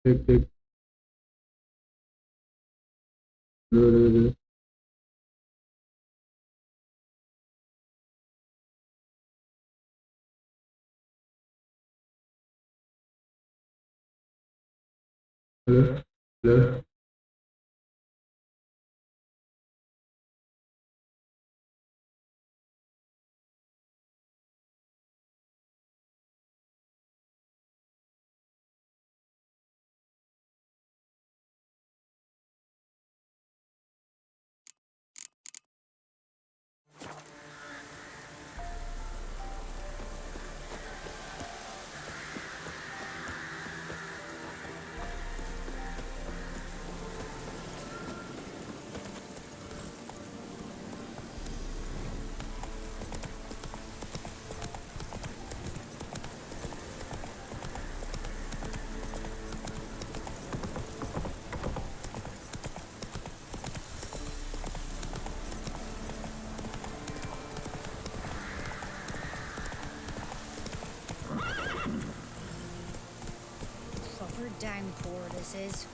Cek cek. Dulu. Halo. Halo. Proper downpour this is.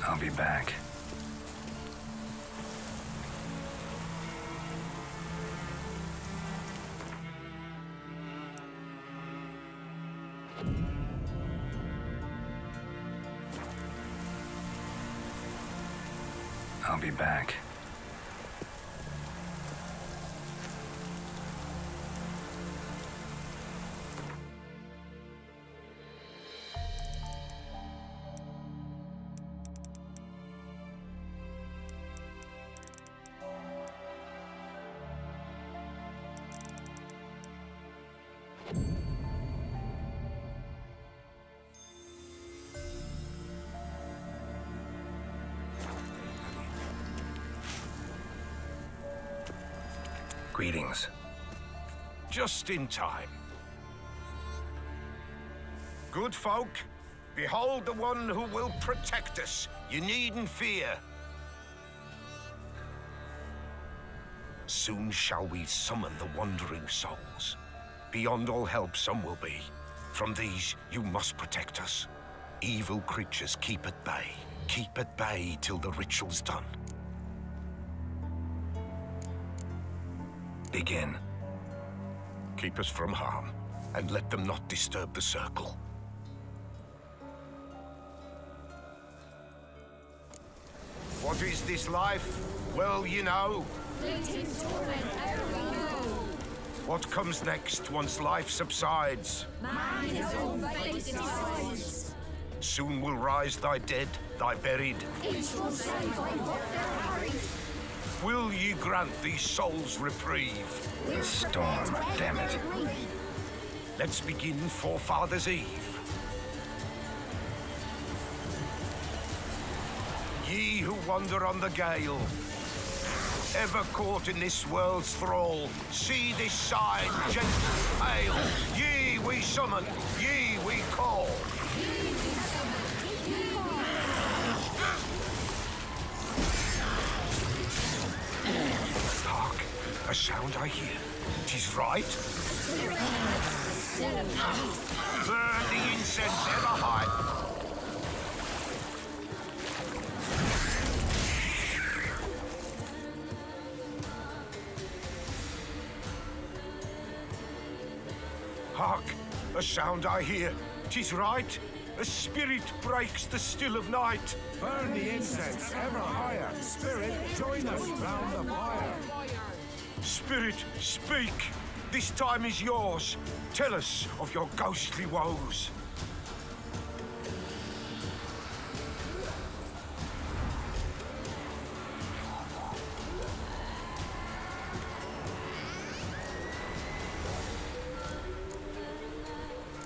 I'll be back. I'll be back. Greetings. Just in time. Good folk, behold the one who will protect us. You needn't fear. Soon shall we summon the wandering souls. Beyond all help some will be. From these you must protect us. Evil creatures keep at bay. Keep at bay till the ritual's done. Begin. Keep us from harm, and let them not disturb the circle. What is this life? Well, you know. What comes next once life subsides? Soon will rise thy dead, thy buried. Will ye grant these souls reprieve? The storm, damn it. Let's begin Forefathers' Eve. Ye who wander on the gale, ever caught in this world's thrall, see this sign, gentle, pale. Ye we summon, ye we call. Hark, a sound I hear. 'Tis right. Burn the incense ever high. Hark, a sound I hear. 'Tis right. A spirit breaks the still of night. Burn the incense ever higher. Spirit, join us round the fire. Spirit, speak. This time is yours. Tell us of your ghostly woes.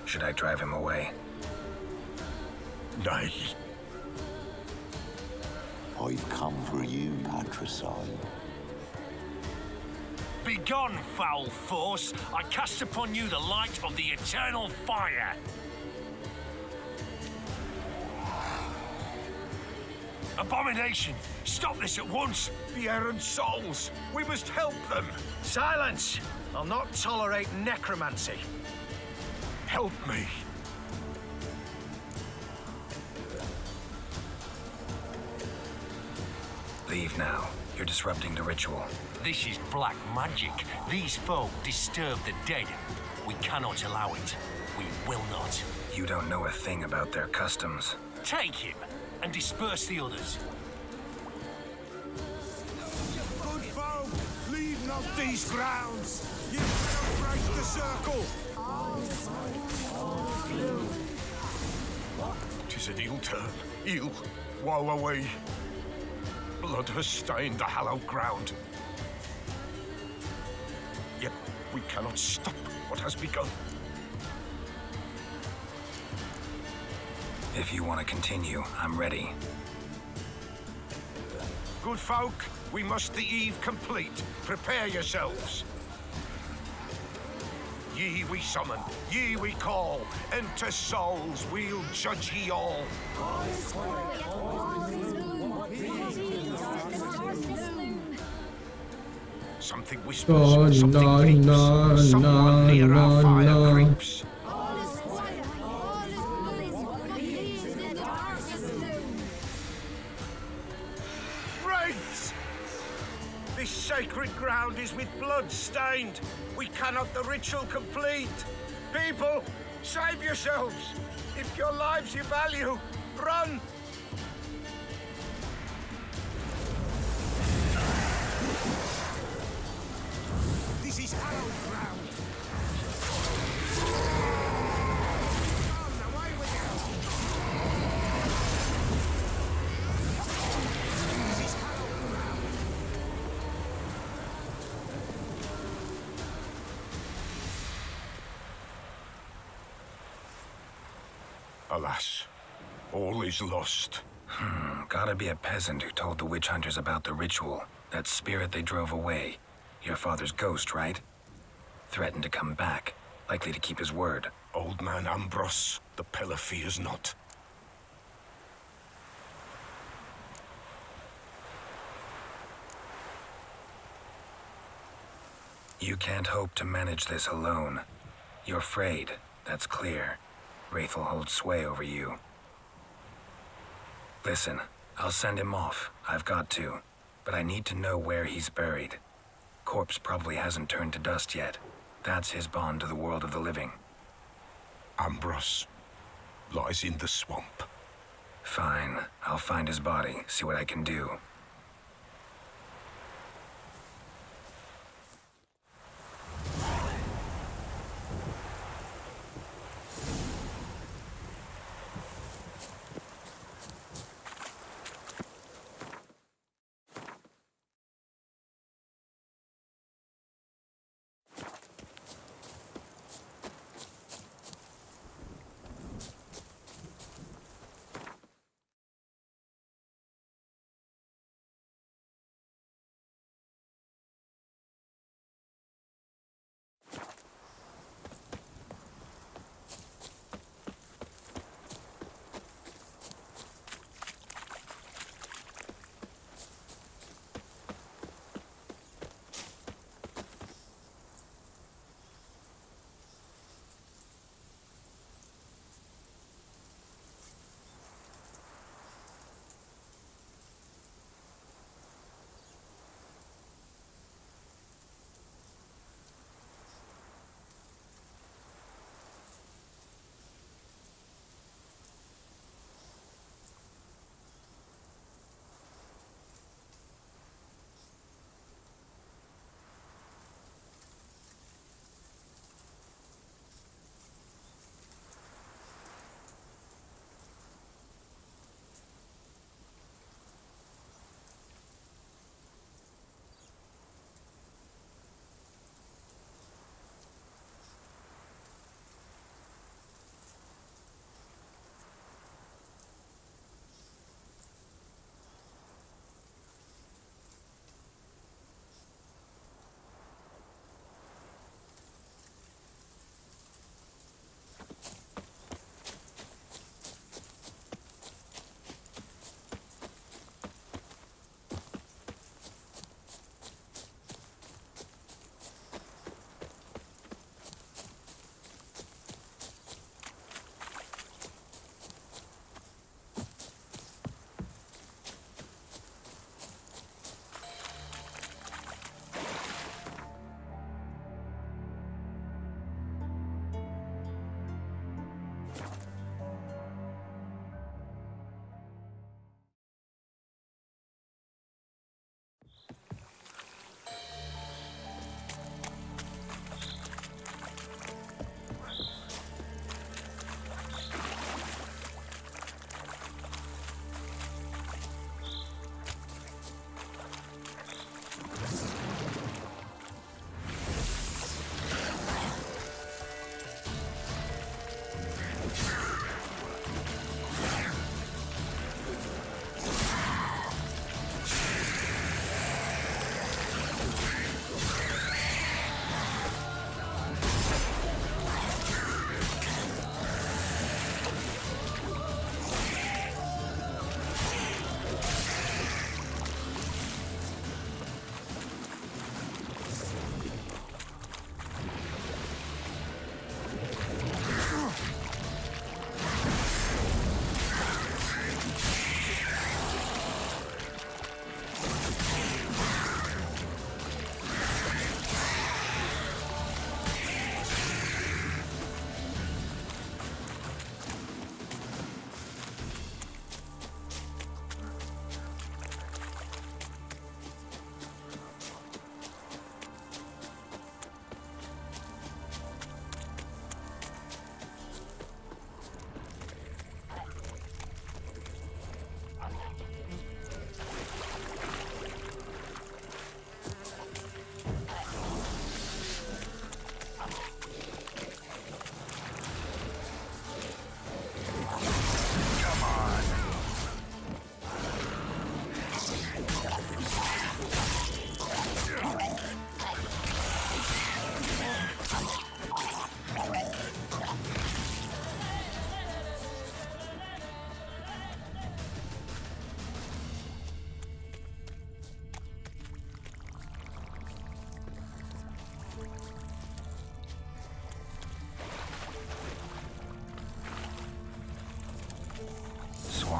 Should I drive him away? Nay. I've come for you, Fachrezi. Begone, foul force! I cast upon you the light of the eternal fire! Abomination! Stop this at once! The errant souls. We must help them. Silence! I'll not tolerate necromancy. Help me. Leave now. You're disrupting the ritual. This is black magic. These folk disturb the dead. We cannot allow it. We will not. You don't know a thing about their customs. Take him and disperse the others. Good folk, leave not these grounds. You cannot break the circle. 'Tis an ill turn. Ill. Woe away. Blood has stained the hallowed ground. Yet we cannot stop what has begun. If you want to continue, I'm ready. Good folk, we must the eve complete. Prepare yourselves. Ye we summon, ye we call. Enter souls, we'll judge ye all. Something whispers, something peeps. Someone near our fire creeps. Wraiths! This sacred ground is with blood stained. We cannot the ritual complete. People, save yourselves. If your lives you value, run. This is hallowed ground. On, away with you. This is hallowed ground. Alas, all is lost. Gotta be a peasant who told the witch hunters about the ritual. That spirit they drove away. Your father's ghost, right? Threatened to come back. Likely to keep his word. Old man Ambros, the pillar fears not. You can't hope to manage this alone. You're afraid, that's clear. Wraith will hold sway over you. Listen, I'll send him off. I've got to. But I need to know where he's buried. Corpse probably hasn't turned to dust yet. That's his bond to the world of the living. Ambros lies in the swamp. Fine. I'll find his body, see what I can do.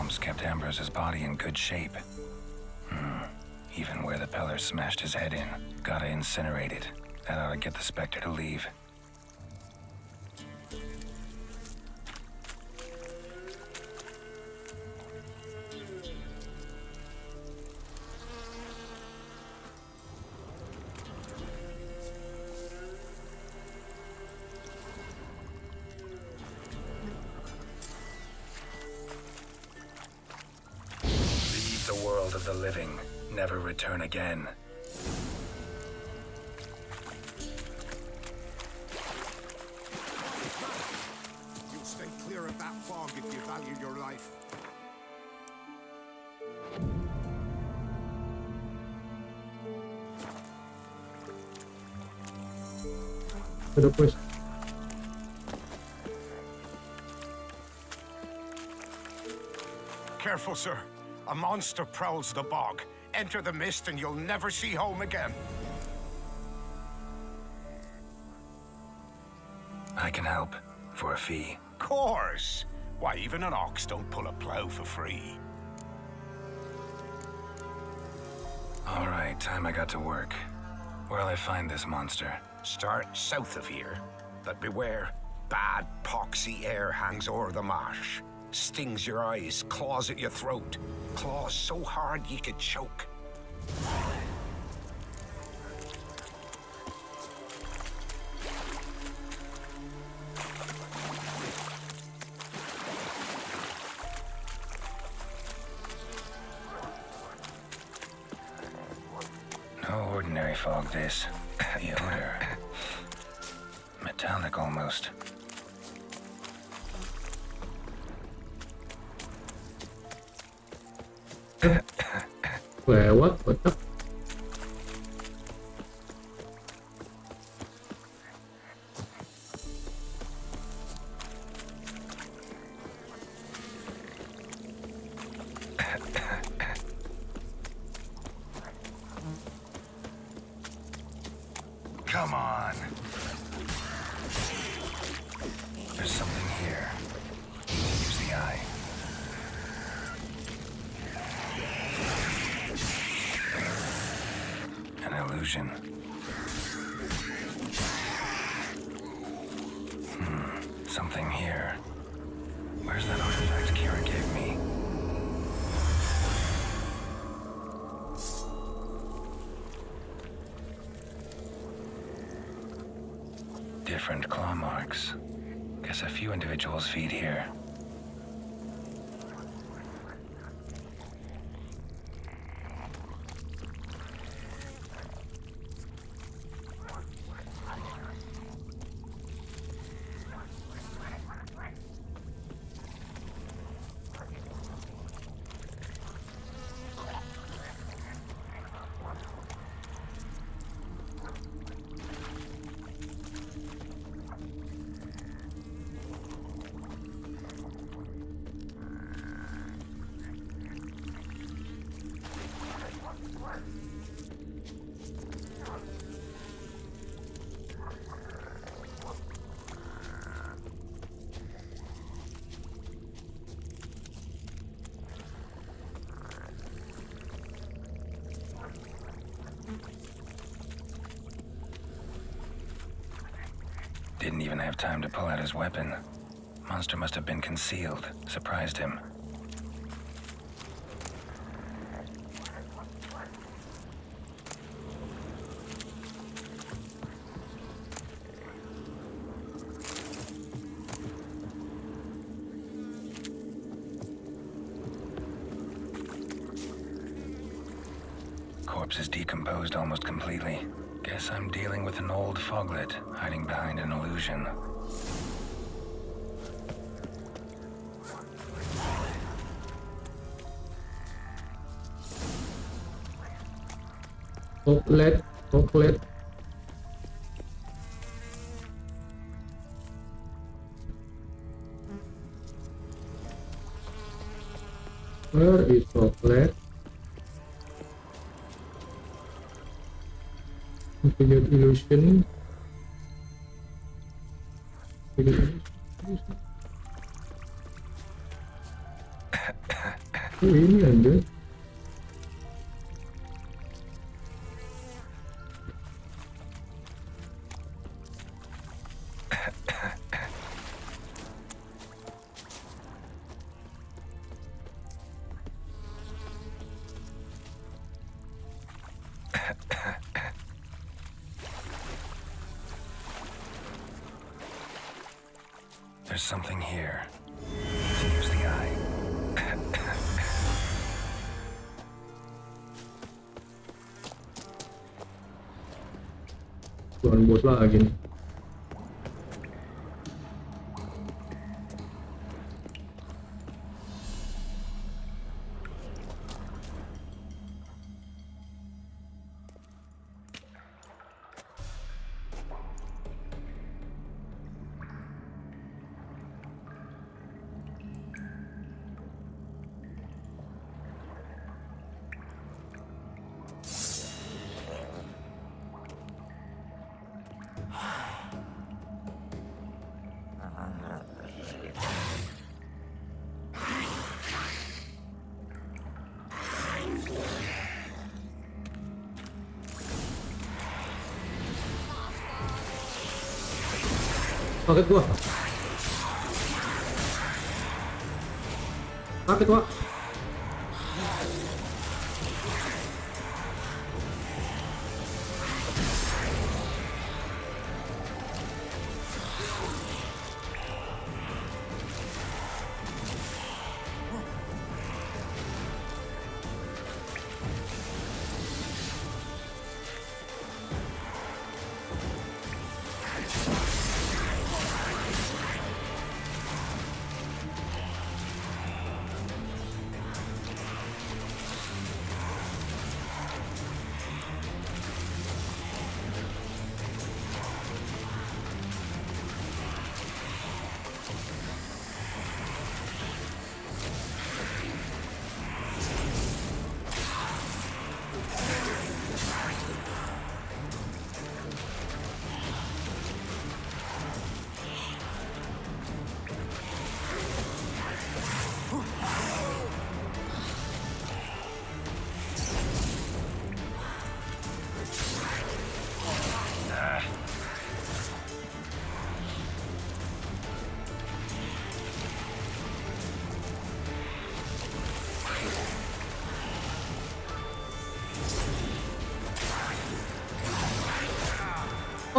bombs kept Ambrose's body in good shape. Even where the pillar smashed his head in. Gotta incinerate it. That ought to get the Spectre to leave. Leave the world of the living. Never return again. You'll stay clear of that fog if you value your life. Pero pues, Careful, sir. A monster prowls the bog. Enter the mist and you'll never see home again. I can help. For a fee. Course. Why, even an ox don't pull a plow for free. Alright, time I got to work. Where'll I find this monster? Start south of here. But beware. Bad, poxy air hangs o'er the marsh. Stings your eyes, claws at your throat. Claws so hard you could choke. No ordinary fog, this. The odor. Metallic almost. wait, what? What the? Come on. There's something here. Use the eye. An illusion. Something here. Where's that artifact Kira gave me? Different claw marks. Guess a few individuals feed here. Didn't even have time to pull out his weapon. Monster must have been concealed. Surprised him. Corpse is decomposed almost completely. Guess I'm dealing with an old foglet, hiding behind an illusion. Foglet, foglet. Where is foglet? Configure illusion. Oh, ini ada. There's something here. Use the eye. Tuan bos lagi nih. Kaget gua. Kaget gua.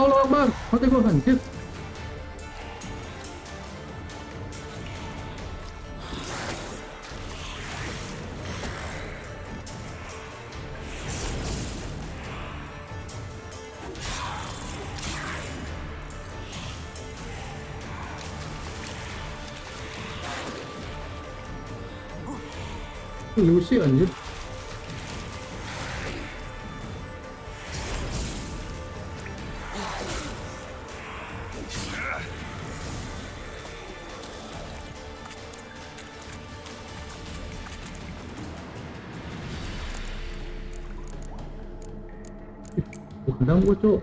Allah Akbar, mati gua anjir. Lucy anjir. Kadang gua cok.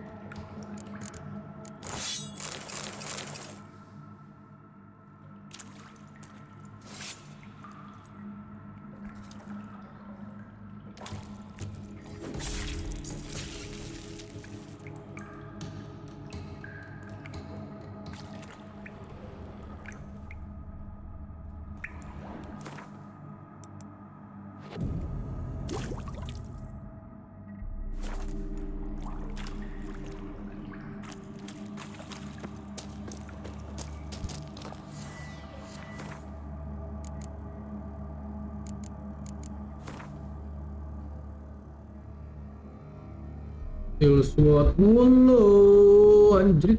SWAT mulu anjir.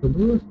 11.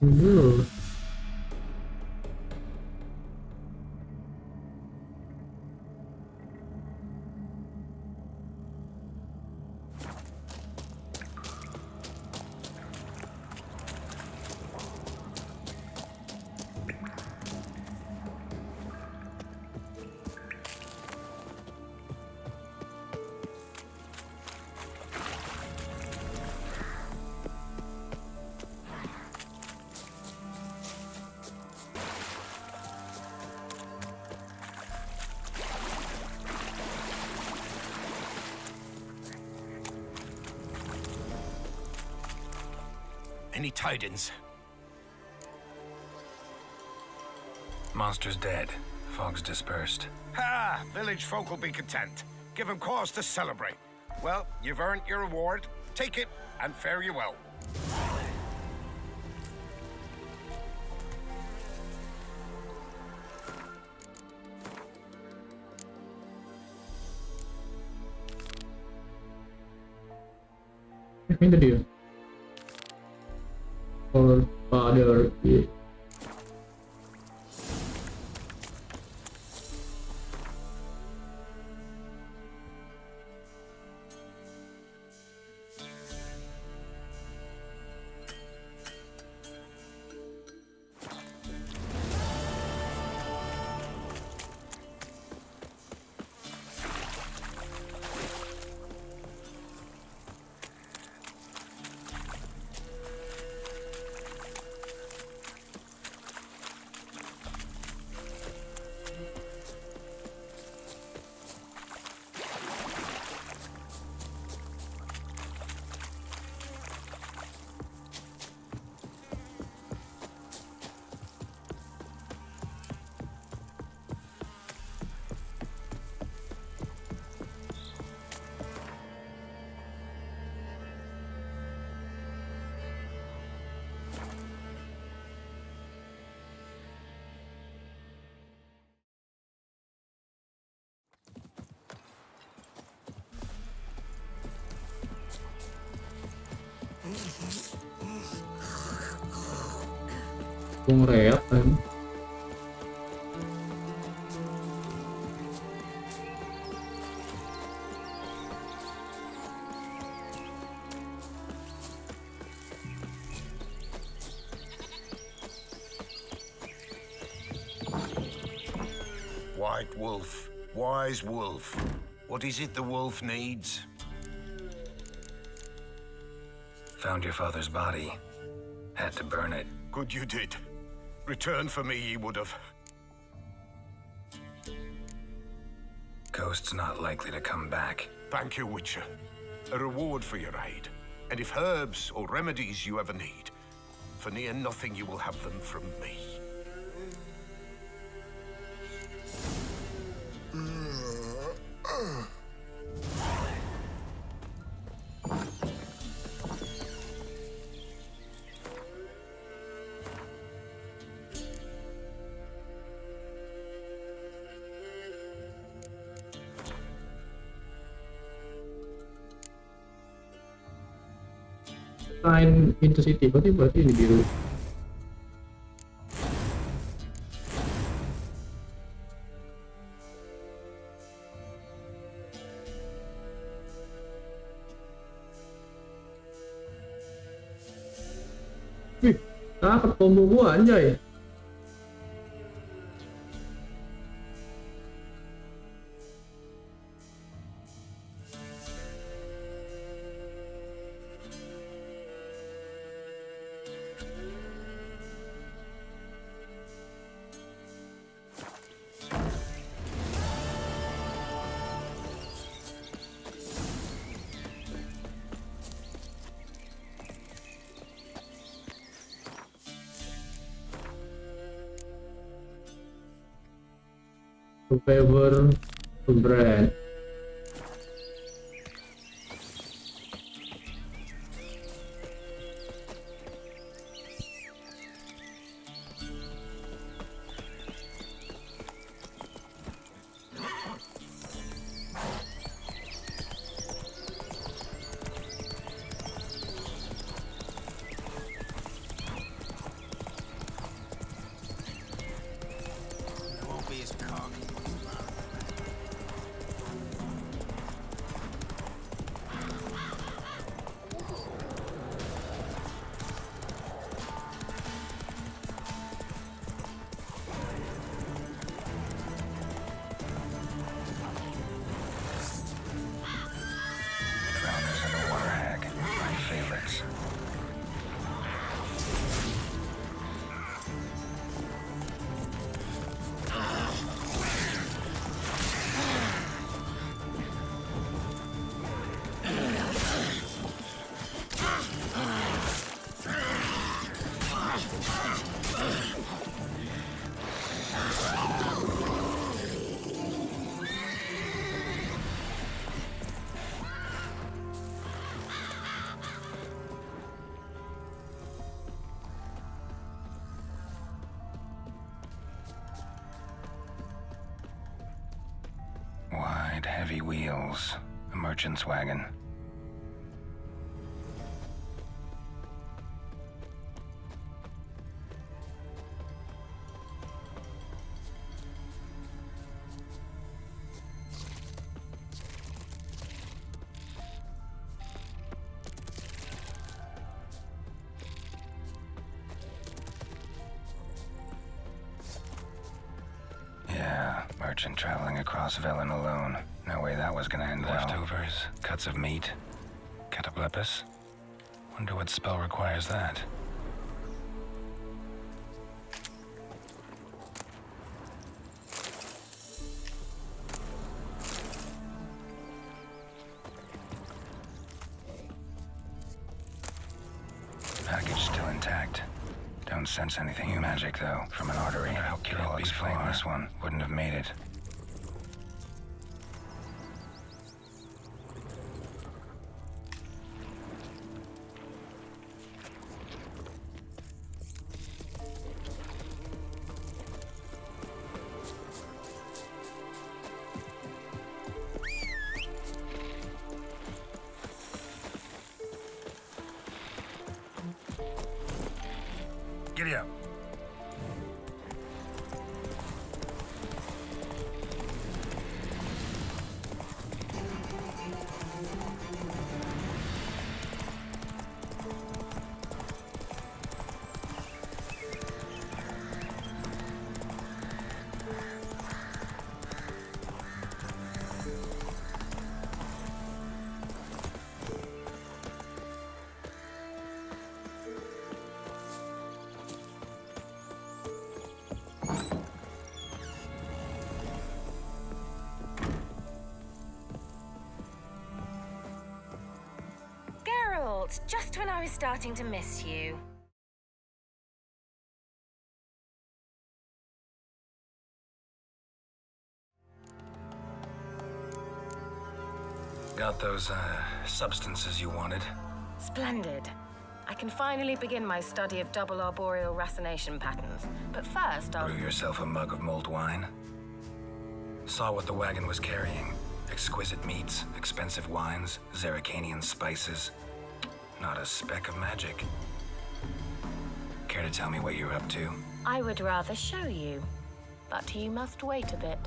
Dulu. Any tidings? Monster's dead. Fog's dispersed. Ha! Village folk will be content. Give them cause to celebrate. Well, you've earned your reward. Take it, and fare you well. Ini dia. Or father. Bung reak kan. White wolf, wise wolf. What is it the wolf needs? Found your father's body. Had to burn it. Good you did. Return for me ye would have. Ghost's not likely to come back. Thank you, Witcher. A reward for your aid. And if herbs or remedies you ever need, for near nothing you will have them from me. Sign into city, berarti ini biru. Wih, dapat combo gua anjay. To favor to brand. Wide, heavy wheels. A merchant's wagon. Merchant traveling across Velen alone. No way that was gonna end well. Leftovers, cuts of meat, cataplepis. Wonder what spell requires that. Package still intact. Don't sense anything magic, though, from an artery. How Kirill explained this one. Wouldn't have made it. Giddy up. Just when I was starting to miss you. Got those, substances you wanted? Splendid. I can finally begin my study of double arboreal racination patterns. But first, I'll... Brew yourself a mug of mulled wine. Saw what the wagon was carrying. Exquisite meats, expensive wines, Zerrikanian spices. Not a speck of magic. Care to tell me what you're up to? I would rather show you, but you must wait a bit.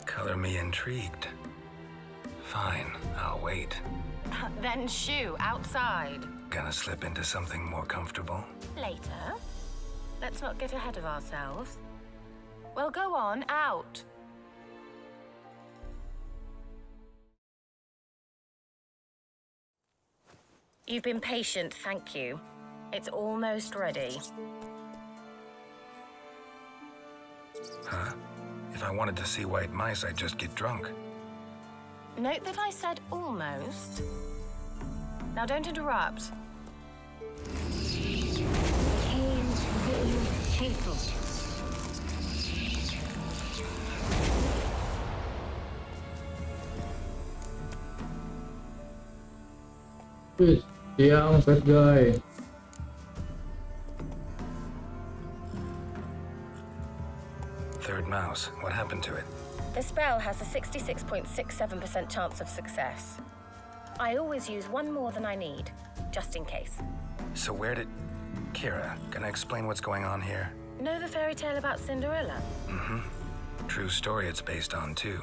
Color me intrigued. Fine, I'll wait. Then shoo, outside. Gonna slip into something more comfortable? Later. Let's not get ahead of ourselves. Well, go on, out. You've been patient, thank you. It's almost ready. Huh? If I wanted to see white mice, I'd just get drunk. Note that I said almost. Now don't interrupt. Siang, bad guy. Third mouse. What happened to it? The spell has a 66.67% chance of success. I always use one more than I need, just in case. So where did... Kira, gonna explain what's going on here? Know the fairy tale about Cinderella? Mm-hmm. True story it's based on, too.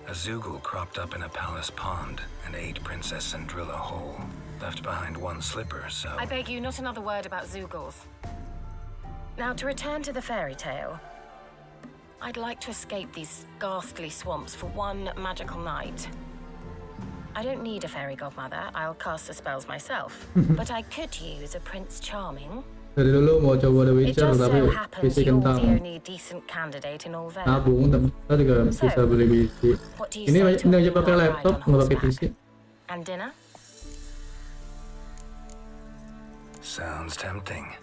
A Zoogle cropped up in a palace pond and ate Princess Cinderella whole. Left behind one slipper, so... I beg you, not another word about Zoogles. Now, to return to the fairy tale. I'd like to escape these ghastly swamps for one magical night. I don't need a fairy godmother, I'll cast the spells myself. But I could use a Prince Charming. Dari dulu mau coba The It Witcher just tapi so happens PC you're the kentang. only decent candidate in all Velen. Nabung, kita juga bisa beli PC. What do you Ini say to aja a pakai ride laptop, on nggak pakai horseback? PC. And dinner? Sounds tempting.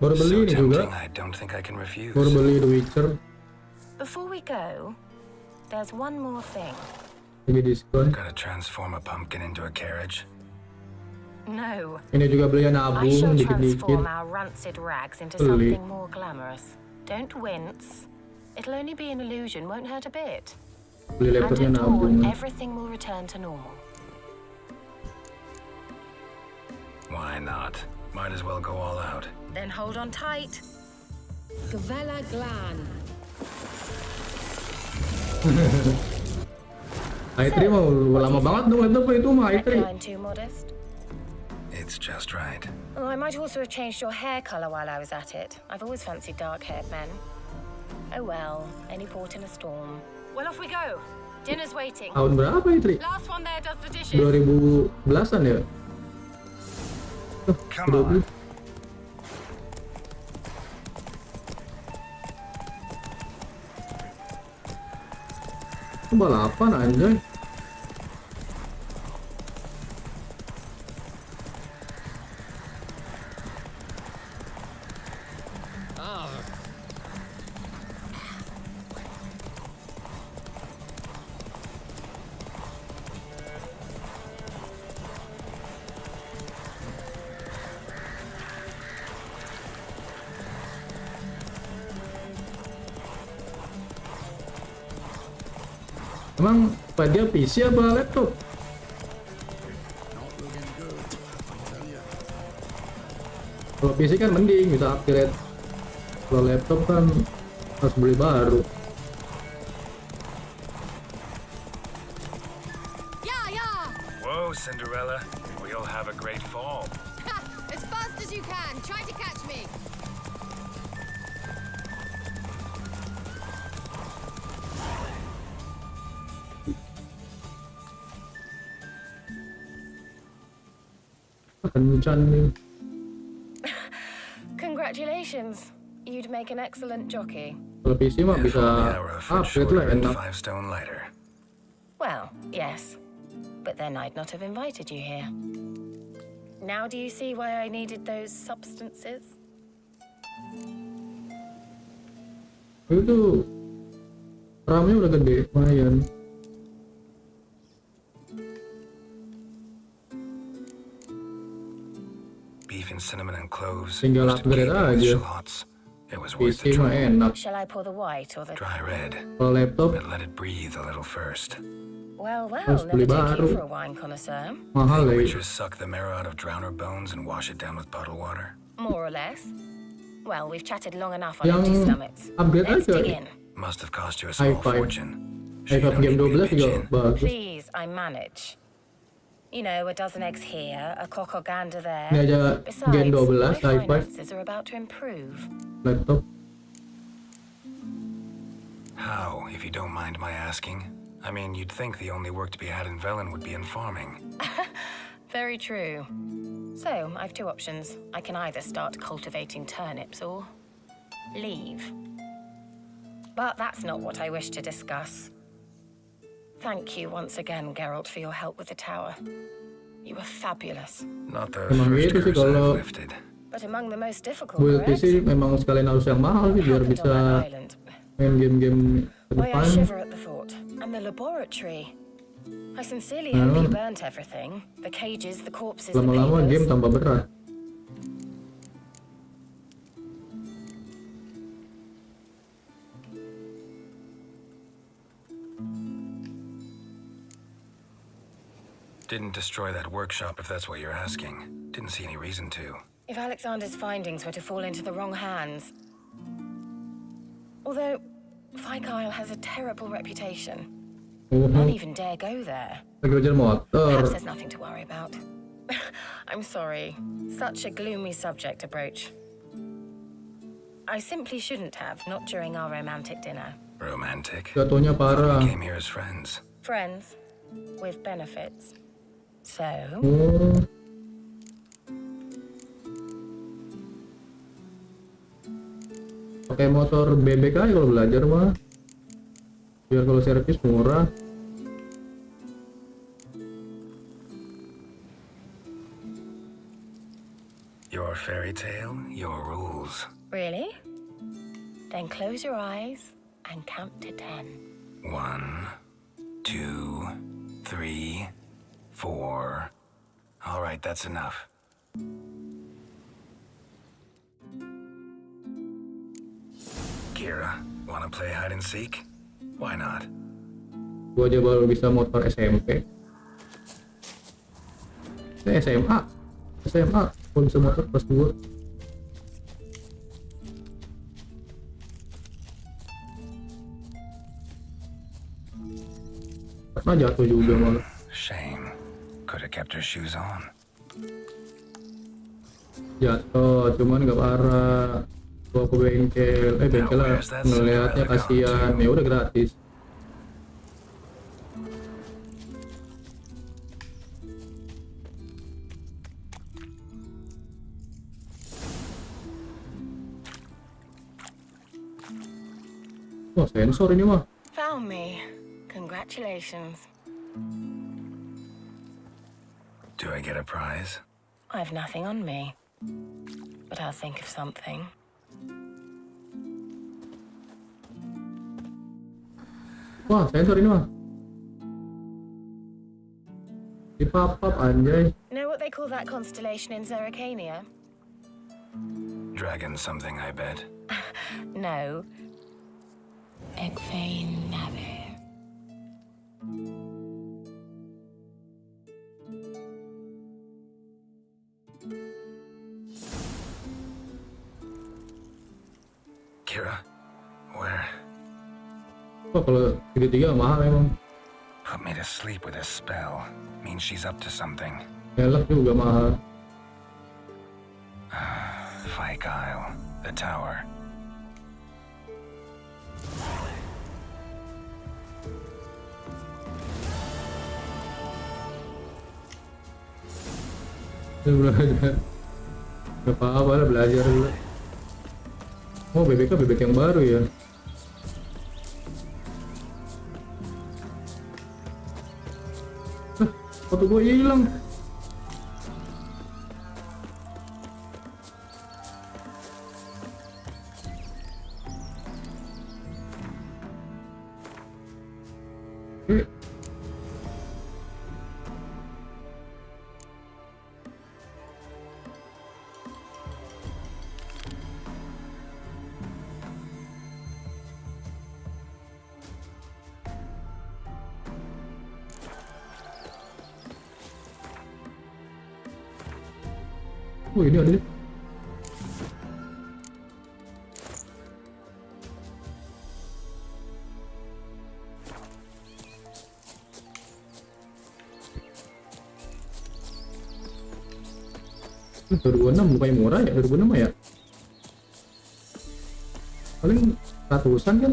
Baru beli So ini juga. tempting, I don't think I can refuse. Baru beli The Witcher. Before we go, there's one more thing. Lagi diskon. Gotta transform a pumpkin into a carriage? No. Ini juga beli I nabung shall dikit-dikit. transform our rancid rags into Beli. something more glamorous. Don't wince. It'll only be an illusion, won't hurt a bit. Beli And laptopnya at dawn, nabung. everything will return to normal. Why not? Might as well go all out. Then hold on tight. Gavella Glan. i3 mau lama banget dong laptopnya itu mah i3. Neckline too modest? It's just right. Oh, I might also have changed your hair color while I was at it. I've always fancied dark-haired men. Oh well, any port in a storm. Well, off we go. Dinner's waiting. Tahun berapa i3? Last one there does the dishes. 2010-an ya? Come on. Itu balapan anjay. Emang dia PC apa laptop? Kalau PC kan mending bisa upgrade. Kalau laptop kan harus beli baru. Whoa, Cinderella. We'll have a great fall. As fast as you can. Try to catch me. Kencan nih. Congratulations. You'd make an excellent jockey. Kalau PC mah bisa upgrade lah enak. 5 stone lighter. Well, yes. But then I'd not have invited you here. Now do you see why I needed those substances? Itu RAM-nya udah gede, lumayan. Beef and cinnamon and cloves. Tinggal roasted upgrade cake with aja. shallots. It was worth the PC mah trouble. enak. Shall I pour the white or the... Dry red, Kalau laptop but let it breathe a little first. Well, Harus never beli take baru. you for a wine connoisseur. mahal ya. Witches suck the marrow out of drowner bones and wash it down with puddle water. More or less. Well, we've chatted long enough on Yang empty stomachs. upgrade Let's aja. dig in. Must have cost you a small i5. fortune. i5 game 12 juga bagus. Please, I manage. You know, a dozen eggs here, a cock or gander there. Ini aja game 12 my i5 finances are about to improve. laptop. How, if you don't mind my asking? I mean, you'd think the only work to be had in Velen would be in farming. Very true. So, I've two options. I can either start cultivating turnips or leave. But that's not what I wish to discuss. Thank you once again, Geralt, for your help with the tower. You were fabulous. Not the Emang first gitu sih curse I've kalau lifted. But among the most difficult, build correct? PC memang sekalian harus yang mahal sih biar Happened bisa on that island. main game-game ke Why I depan. shiver at the thought. And the laboratory. I sincerely hope you burnt everything. The cages, the corpses, the Lama-lama game papers. tambah berat. Didn't destroy that workshop if that's what you're asking. Didn't see any reason to. If Alexander's findings were to fall into the wrong hands. Although, Fikyle has a terrible reputation. None even dare go there. Lagi belajar Perhaps motor. there's nothing to worry about. I'm sorry. Such a gloomy subject to broach. I simply shouldn't have, not during our romantic dinner. Romantic. Jatuhnya parah. We came here as friends. Friends with benefits. So, Oh, pakai motor bebek aja kalau belajar mah. Biar kalau servis murah. Your fairy tale, your rules. really? Then close your eyes and count to 10. 1, 2, 3, 4. All right, that's enough. Kira, wanna play hide and seek? Why not? Gua aja baru bisa motor SMP. SMA. Gua bisa motor kelas 2. Pernah jatuh juga malah. Shame. Could have kept her shoes on. Jatuh, cuman nggak parah. Gua ke bengkel, bengkel lah, ngeliatnya kasihan, ya udah gratis. Wah, sensor ini mah. Found me. Congratulations. Do I get a prize? I've nothing on me, but I'll think of something. Wah, sensor ini mah. Dipapap anjay. Know what they call that constellation in Zeracania? Dragon something, I bet. No. Ekvainave. Kira, where? Wah, kalau segitiga mahal emang. Put me to sleep with a spell. Means she's up to something. Elek juga mahal. Fight Isle, the tower. Belajar. Gak apa-apa lah, belajar dulu. Oh, bebek yang baru ya. Foto gue hilang. Oh, ini ada. Ini 2006 lumayan murah ya, 2006 ya. Paling ratusan kan.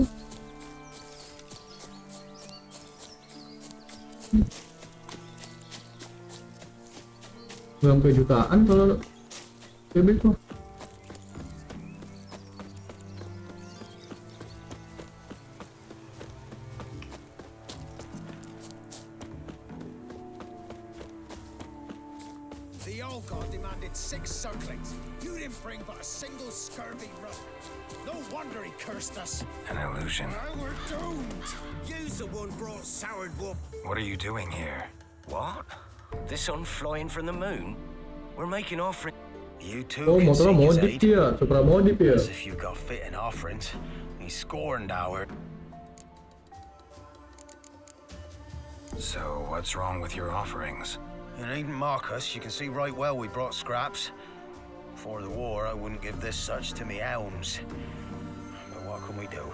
Sampai jutaan kalau bebek tuh. The old god demanded 6 circlings. You didn't bring but a single scurvy rug. No wonder he cursed us. An illusion. Now we're doomed. You's the one brought soured whoop. What are you doing here? What? The sun flying from the moon? We're making offering. You two Oh, can motornya sing his modif aid. ya, Supra modif ya. As if you got fitting offerings. He's scorned our. So, what's wrong with your offerings? You needn't mock us. You can see right well we brought scraps. Before the war, I wouldn't give this such to me hounds. But what can we do?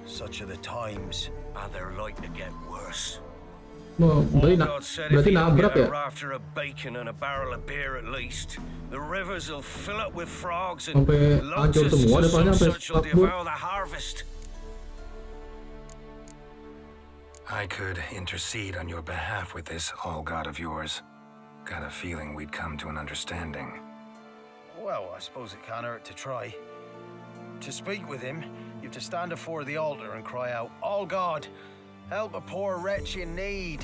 Such are the times. And they're like to get worse. Oh, berarti, God said if berarti you don't nabrak get a ya. rafter of bacon and a barrel of beer at least, the rivers will fill up with frogs and Sampai hancur locusts semua and depannya, some sampai such will spakbor. devour the harvest. I could intercede on your behalf with this all-god of yours. Got a feeling we'd come to an understanding. Well, I suppose it can't hurt to try. To speak with him, you have to stand before the altar and cry out, "All God, help a poor wretch in need."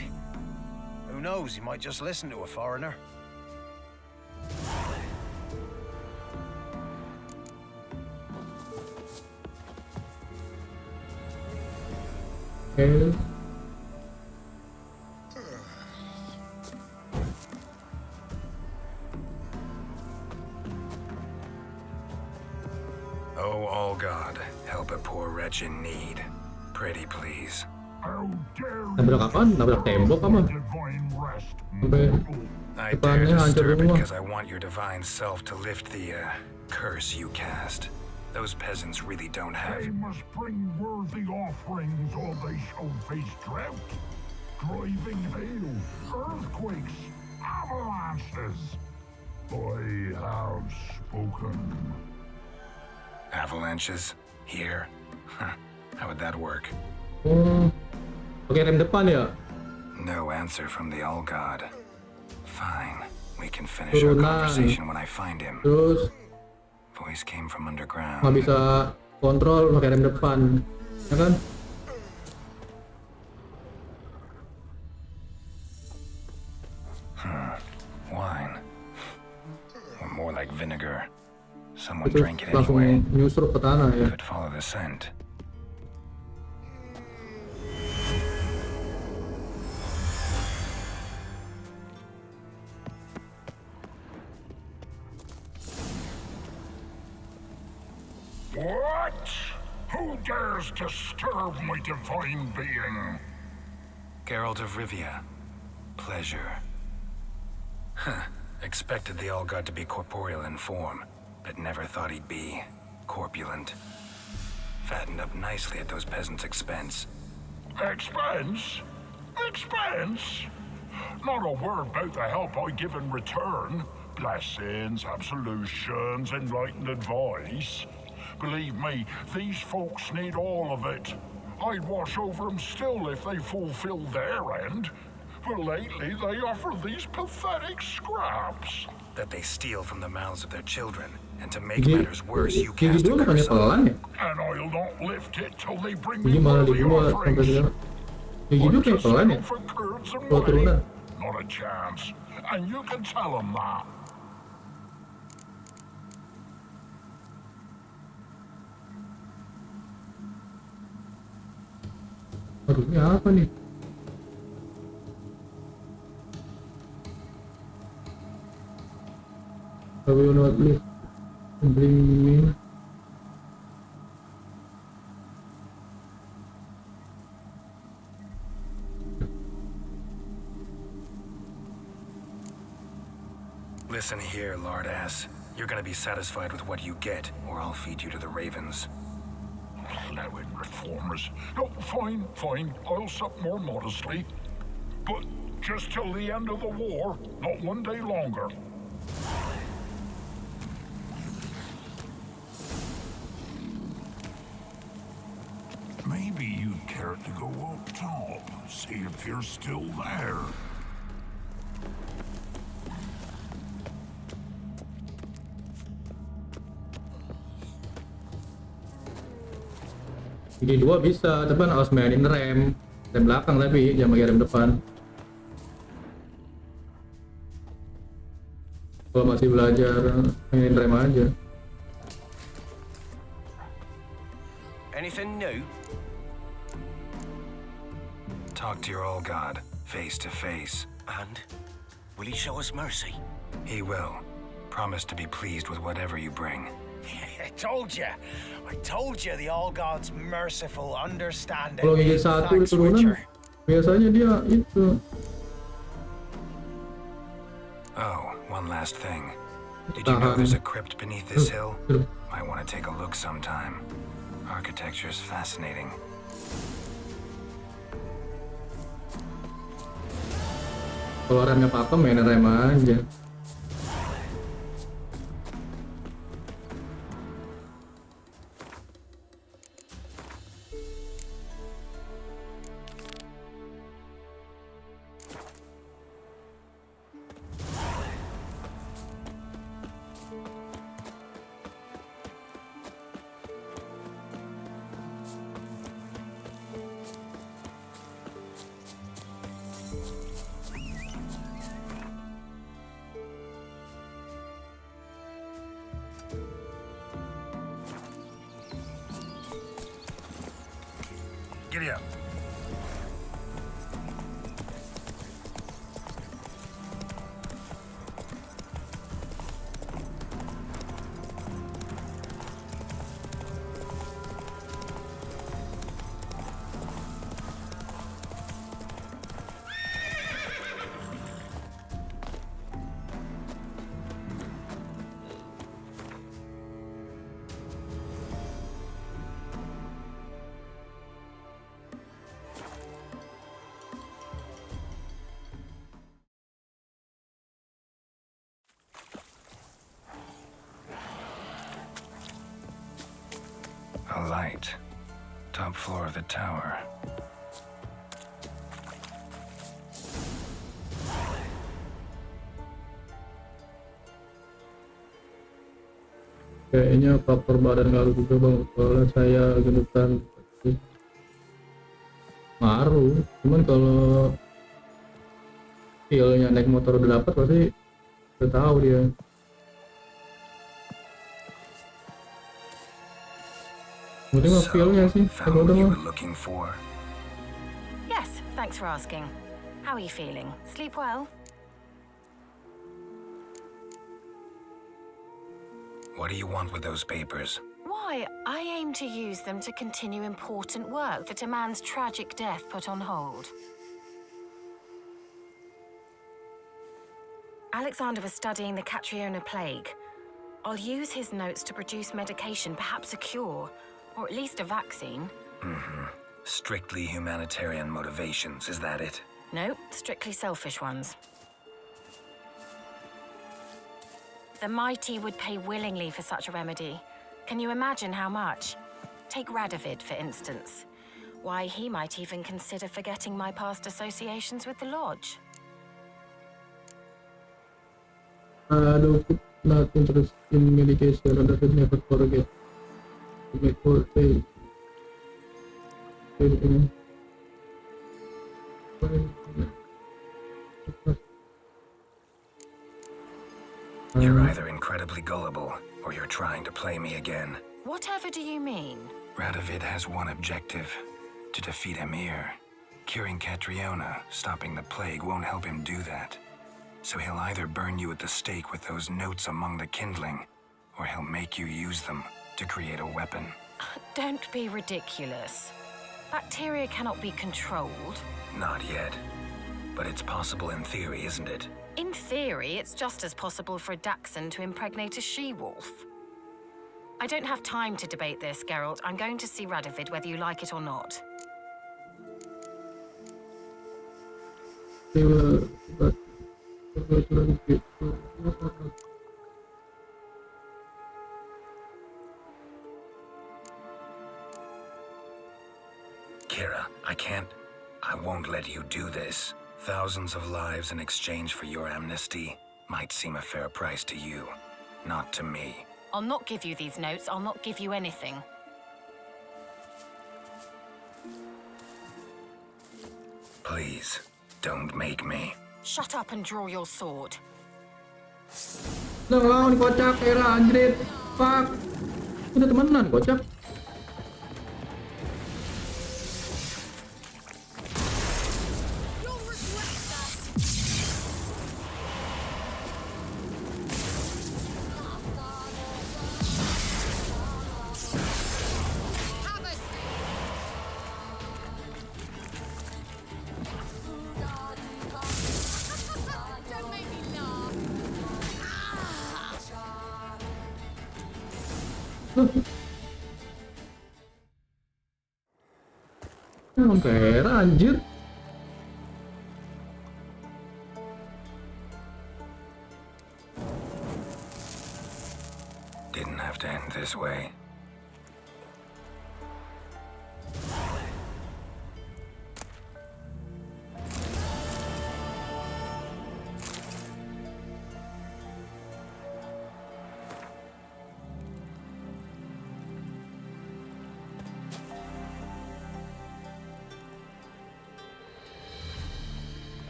Who knows, he might just listen to a foreigner. Oke. Oh, all God, Pretty please. Nabrak apaan? Nabrak tembok apa? Sampai I dare depannya hancur disturb it semua. because I want your divine self to lift the curse you cast. Those peasants really don't have. They must bring worthy offerings or they shall face drought, driving hail, earthquakes, avalanches. I have spoken. Avalanches? Here? Huh. How would that work? Oh, pakai rem depan ya? No answer from the All God. Fine. We can finish our Turunan. conversation when I find him. Terus Voice came from underground. nggak bisa kontrol pakai rem depan, ya kan? Wine. Or more like vinegar. Someone Terus drank it langsung anyway. nyusruk ke tanah ya. Could follow the scent. What? Who dares disturb my divine being? Geralt of Rivia. Pleasure. Huh. Expected the All God to be corporeal in form, but never thought he'd be corpulent. Fattened up nicely at those peasants' expense. Expense? Expense? Not a word about the help I give in return. Blessings, absolutions, enlightened advice. Believe me, these folks need all of it. I'd wash over them still if they fulfilled their end. But lately they offer these pathetic scraps. That they steal from the mouths of their children, and to make Gigi, matters worse, you Gigi cast a dulu bukannya curse on pelan them. ya? And I'll not lift it till they bring Gigi me malah worthy dibuat sampai offerings. sekarang. Gigi dulu kayak pelan ya? For curds and Kalau turunan. whey. Not a chance. And you can tell them that. Aduh, ini apa nih? I will not leave. Bring me. Listen here, lard ass. You're gonna be satisfied with what you get, or I'll feed you to the ravens. Allow it, reformers. No, fine, fine. I'll sup more modestly. But just till the end of the war, not one day longer. Maybe you'd care to go up top, see if you're still there. Gigi 2 bisa, tapi kan harus mainin rem belakang tapi jangan pakai rem depan. Kalau masih belajar mainin rem aja. Anything new? Talk to your old god, face to face. And? Will he show us mercy? He will. Promise to be pleased with whatever you bring. I told you. I told you the All God's merciful, understanding. Kalau gigi 1 di Thanks, turunan, Witcher. biasanya dia itu. Oh, one last thing. Did you know there's a crypt beneath this hill? Might want to take a look sometime. Architecture's fascinating. Kalau remnya pakem mainin rem aja. Giddy up. Top floor of the tower. Kayaknya faktor badan ngaruh juga bang, soalnya saya gendutan ngaruh. Cuman kalau feelnya naik motor udah dapat pasti udah tahu dia. Mungkin mah feelnya sih. Found what you were looking for. Yes, thanks for asking. How are you feeling? Sleep well? What do you want with those papers? Why, I aim to use them to continue important work that a man's tragic death put on hold. Alexander was studying the Catriona plague. I'll use his notes to produce medication, perhaps a cure, or at least a vaccine. Strictly humanitarian motivations, is that it? No, strictly selfish ones. The mighty would pay willingly for such a remedy. Can you imagine how much? Take Radovid, for instance. Why, he might even consider forgetting my past associations with the Lodge. Aduh, not interested in medication, and I never forget to make her pay. You're either incredibly gullible, or you're trying to play me again. Whatever do you mean? Radovid has one objective: to defeat Emir. Curing Catriona, stopping the plague, won't help him do that. So he'll either burn you at the stake with those notes among the kindling, or he'll make you use them to create a weapon. Don't be ridiculous. Bacteria cannot be controlled. Not yet. But it's possible in theory, isn't it? In theory, it's just as possible for a Dachshund to impregnate a she-wolf. I don't have time to debate this, Geralt. I'm going to see Radovid whether you like it or not. Kira, I won't let you do this. Thousands of lives in exchange for your amnesty might seem a fair price to you, not to me. I'll not give you these notes. I'll not give you anything. Please, don't make me. Shut up and draw your sword. Nang lawan kocak era anjrit. Fuck. Udah temenan kocak. Emang kayak anjir. Didn't have to end this way.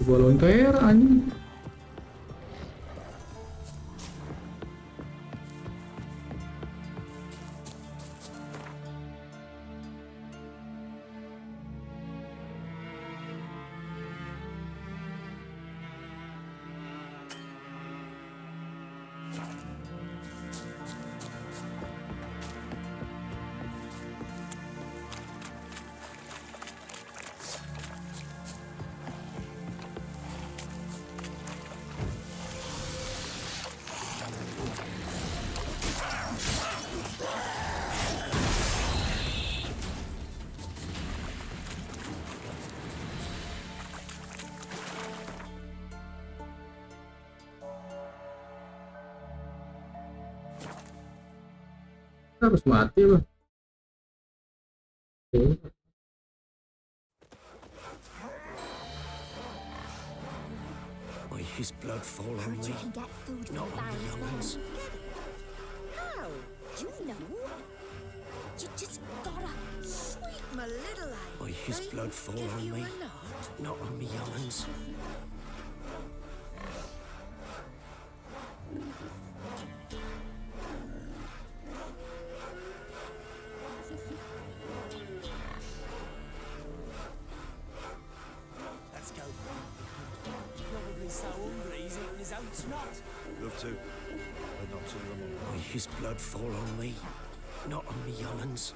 Volunteer anjing. Harus mati loh. May his blood fall on me, not on the young'uns. How? You know? You just gotta sweet my little eye. May his blood fall on me, not on me young'uns. Let's go. He's probably so hungry he's eating his own snot. Love to, but not to them all. May his blood fall on me, not on me young'uns.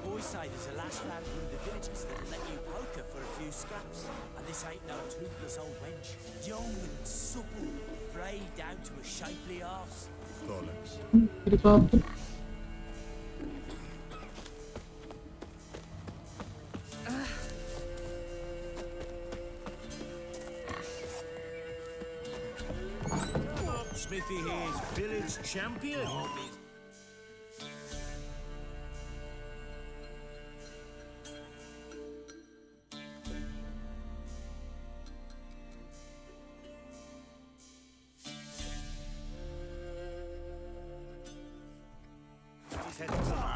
Boys say there's a last man through the villages that'll let you poker for a few scraps. And this ain't no toothless old wench. Young and supple, frayed down to a shapely arse. Bollocks. Helikopter. Smithy here's village champion.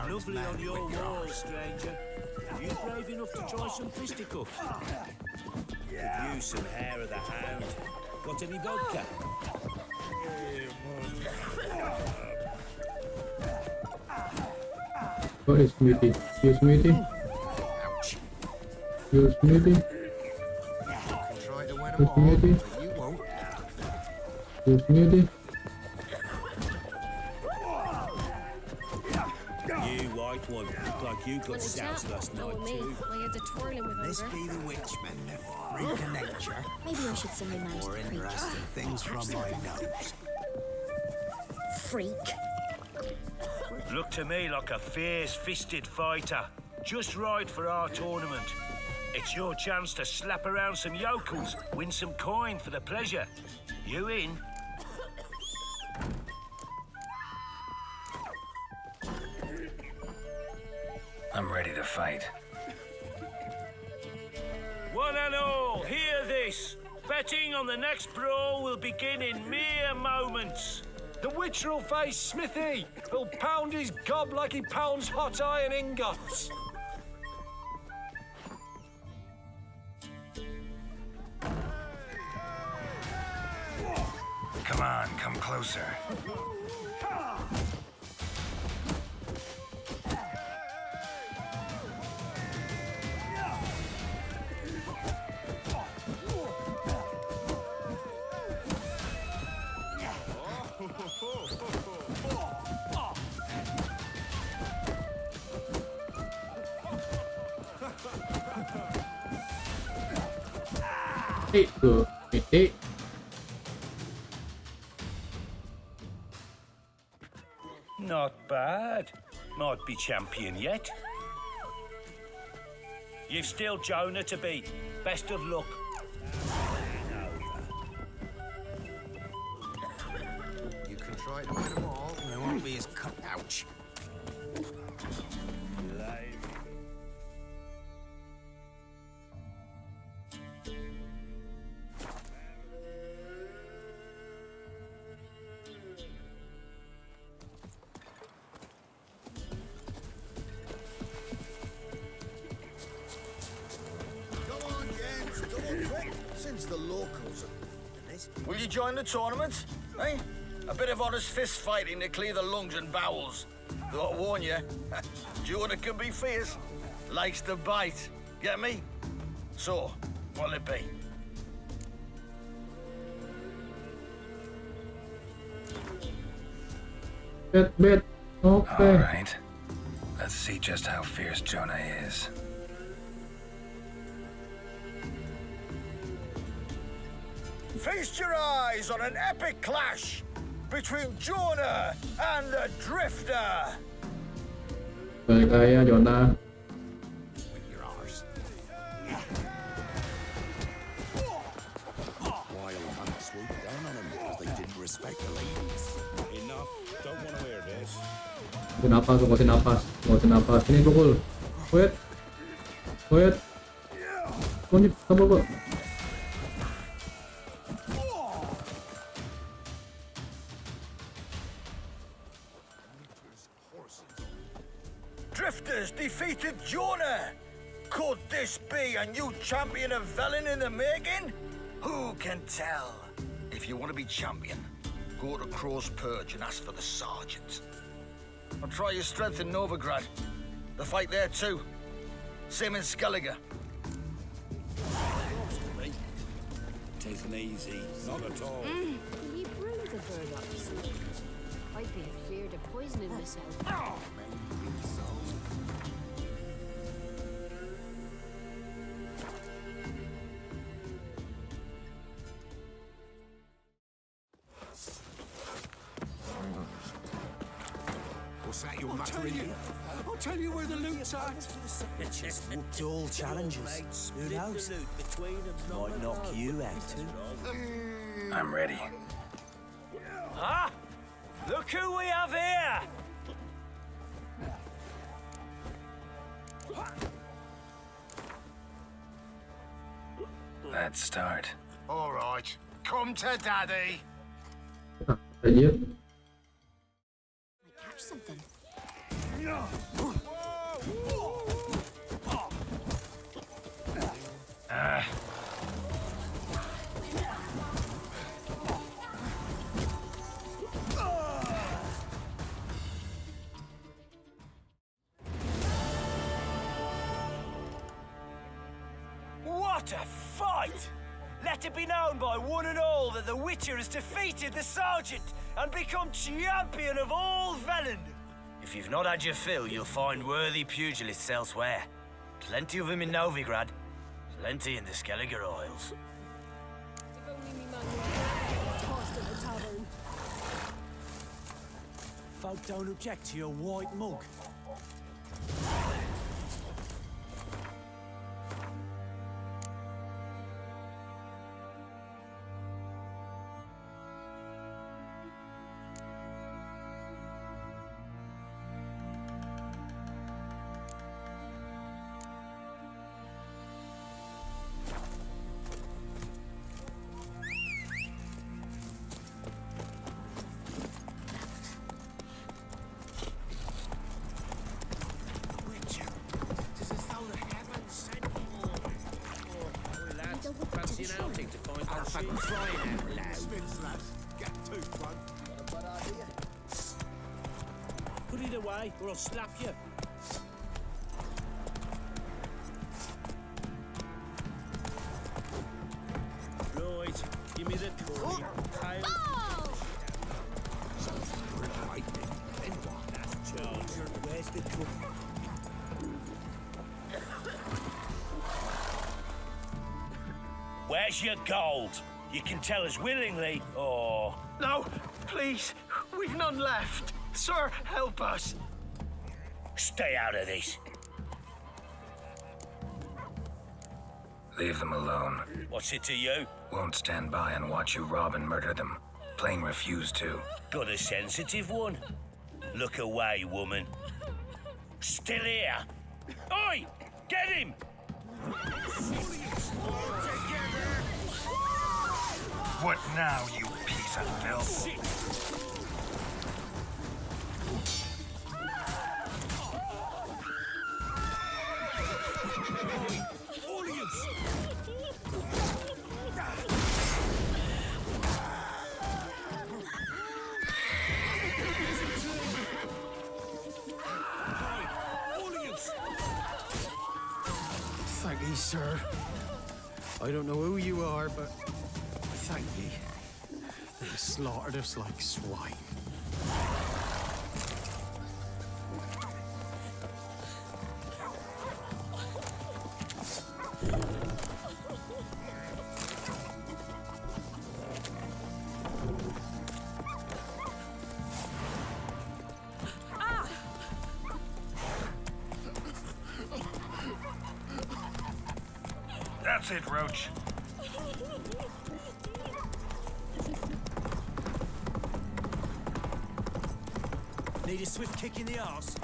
Lovely on your wall, stranger. You brave enough to try some fisticuffs? Could use some hair of the hound. Got any vodka? What is Smithy? You Smithy? You Smithy? Try to win You them all, Smithy? but you won't. You Smithy? You white one, look like you got soused last night too. My head's a twirling with This hunger. be the witchman, the freak of nature. Maybe I should send my man to More the preacher. interesting things from my nose. Freak. Look to me like a fierce-fisted fighter. Just right for our tournament. It's your chance to slap around some yokels, win some coin for the pleasure. You in? I'm ready to fight. One and all, hear this. Betting on the next brawl will begin in mere moments. The Witcher will face Smithy. He'll pound his gob like he pounds hot iron ingots. Come on, come closer. Itu Smithy. Not bad. Might be champion yet. You've still Jonah to beat. Best of luck. You can try to win them all, and it won't be as cut. Ouch. Go on, James. Go on quick. Since the locals are... This... Will you join the tournament? Eh? A bit of honest fist fighting to clear the lungs and bowels. Though I warn you, Jonah can be fierce. Likes to bite. Get me? So, what'll it be? Bet. All Okay. right. A Let's see just how fierce Jonah is. Feast your eyes on an epic clash between Jonah and the Drifter. Kaya Jonah. Wild hunt swooped down on them because they didn't respect the ladies. Enough. Don't want to hear this. Nguatin napas. Ini pukul. Wait. Lanjut, tambah. Drifters defeated Jonah. Could this be a new champion of Velen in the making? Who can tell? If you want to be champion, go to Crow's Purge and ask for the sergeant. Or try your strength in Novigrad. The fight there too. Same in Skellige. Taken easy. Not at all. Can you brew the bird up? I'd be afeard of poisoning myself. What's that you're muttering? I'll tell you where the loot's at. Just Whooped all challenges. Who knows? Might knock you out too. I'm ready. Ah! Look who we have here! Let's start. All right, come to Daddy. Aja. Catch something. What a fight! Let it be known by one and all that the Witcher has defeated the Sergeant and become champion of all Velen. If you've not had your fill, you'll find worthy pugilists elsewhere. Plenty of them in Novigrad, plenty in the Skellige Isles. If only me man was tossed in the tavern. Folk don't object to your white mug. Put it away, or I'll slap you. Right, give me the coin. Tail. That's charged. Where's the cook? Where's your gold? You can tell us willingly, or... No, please. We've none left. Sir, help us. Stay out of this. Leave them alone. What's it to you? Won't stand by and watch you rob and murder them. Plain refuse to. Got a sensitive one? Look away, woman. Still here? Oi! Get him! What now, you piece of filth? Thank you, sir. I don't know who you are, but thank you. They slaughtered us like swine. That's it, Roach. Need a swift kick in the arse?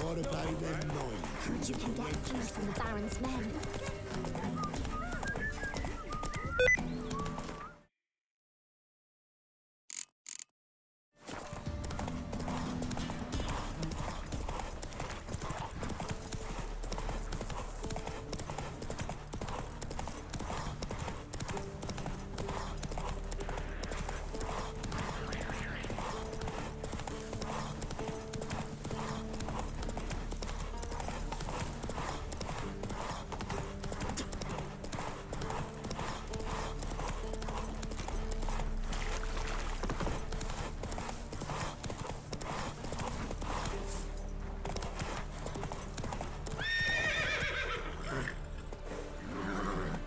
What about them nine? Heard you can get food from the Baron's men.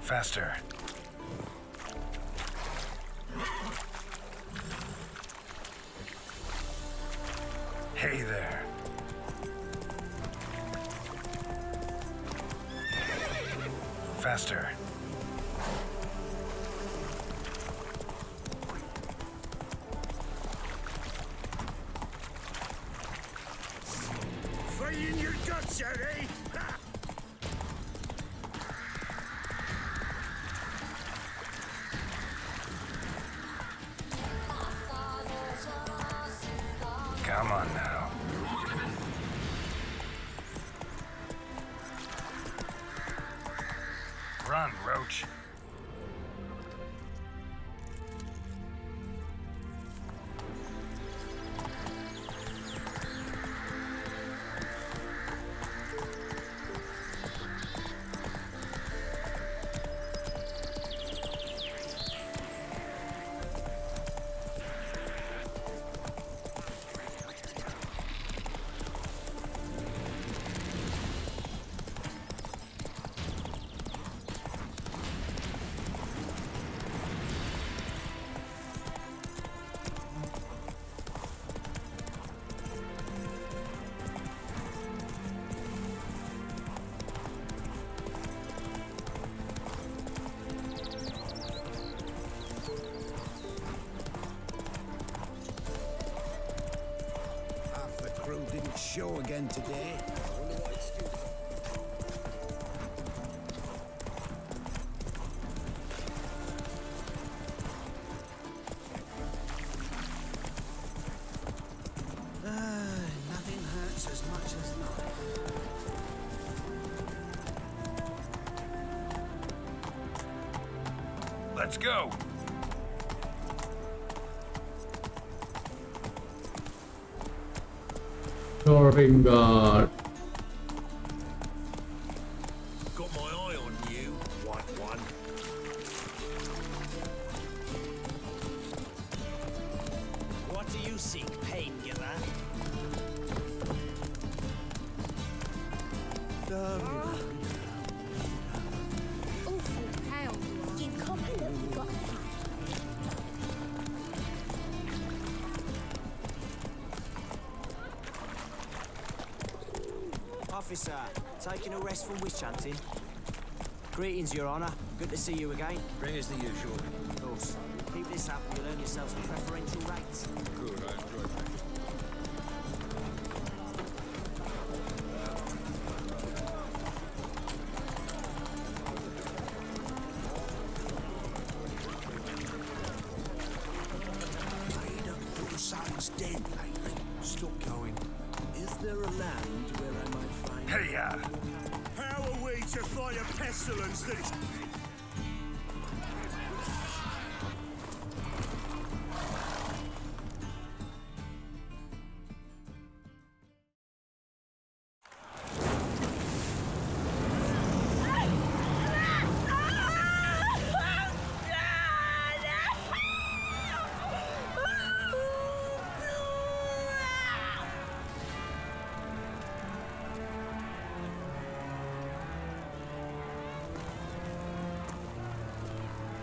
Faster. Hey there. Faster. Fight in your guts, eh? Come on now. Run, Roach. Didn't show again today. Nothing hurts as much as life. Let's go. Shoring guard. Got my eye on you, white one. What do you seek, pain giver? Awful hell. You copy that we got a cat. Officer, taking a rest from witch hunting? Greetings, Your Honor. Good to see you again. Bring us the usual. Of course. Keep this up, you'll earn yourselves preferential rates. Good, I enjoyed that. Your son's dead lately. Stop going. Is there a land where I might find... Hey, How are we to fight a pestilence that is...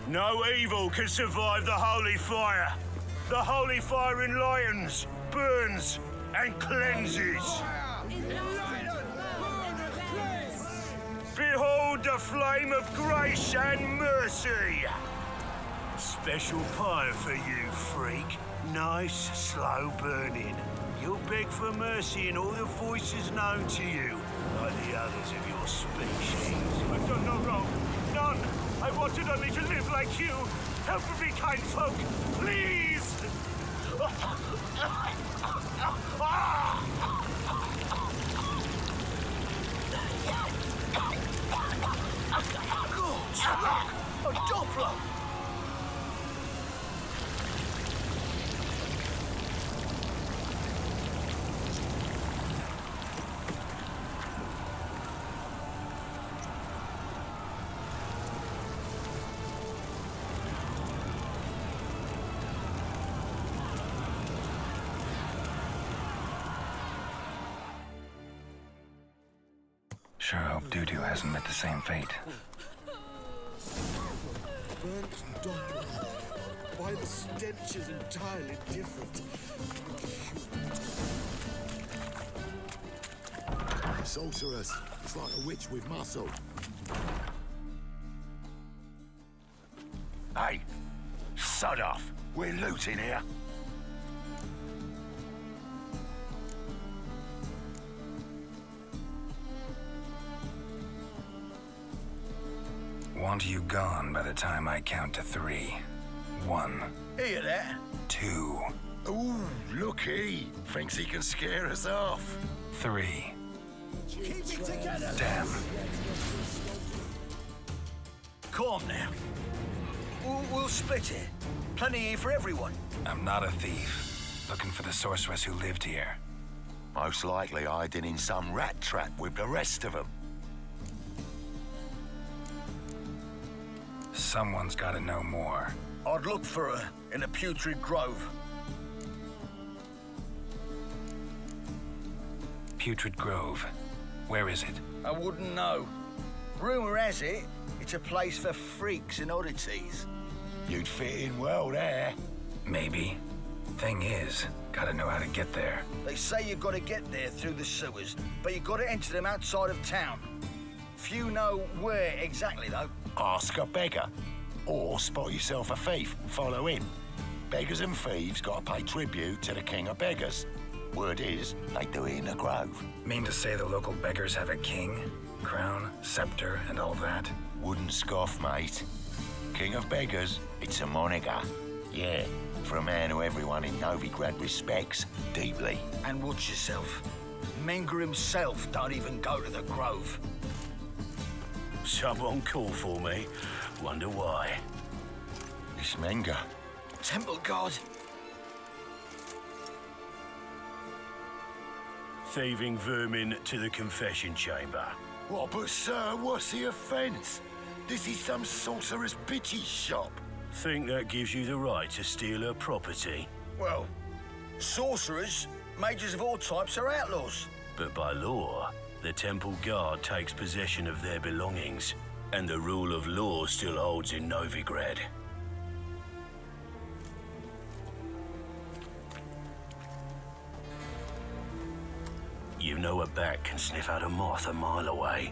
No evil can survive the holy fire. The holy fire enlightens, burns, and cleanses. Behold the flame of grace and mercy. Special fire for you, freak. Nice, slow burning. You'll beg for mercy in all the voices known to you, like the others of your species. I've done no wrong. None. I wanted only to live like you. Help me, kind folk, please! A Doppler! Sure hope Doo-Doo hasn't met the same fate. Burnt Doppler. Why the stench is entirely different. Sorceress. It's like a witch with muscle. Hey, sod off. We're looting here. Want you gone by the time I count to 3. 1. Hear that? 2. Ooh, looky. Thinks he can scare us off. 3. Keep it together! Damn. Calm now. We'll split it. Plenty here for everyone. I'm not a thief. Looking for the sorceress who lived here. Most likely hiding in some rat trap with the rest of them. Someone's gotta know more. I'd look for her in a putrid grove. Putrid Grove. Where is it? I wouldn't know. Rumor has it, it's a place for freaks and oddities. You'd fit in well there. Maybe. Thing is, gotta know how to get there. They say you've got to get there through the sewers, but you've got to enter them outside of town. Few know where exactly, though. Ask a beggar. Or spot yourself a thief and follow him. Beggars and thieves gotta pay tribute to the king of beggars. Word is, they do it in the grove. Mean to say the local beggars have a king, crown, scepter, and all that? Wouldn't scoff, mate. King of beggars, it's a moniker. Yeah, for a man who everyone in Novigrad respects deeply. And watch yourself. Menga himself don't even go to the grove. Someone call for me. Wonder why. It's Menga. Temple God. Thieving vermin to the confession chamber. What, but sir, what's the offence? This is some sorcerer's bitchy shop. Think that gives you the right to steal her property? Well, sorcerers, mages of all types are outlaws. But by law, the temple guard takes possession of their belongings, and the rule of law still holds in Novigrad. You know a bat can sniff out a moth a mile away.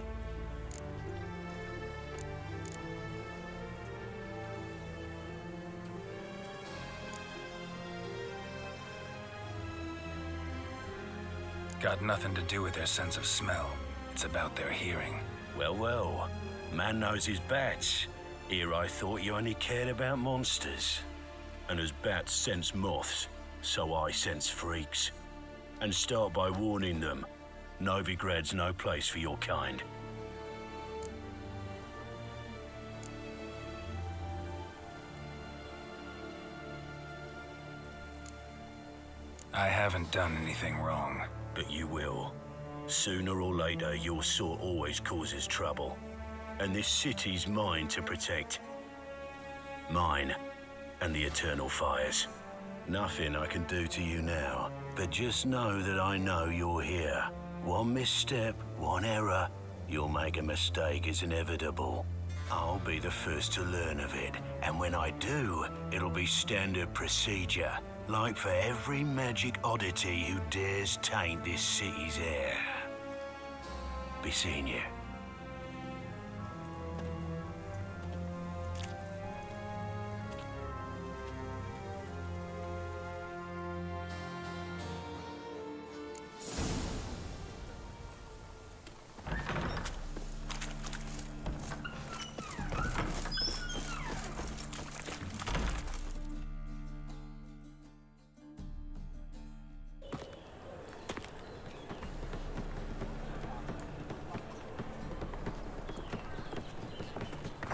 Got nothing to do with their sense of smell. It's about their hearing. Well, well. Man knows his bats. Here I thought you only cared about monsters. And as bats sense moths, so I sense freaks. And start by warning them. Novigrad's no place for your kind. I haven't done anything wrong. But you will. Sooner or later, your sort always causes trouble. And this city's mine to protect. Mine and the eternal fires. Nothing I can do to you now, but just know that I know you're here. One misstep, one error, you'll make a mistake is inevitable. I'll be the first to learn of it, and when I do, it'll be standard procedure. Like for every magic oddity who dares taint this city's air. Be seeing you.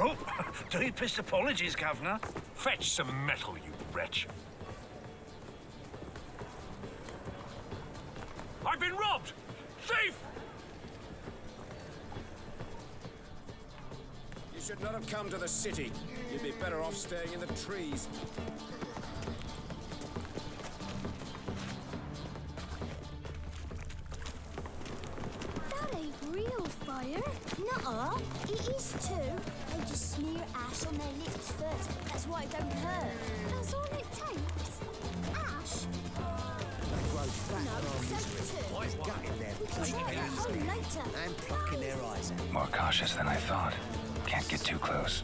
Oh, deepest apologies, Governor. Fetch some metal, you wretch. I've been robbed! Thief! You should not have come to the city. You'd be better off staying in the trees. That ain't real fire. Nuh-uh. It is too. They just smear ash on their lips first. That's why it don't hurt. That's all it takes. Ash? Grow fat No, sensitive. gutting their We can try it at home later. and plucking their eyes out. More cautious than I thought. Can't get too close.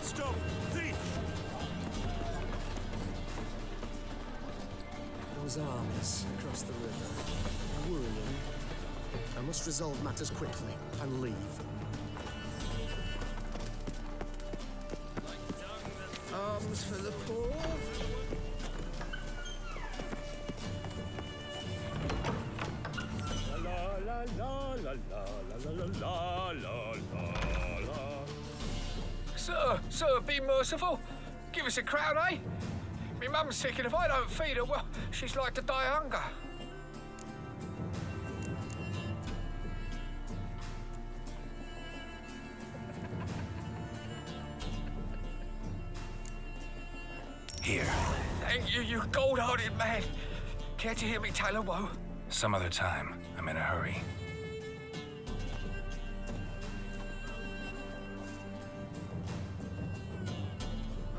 Stop! Thief! Those armies across the river. Worrying. I must resolve matters quickly and leave. Arms for the poor. Sir, be merciful. Give us a crown, eh? Me mum's sick, and if I don't feed her, well, she's like to die of hunger. Here. Thank you, you gold-hearted man. Care to hear me tell a woe? Some other time. I'm in a hurry.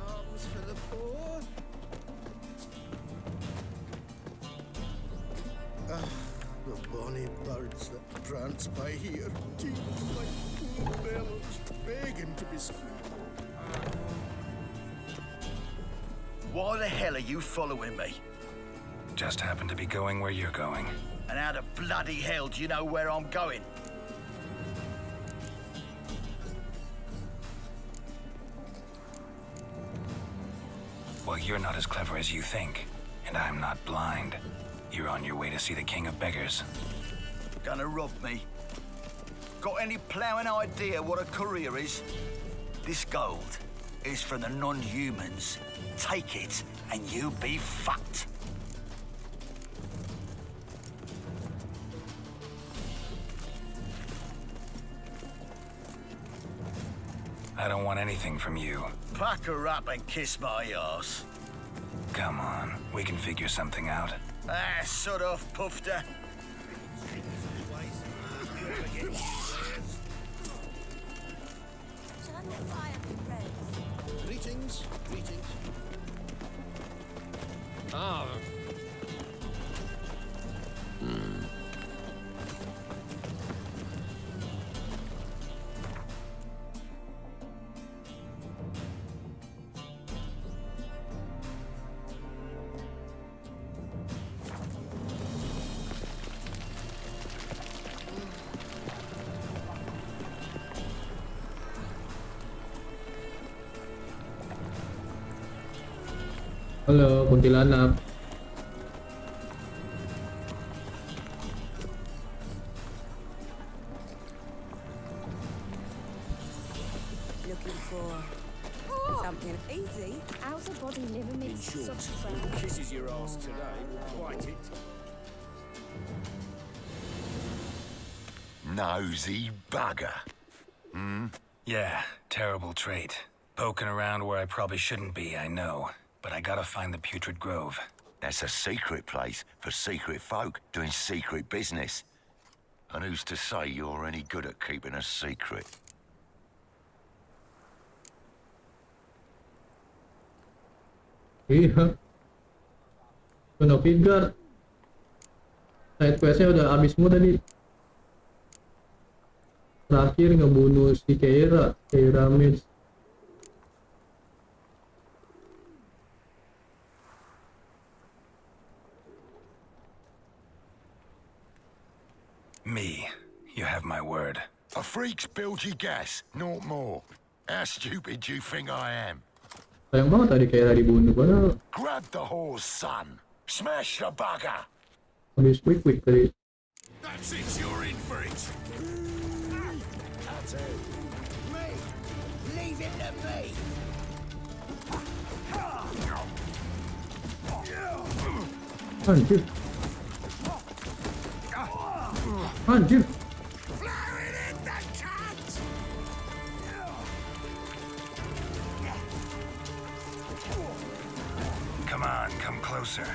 Arms for the poor. The bonny birds that prance by here, teeth like poor bellows, begging to be squeezed. Why the hell are you following me? Just happen to be going where you're going. And how the bloody hell do you know where I'm going? Well, you're not as clever as you think, and I'm not blind. You're on your way to see the King of Beggars. Gonna rob me? Got any ploughing idea what a courier is? This gold is from the non-humans. Take it, and you be fucked. I don't want anything from you. Pack her up and kiss my arse. Come on, we can figure something out. Ah, sod off, Pufter. Greetings, greetings. Ah. Halo, kuntilanak. Looking for something easy. How's a body never makes such a Who crowd? kisses your ass today will quite it. Nosy bugger. Yeah, terrible trait. Poking around where I probably shouldn't be, I know. But I gotta find the Putrid Grove. That's a secret place for secret folk doing secret business. And who's to say you're any good at keeping a secret? Iya. Kena Figard. Side questnya udah habis semua tadi. Terakhir ngebunuh si Keira Mage. Me, you have my word. A freak's bilgy gas, naught more. How stupid do you think I am? Sayang banget tadi Keira dibunuh, padahal Grab the horse, son. Smash the bugger. habis quick tadi. That's it, you're in for it. That's it. Me! Leave it to me! Anjir. Anjir. Come on, come closer.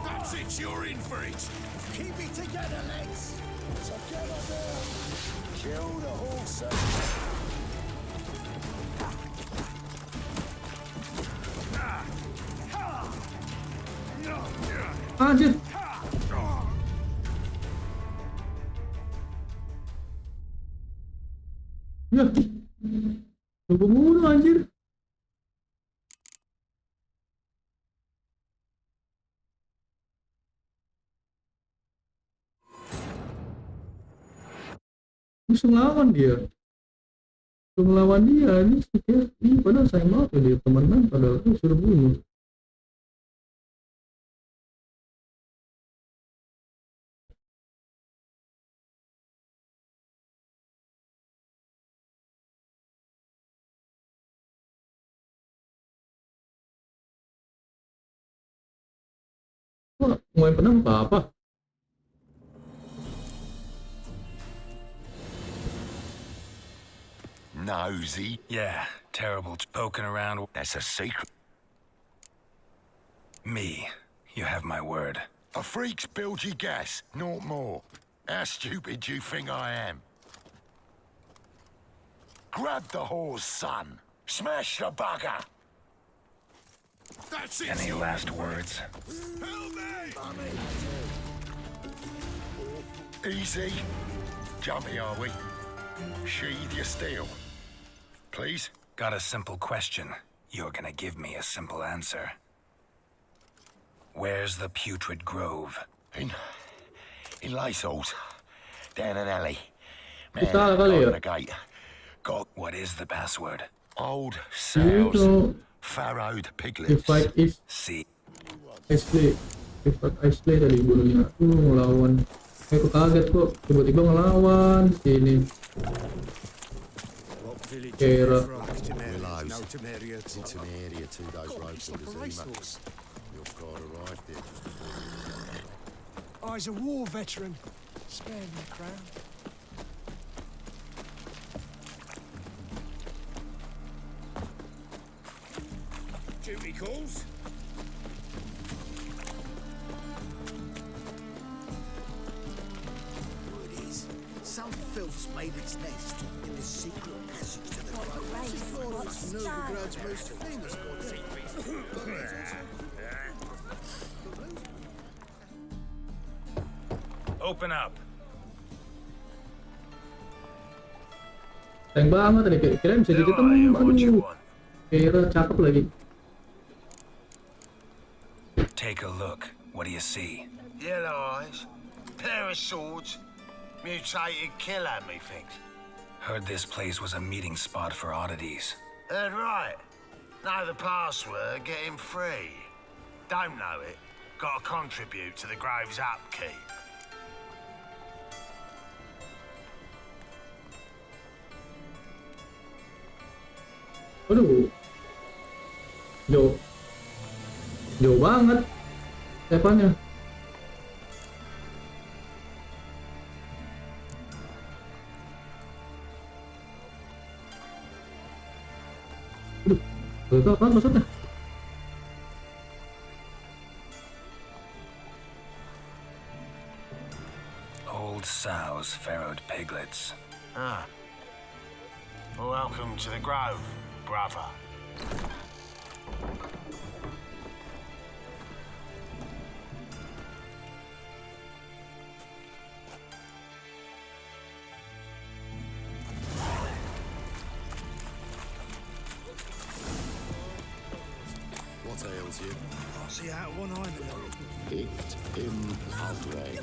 That's it, you're in for it. Keep it together, lads. Together now. Kill the horse. Anjir. Ya. Tunggu mulu anjir. Bisa ngelawan dia. Bisa ngelawan dia ini sih kayak ini padahal sayang banget ya dia temenan padahal suruh bunuh. Wah, main pedang apa? Nosy. Yeah, terrible poking around. That's a secret. Me, you have my word. A freak's bilgy gas, naught more. How stupid do you think I am? Grab the horse, son. Smash the bugger. That's it. Any last words? Help me! Easy. Jumpy, are we? Sheathe your steel. Please? Got a simple question. You're gonna give me a simple answer. Where's the Putrid Grove? In Lacehalls. Down an alley. Di salah kali ya? the gate. Got What is the password? old You cells. know, Farrowed if piglets. I is See, Isley, if I Isley tadi bunuhnya. Ngelawan. Aku kaget kok tiba-tiba ngelawan sini. What village Keira. are you from? Willows. No, Temeria. Into an area 2 days road from Zima. Your car arrived there just before. I was a war veteran. Spare me the crown. Duty calls. It is. Some filth's made its nest in this secret passage to the grove. Novigrad's most famous open up. Sayang banget tadi kira bisa jadi temen. Aduh. Keira cakep lagi. Take a look. What do you see? Yellow eyes, pair of swords, mutated killer, methinks. Heard this place was a meeting spot for oddities. Right. Know the password, get him free. Don't know it, gotta contribute to the Grove's upkeep. Aduh, jauh banget depannya. Aduh, itu apa maksudnya? Old sows farrowed piglets. Ah. Welcome to the Grove, brother. What ails you? I see out of one eye, my lord. Picked in outrage.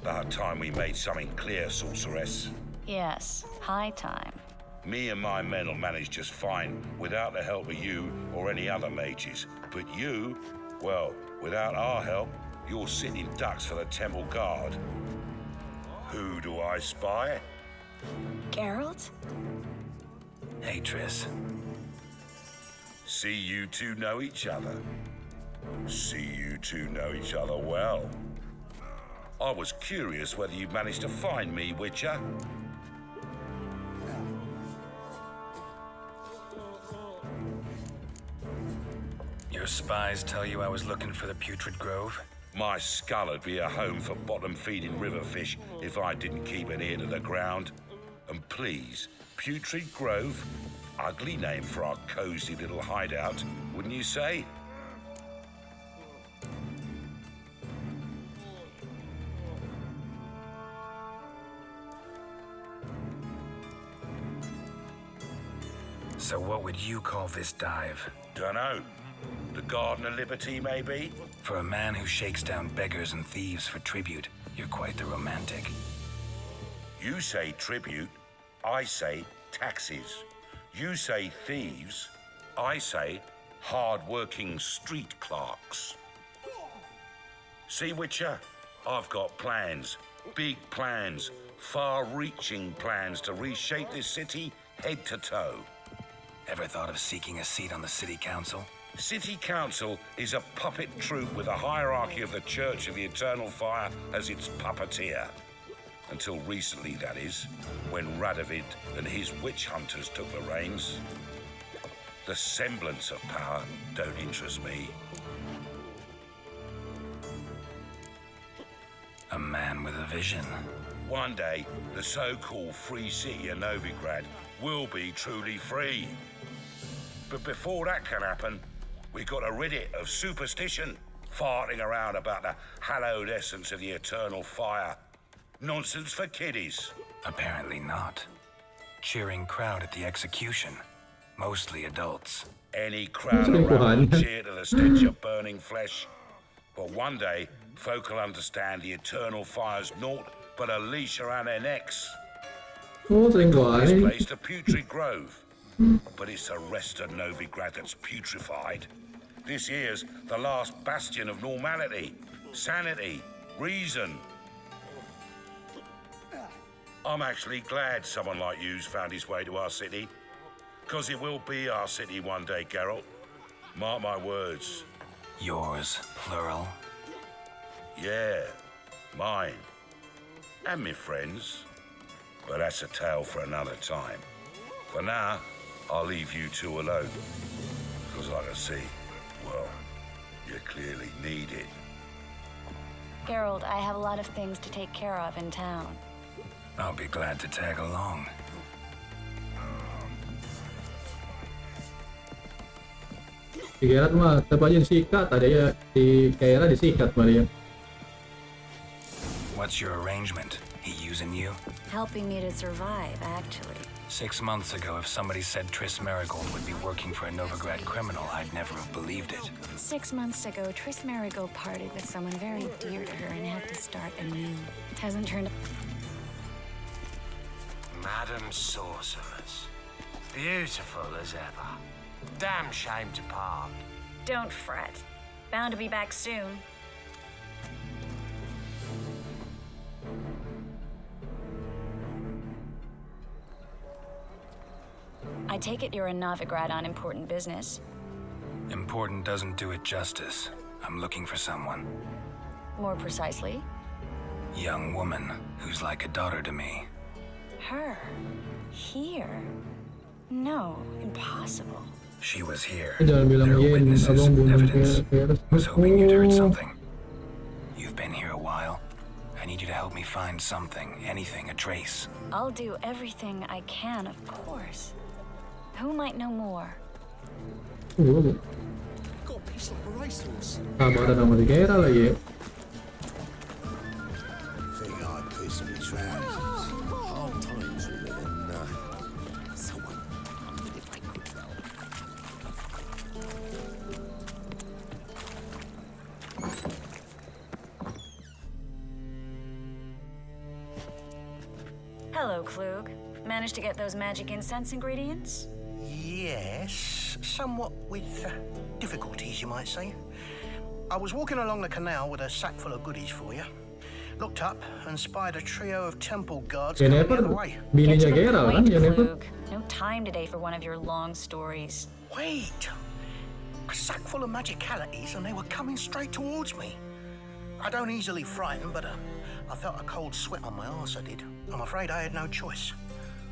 About time we made something clear, sorceress. Yes, high time. Me and my men will manage just fine without the help of you or any other mages. But you, well, without our help, you're sitting ducks for the temple guard. Who do I spy? Geralt? Hey, Triss. See you two know each other. See you two know each other well. I was curious whether you managed to find me, Witcher. Your spies tell you I was looking for the Putrid Grove? My skull'd be a home for bottom-feeding river fish if I didn't keep an ear to the ground. And please, Putrid Grove, ugly name for our cozy little hideout, wouldn't you say? So what would you call this dive? Dunno. The Garden of Liberty, maybe? For a man who shakes down beggars and thieves for tribute, you're quite the romantic. You say tribute, I say taxes. You say thieves, I say hard-working street clerks. See, Witcher, I've got plans, big plans, far-reaching plans to reshape this city head to toe. Ever thought of seeking a seat on the city council? City Council is a puppet troupe with a hierarchy of the Church of the Eternal Fire as its puppeteer. Until recently, that is, when Radovid and his witch hunters took the reins. The semblance of power don't interest me. A man with a vision. One day, the so-called free city of Novigrad will be truly free. But before that can happen, we got to rid it of superstition, farting around about the hallowed essence of the eternal fire. Nonsense for kiddies. Apparently not. Cheering crowd at the execution. Mostly adults. Any crowd around will cheer to the stench of burning flesh. But one day, folk will understand the eternal fire's naught but a leash around their necks. This place, the Putrid Grove. But it's the rest of Novigrad that's putrefied. This here's the last bastion of normality, sanity, reason. I'm actually glad someone like you's found his way to our city. 'Cause it will be our city one day, Geralt. Mark my words. Yours, plural? Yeah, mine. And me friends. But that's a tale for another time. For now, I'll leave you two alone. 'Cause I can see, well, you clearly need it. Geralt, I have a lot of things to take care of in town. I'll be glad to tag along. Si Geralt mah tetap aja disikat, ada ya si Kaira disikat Maria. What's your arrangement? He using you? Helping me to survive, actually. 6 months ago, if somebody said Triss Marigold would be working for a Novigrad criminal, I'd never have believed it. 6 months ago, Triss Marigold parted with someone very dear to her and had to start anew. It hasn't turned... Madam Sorceress. Beautiful as ever. Damn shame to part. Don't fret. Bound to be back soon. I take it you're a Novigrad on important business. Important doesn't do it justice. I'm looking for someone. More precisely? Young woman who's like a daughter to me. Her? Here? No, impossible. She was here. Jangan bilang There are Yen, witnesses abang and bunuh evidence. Fachrezi. Was hoping you'd heard something. You've been here a while. I need you to help me find something, anything, a trace. I'll do everything I can, of course. Who might know more? Got a piece like a racehorse. Sabaran sama dikira lagi. Think I pissed me trousers. Hard times with it, and someone wondered if I could help. Hello, Klug. Managed to get those magic incense ingredients? Yes, somewhat with difficulties, you might say. I was walking along the canal with a sack full of goodies for you. Looked up and spied a trio of temple guards coming the other way. Bininya Geralt kan, Jennifer? No time today for one of your long stories. Wait! A sack full of magicalities and they were coming straight towards me. I don't easily frighten, but I felt a cold sweat on my arse, I did. I'm afraid I had no choice.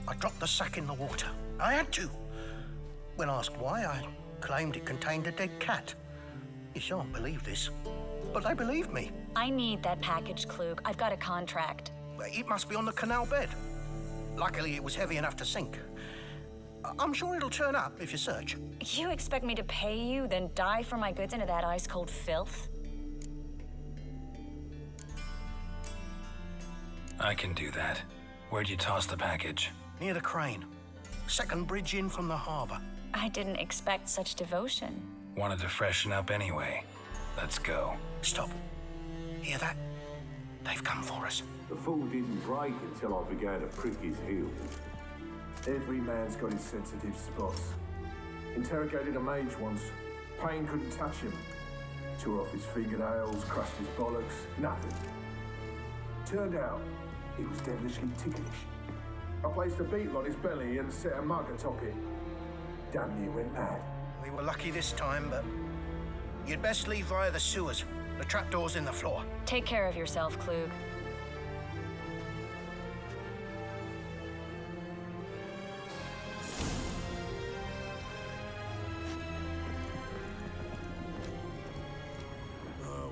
I dropped the sack in the water. I had to. When asked why, I claimed it contained a dead cat. You shan't believe this, but they believed me. I need that package, Klug. I've got a contract. It must be on the canal bed. Luckily, it was heavy enough to sink. I'm sure it'll turn up if you search. You expect me to pay you, then dive for my goods into that ice-cold filth? I can do that. Where'd you toss the package? Near the crane. Second bridge in from the harbor. I didn't expect such devotion. Wanted to freshen up anyway. Let's go. Stop. Hear that? They've come for us. The fool didn't break until I began to prick his heels. Every man's got his sensitive spots. Interrogated a mage once. Pain couldn't touch him. Tore off his fingernails, crushed his bollocks, nothing. Turned out, he was devilishly ticklish. I placed a beetle on his belly and set a mug atop it. Damn near went mad. We were lucky this time, but you'd best leave via the sewers. The trapdoor's in the floor. Take care of yourself, Klug.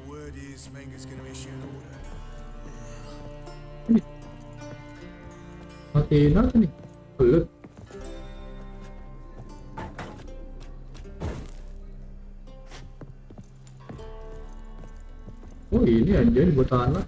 Word is Menger's gonna issue an order. Matiin apa nih? Belum. Oh ini aja buat tanah.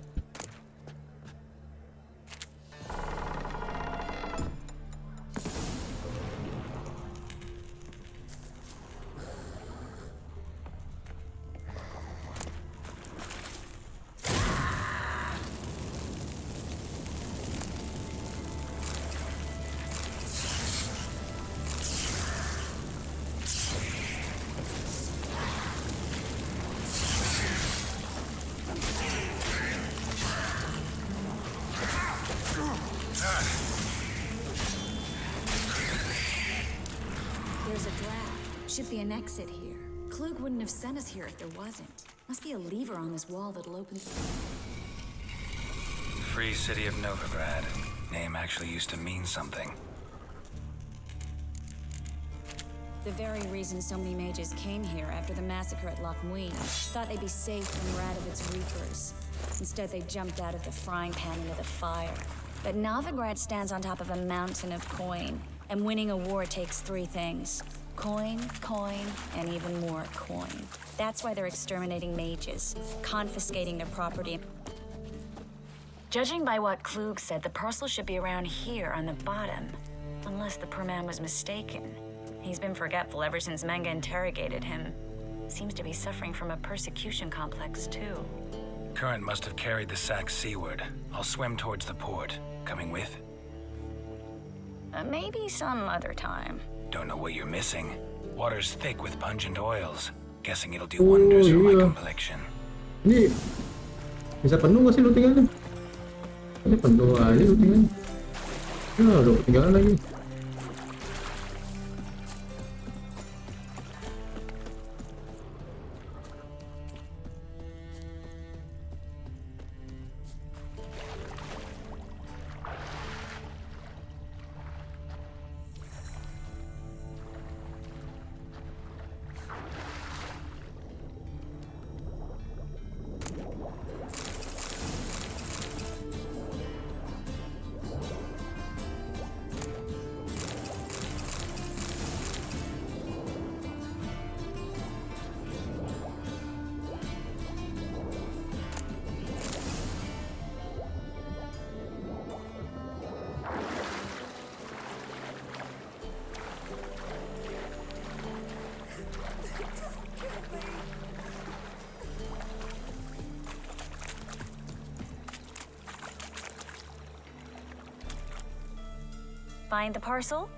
There's a draft. Should be an exit here. Klug wouldn't have sent us here if there wasn't. Must be a lever on this wall that'll open... Free City of Novigrad. Name actually used to mean something. The very reason so many mages came here after the massacre at Loch Muin. Thought they'd be safe from Radovit's reapers. Instead, they jumped out of the frying pan into the fire. But Novigrad stands on top of a mountain of coin. And winning a war takes 3 things. Coin, coin, and even more coin. That's why they're exterminating mages, confiscating their property. Judging by what Klug said, the parcel should be around here on the bottom. Unless the poor man was mistaken. He's been forgetful ever since Manga interrogated him. Seems to be suffering from a persecution complex, too. Current must have carried the sack seaward. I'll swim towards the port. Coming with? Maybe some other time. Don't know what you're missing. Water's thick with pungent oils. Guessing it'll do wonders for my complexion. Ini bisa penuh nggak sih lootingannya? Ini penuh aja lootingannya. Ya udah ketinggalan lagi. Find the parcel?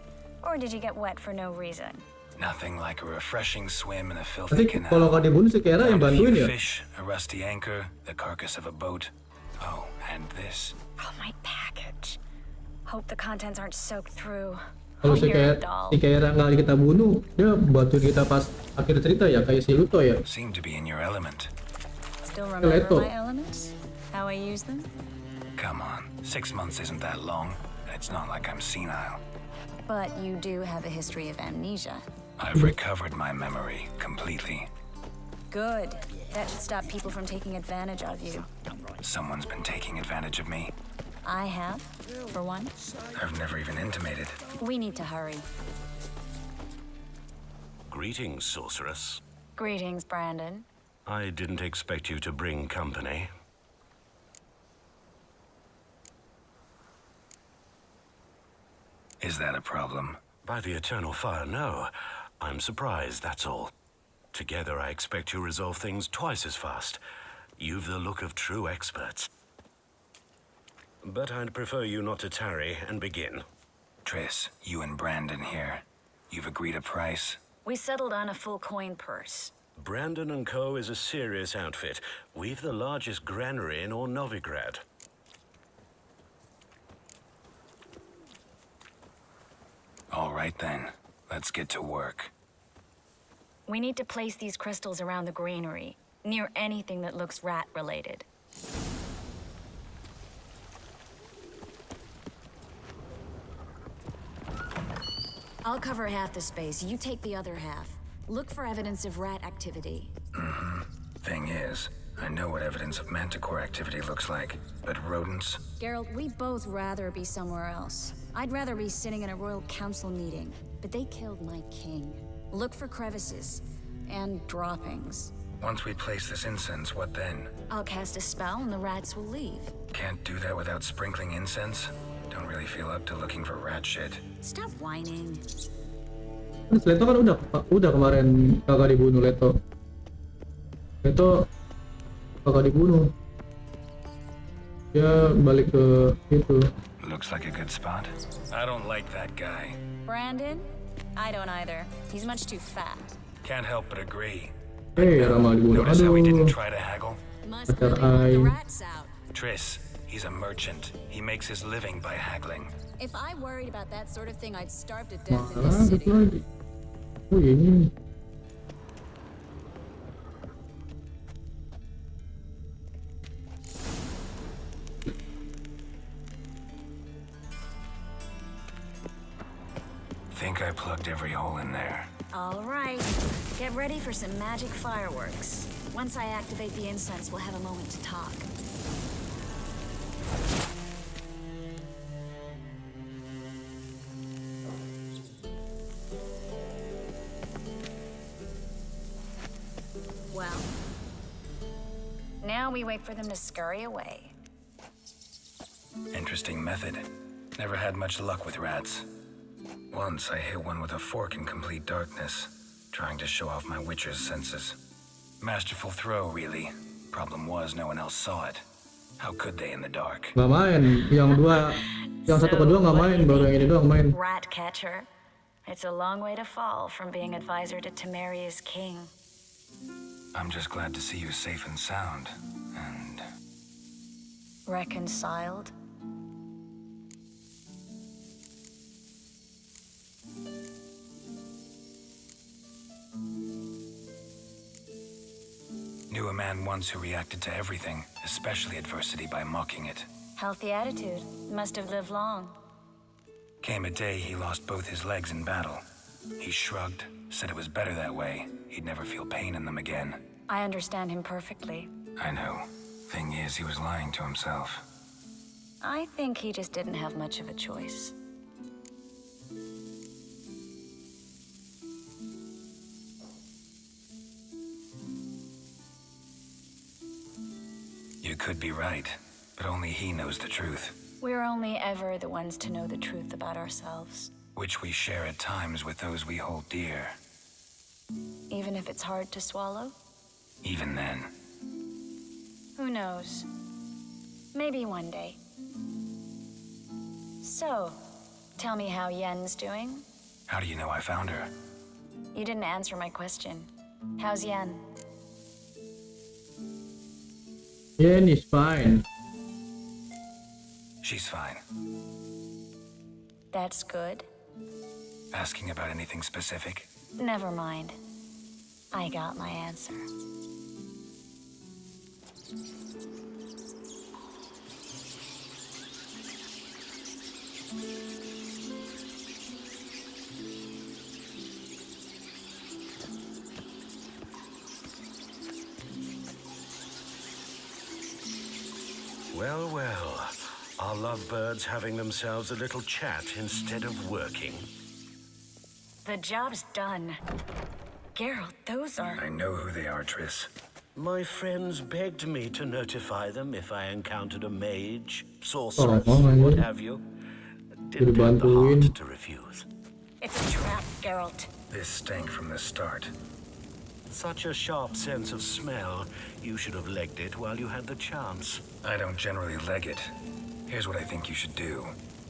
Or did you get wet for no reason? Nothing like a refreshing swim in a Nanti filthy canal. kalau nggak dibunuh si Kera yang Found a bantuin few ya. fish, a rusty anchor, the carcass of a boat. Oh, and this. Oh, my package. Hope the contents aren't soaked through. Kalau Oh, si you're a Kera, doll. si Kera nggak kita bunuh, dia bantuin kita pas akhir cerita ya, kayak si Luto ya. Seem to be in your element. Still remember Leto. my elements? How I use them? Come on, 6 months isn't that long. It's not like I'm senile. But you do have a history of amnesia. I've recovered my memory completely. Good. That should stop people from taking advantage of you. Someone's been taking advantage of me. I have, for one. I've never even intimated. We need to hurry. Greetings, sorceress. Greetings, Brandon. I didn't expect you to bring company. Is that a problem? By the eternal fire, no. I'm surprised, that's all. Together, I expect you resolve things twice as fast. You've the look of true experts. But I'd prefer you not to tarry and begin. Triss, you and Brandon here. You've agreed a price? We settled on a full coin purse. Brandon & Co. is a serious outfit. We've the largest granary in all Novigrad. All right then, let's get to work. We need to place these crystals around the granary, near anything that looks rat-related. I'll cover half the space, you take the other half. Look for evidence of rat activity. Mm-hmm. Thing is, I know what evidence of manticore activity looks like, but rodents? Geralt, we'd both rather be somewhere else. I'd rather be sitting in a royal council meeting, but they killed my king. Look for crevices and droppings. Once we place this incense, what then? I'll cast a spell and the rats will leave. Can't do that without sprinkling incense? Don't really feel up to looking for rat shit. Stop whining. Leto kan udah kemarin kakak dibunuh Leto. Leto kakak dibunuh. Dia balik ke itu. Looks like a good spot. I don't like that guy. Brandon? I don't either. He's much too fat. Can't help but agree. Hey, Rama dibunuh. Notice how he didn't Aduh. try to haggle? Must Pacar really want the ai. rats out. Triss, he's a merchant. He makes his living by haggling. If I worried about that sort of thing, I'd starve to death in Malah this satu city. lagi. Oh ini. Think I plugged every hole in there. All right. Get ready for some magic fireworks. Once I activate the incense, we'll have a moment to talk. Well, now we wait for them to scurry away. Interesting method. Never had much luck with rats. Once I hit one with a fork in complete darkness, trying to show off my witcher's senses. Masterful throw, really. Problem was no one else saw it. How could they in the dark? Nggak main. Yang satu kedua nggak main, baru yang ini doang main. Rat catcher. It's a long way to fall from being advisor to Temeria's king. I'm just glad to see you safe and sound, and... Reconciled? Knew a man once who reacted to everything, especially adversity, by mocking it. Healthy attitude. Must have lived long. Came a day he lost both his legs in battle. He shrugged, said it was better that way. He'd never feel pain in them again. I understand him perfectly. I know. Thing is, he was lying to himself. I think he just didn't have much of a choice. You could be right, but only he knows the truth. We're only ever the ones to know the truth about ourselves. Which we share at times with those we hold dear. Even if it's hard to swallow? Even then. Who knows? Maybe one day. So, tell me how Yen's doing? How do you know I found her? You didn't answer my question. How's Yen? Yen is fine. She's fine. That's good. Asking about anything specific? Never mind. I got my answer. Well, well. Are lovebirds having themselves a little chat instead of working? The job's done. Geralt, those are... I know who they are, Triss. My friends begged me to notify them if I encountered a mage, Oh, sorceress, oh, what have you. Didn't have the heart to refuse. It's a trap, Geralt. This stank from the start. Such a sharp sense of smell. You should have legged it while you had the chance. I don't generally leg it. Here's what I think you should do.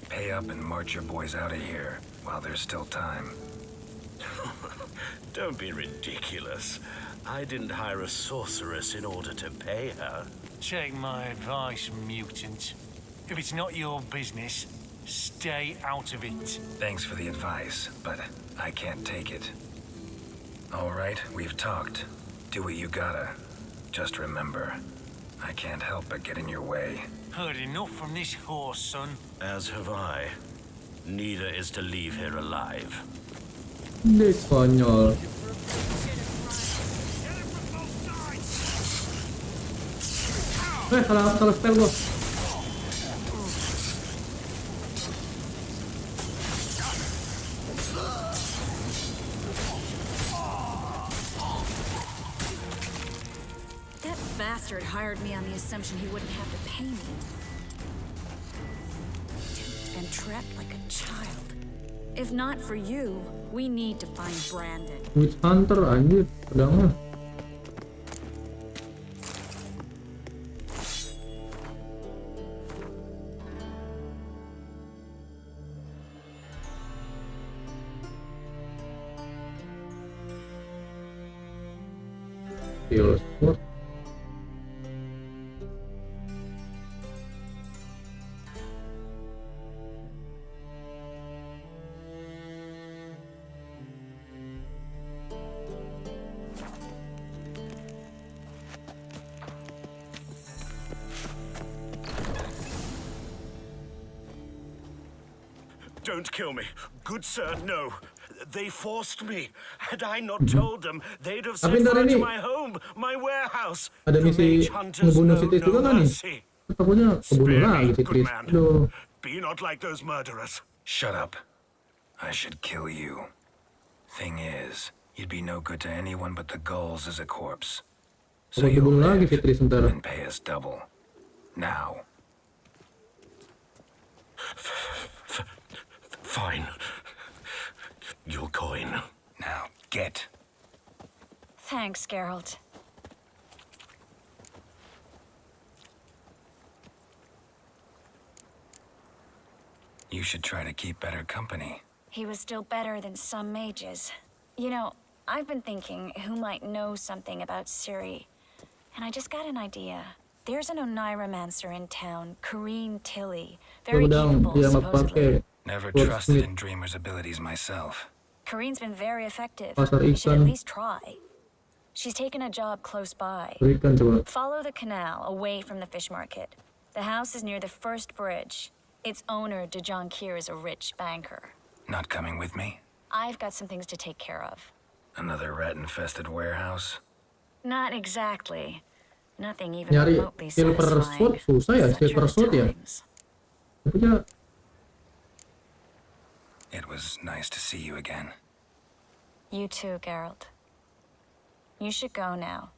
Pay up and march your boys out of here while there's still time. Don't be ridiculous. I didn't hire a sorceress in order to pay her. Take my advice, mutant. If it's not your business, stay out of it. Thanks for the advice, but I can't take it. All right, we've talked. Do what you gotta. Just remember, I can't help but get in your way. Heard enough from this horse, son. As have I. Neither is to leave here alive. This konyol. Salah spell gua. That bastard hired me on the assumption he wouldn't have to pay me. And trapped like a child. If not for you, we need to find Brandon. Witch Hunter anjir, pedangnya. What? Don't kill me. Good sir, no. They forced me. Had I not told them, they'd have set fire to my home, my warehouse. Ada misi ngebunuh si Tris juga nggak nih? Takutnya kebunuh lagi si Tris. Aduh. Be not like those murderers. Shut up. I should kill you. Thing is, you'd be no good to anyone but the gulls as a corpse. So you'll live and pay us double. Now. Fine. Your coin. Now, get. Thanks, Geralt. You should try to keep better company. He was still better than some mages. You know, I've been thinking who might know something about Ciri. And I just got an idea. There's an Oneiromancer in town, Corrine Tilly. Very capable, supposedly. Never trusted in Dreamer's abilities myself. Corine's been very effective. Pasar You should at ikan. least try. She's taken a job close by. Berikan coba. Follow the canal away from the fish market. The house is near the first bridge. Its owner, Dejon Kier, is a rich banker. Not coming with me? I've got some things to take care of. Another rat-infested warehouse? Not exactly. Nothing even Nyari remotely silver satisfying. sword susah ya, Such silver are sword ya. times. Tapi ya, It was nice to see you again. You too, Geralt. You should go now,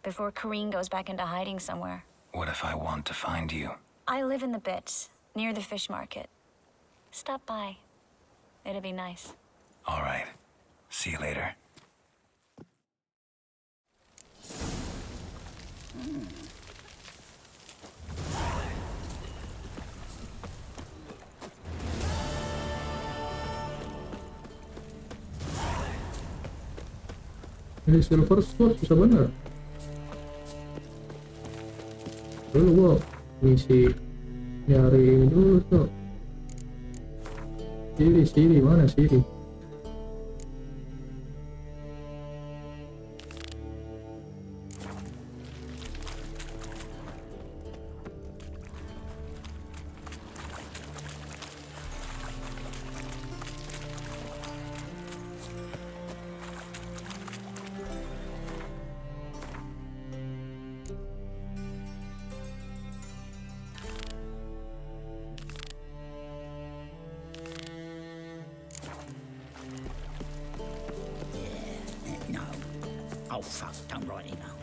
before Corrine goes back into hiding somewhere. What if I want to find you? I live in the Bits, near the fish market. Stop by. It'll be nice. All right. See you later. ini silver sword susah bener. Dulu gua misi nyari ini dulu tuh. Siri mana Siri? No. Oh, fuck, don't write it now.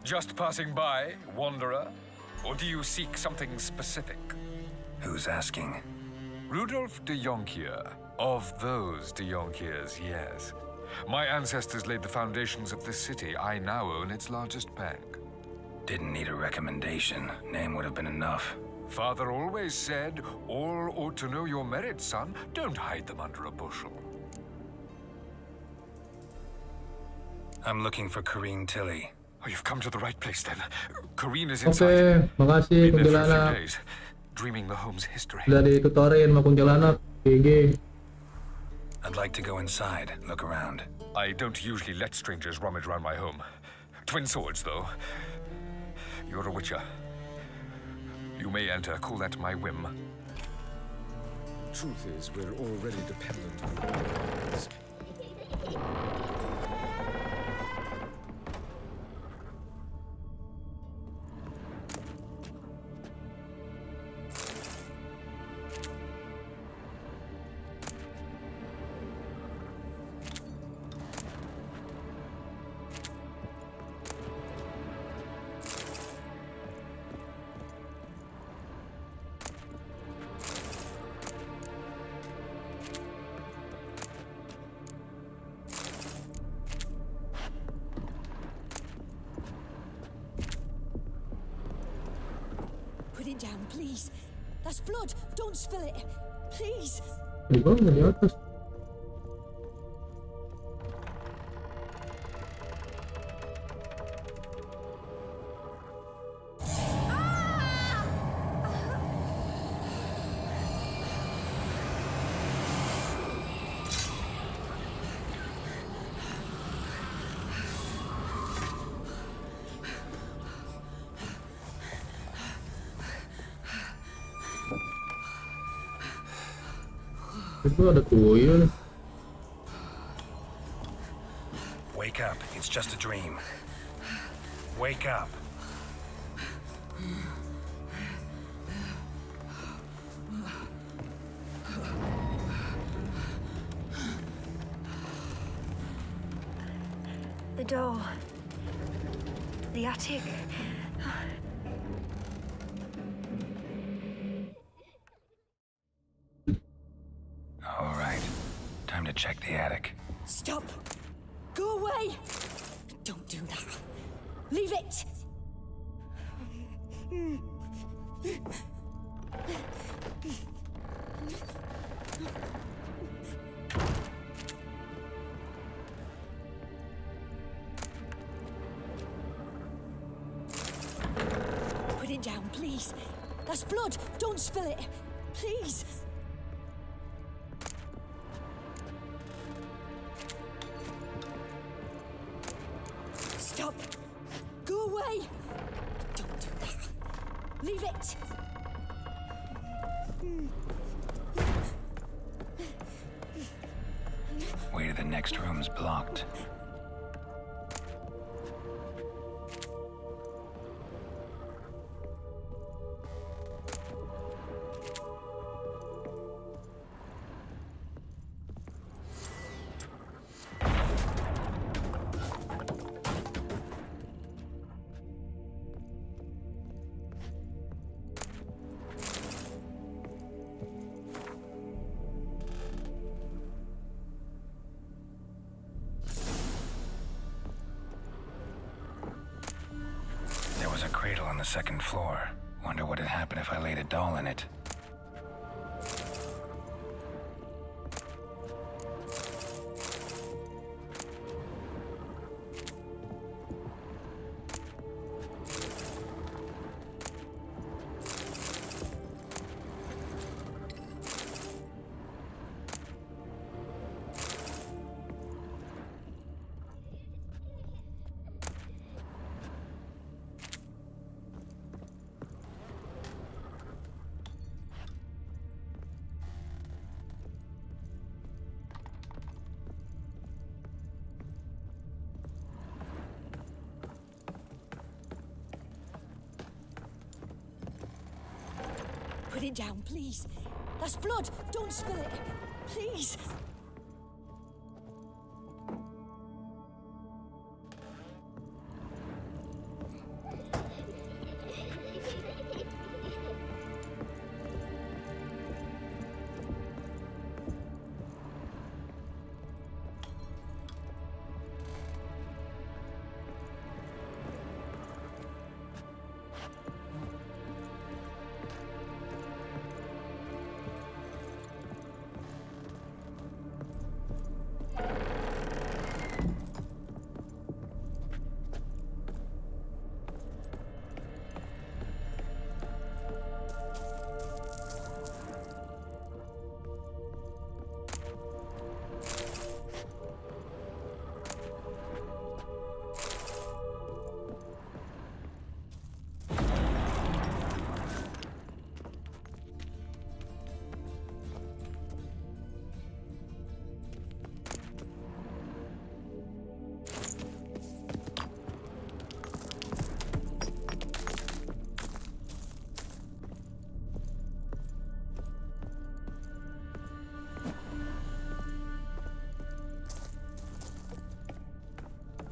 Just passing by, wanderer? Or do you seek something specific? Who's asking? Rudolf de Jonkier. Of those de Jonkiers, yes. My ancestors laid the foundations of this city. I now own its largest bank. Didn't need a recommendation. Name would have been enough. Father always said, all ought to know your merits, son. Don't hide them under a bushel. I'm looking for Corrine Tilly. Oh, you've come to the right place then. Corrine is Oke, inside. makasih Been there for a few kuntilanak. days, dreaming the home's history. Udah ditutorin sama kuntilanak. GG. I'd like to go inside, look around. I don't usually let strangers rummage around my home. Twin swords, though. You're a witcher. You may enter, call that my whim. Truth is, we're already dependent on others. Put it down, please. That's blood. Don't spill it. Please. Di bawah, di atas. Itu ada tuyul. Wake up, it's just a dream. Wake up. The door. The attic. All right. Time to check the attic. Stop! Go away! Don't do that. Leave it! Put it down, please. That's blood. Don't spill it. Please. Stop. Go away. Don't do that. Leave it. Way to the next room's blocked. There was a cradle on the second floor. Wonder what would happen if I laid a doll in it. Put it down, please. That's blood. Don't spill it. Please.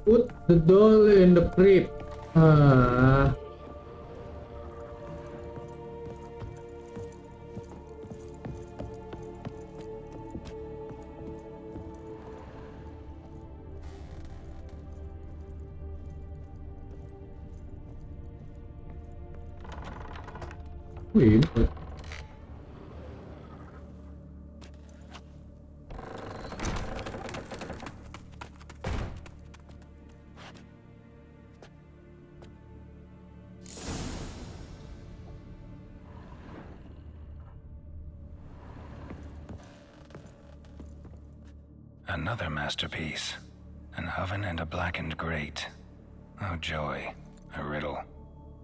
Put the doll in the crib. Ah. Wait. Another masterpiece. An oven and a blackened grate. Oh joy. A riddle.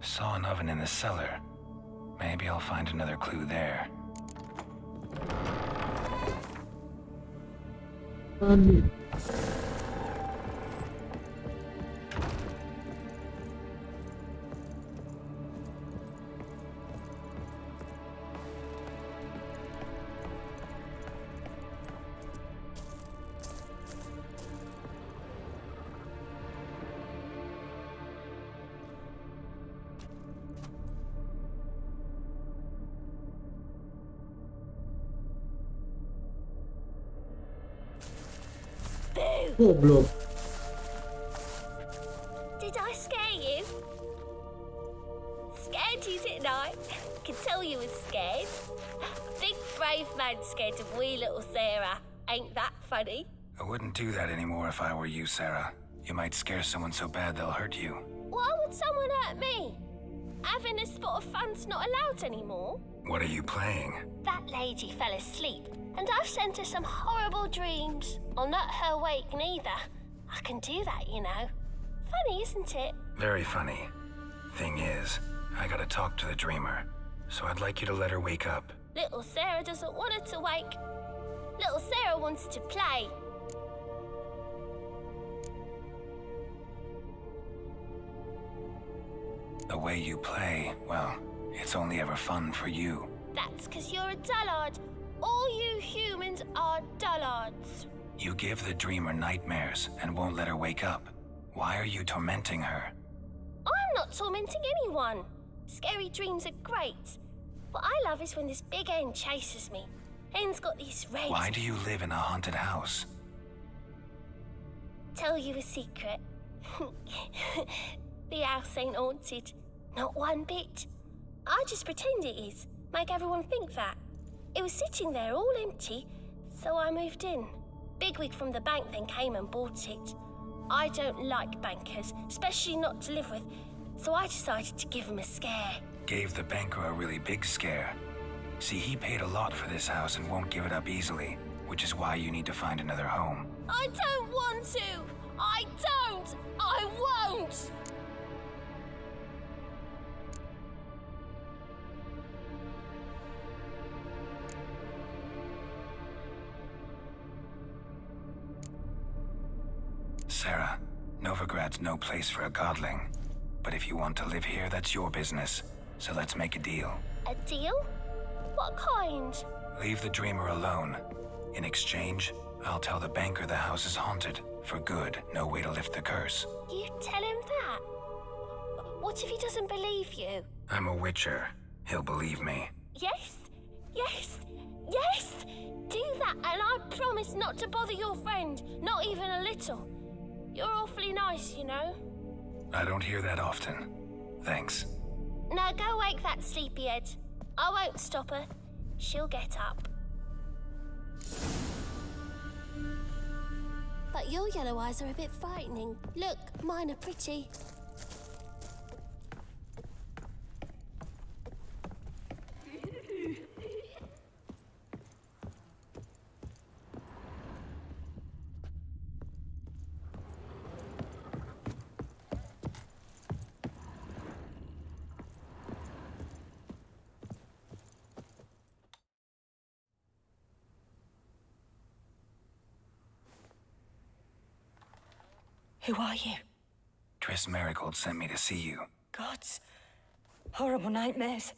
Saw an oven in the cellar. Maybe I'll find another clue there. you! Goblok. Did I scare you? Scared you, didn't I? Can tell you was scared. Big brave man scared of wee little Sarah. Ain't that funny? I wouldn't do that anymore if I were you, Sarah. You might scare someone so bad they'll hurt you. Why would someone hurt me? Having a spot of fun's not allowed anymore. What are you playing? That lady fell asleep, and I've sent her some horrible dreams. I'll not her wake neither. I can do that, you know. Funny, isn't it? Very funny. Thing is, I gotta talk to the dreamer, so I'd like you to let her wake up. Little Sarah doesn't want her to wake. Little Sarah wants to play. The way you play, well, it's only ever fun for you. That's 'cause you're a dullard. All you humans are dullards. You give the dreamer nightmares and won't let her wake up. Why are you tormenting her? I'm not tormenting anyone. Scary dreams are great. What I love is when this big hen chases me. Hen's got these red... Why do you live in a haunted house? Tell you a secret. The house ain't haunted. Not one bit. I just pretend it is. Make everyone think that. It was sitting there all empty, so I moved in. Bigwig from the bank then came and bought it. I don't like bankers, especially not to live with, so I decided to give him a scare. Gave the banker a really big scare. See, he paid a lot for this house and won't give it up easily, which is why you need to find another home. I don't want to! I don't! I won't! Sarah, Novigrad's no place for a godling. But if you want to live here, that's your business. So let's make a deal. A deal? What kind? Leave the dreamer alone. In exchange, I'll tell the banker the house is haunted. For good, no way to lift the curse. You tell him that? What if he doesn't believe you? I'm a witcher. He'll believe me. Yes, yes, yes! Do that and I promise not to bother your friend, not even a little. You're awfully nice, you know. I don't hear that often. Thanks. Now go wake that sleepyhead. I won't stop her. She'll get up. But your yellow eyes are a bit frightening. Look, mine are pretty. Who are you? Triss Marigold sent me to see you. Gods. Horrible nightmares.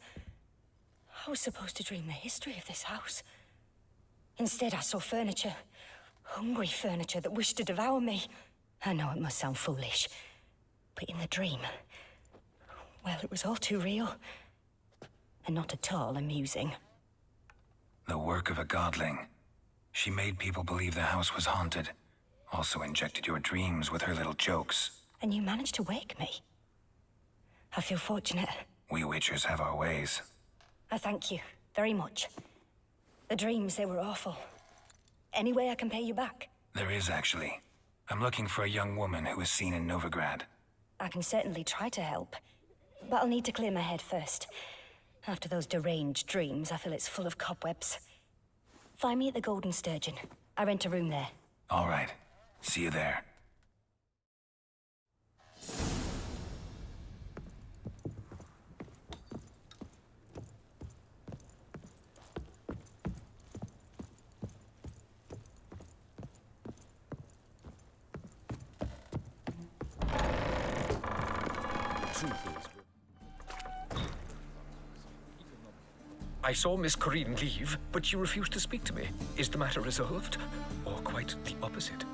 I was supposed to dream the history of this house. Instead, I saw furniture. Hungry furniture that wished to devour me. I know it must sound foolish, but in the dream, well, it was all too real. And not at all amusing. The work of a godling. She made people believe the house was haunted. Also injected your dreams with her little jokes. And you managed to wake me. I feel fortunate. We witchers have our ways. I thank you very much. The dreams, they were awful. Any way I can pay you back? There is, actually. I'm looking for a young woman who was seen in Novigrad. I can certainly try to help. But I'll need to clear my head first. After those deranged dreams, I feel it's full of cobwebs. Find me at the Golden Sturgeon. I rent a room there. All right. See you there. I saw Miss Corinne leave, but she refused to speak to me. Is the matter resolved? Or quite the opposite?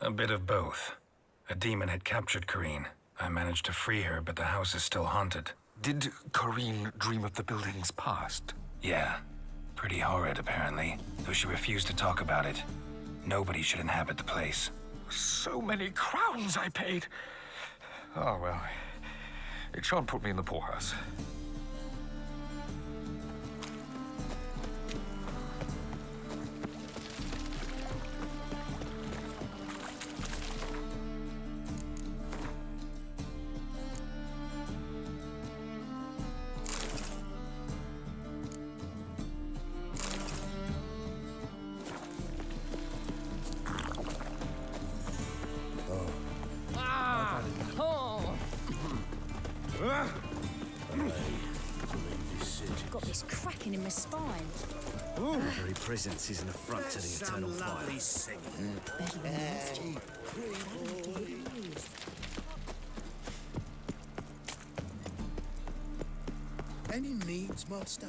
A bit of both. A demon had captured Corrine. I managed to free her, but the house is still haunted. Did Corrine dream of the building's past? Yeah. Pretty horrid, apparently, though she refused to talk about it. Nobody should inhabit the place. So many crowns I paid. Oh, well. It shan't put me in the poorhouse. Got this cracking in my spine. Our very presence is an affront to the eternal fire. Any needs, master?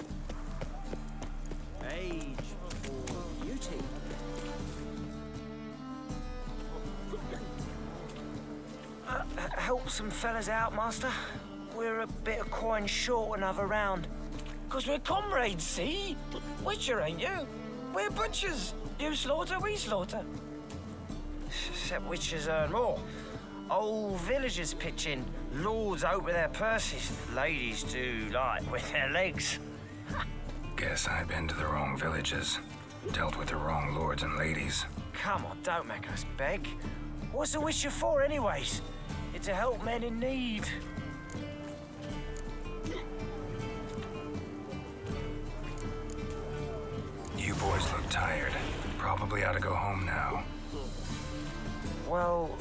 Age or beauty? Help some fellas out, master. We're a bit of coin short another round. 'Cause we're comrades, see? Witcher, ain't you? We're butchers. You slaughter, we slaughter. Except witchers earn more. Old villagers pitch in. Lords open their purses. Ladies do like with their legs. Guess I've been to the wrong villages. Dealt with the wrong lords and ladies. Come on, don't make us beg. What's a witcher for, anyways? It's to help men in need. You boys look tired. Probably ought to go home now. Well,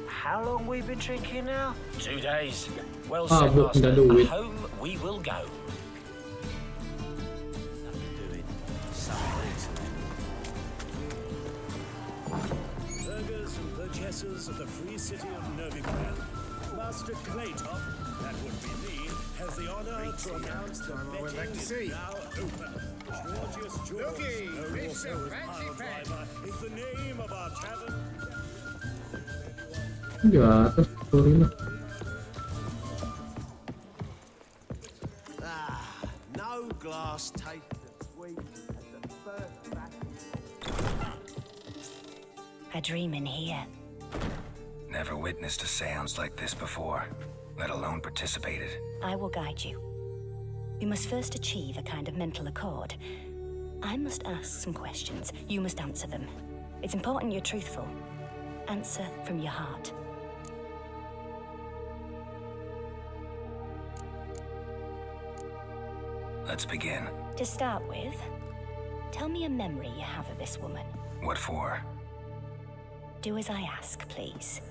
how long we been drinking now? 2 days. Well Ah, said, Bu, Master. nggak duit. Home we will go. Burghers and purchasers of the free city of Novigrad, Master Claytop, that would be me, has the honor to announce the betting is now open. Georgius George, known also as Pile Driver, is the name of our tavern. Di atas, Corrine. No glass taste as sweet as the first batch. A dream in here. Never witnessed a seance like this before, let alone participated. I will guide you. We must first achieve a kind of mental accord. I must ask some questions. You must answer them. It's important you're truthful. Answer from your heart. Let's begin. To start with, tell me a memory you have of this woman. What for? Do as I ask, please.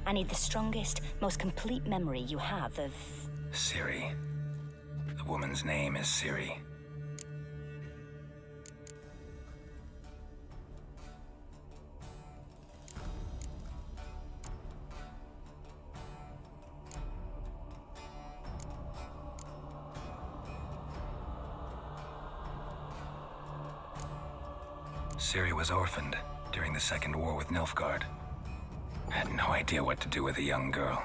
I need the strongest, most complete memory you have of... Ciri. The woman's name is Ciri. Ciri was orphaned during the Second War with Nilfgaard. I had no idea what to do with a young girl.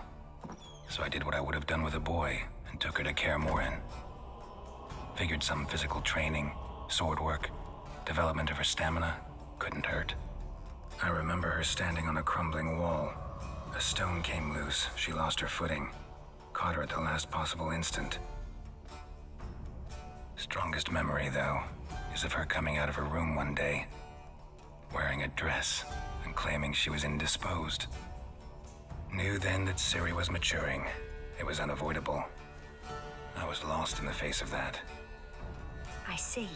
So I did what I would have done with a boy and took her to Kaer Morhen. Figured some physical training, sword work, development of her stamina couldn't hurt. I remember her standing on a crumbling wall. A stone came loose, she lost her footing. Caught her at the last possible instant. Strongest memory, though, is of her coming out of her room one day, wearing a dress and claiming she was indisposed. Knew then that Ciri was maturing. It was unavoidable. I was lost in the face of that. I see.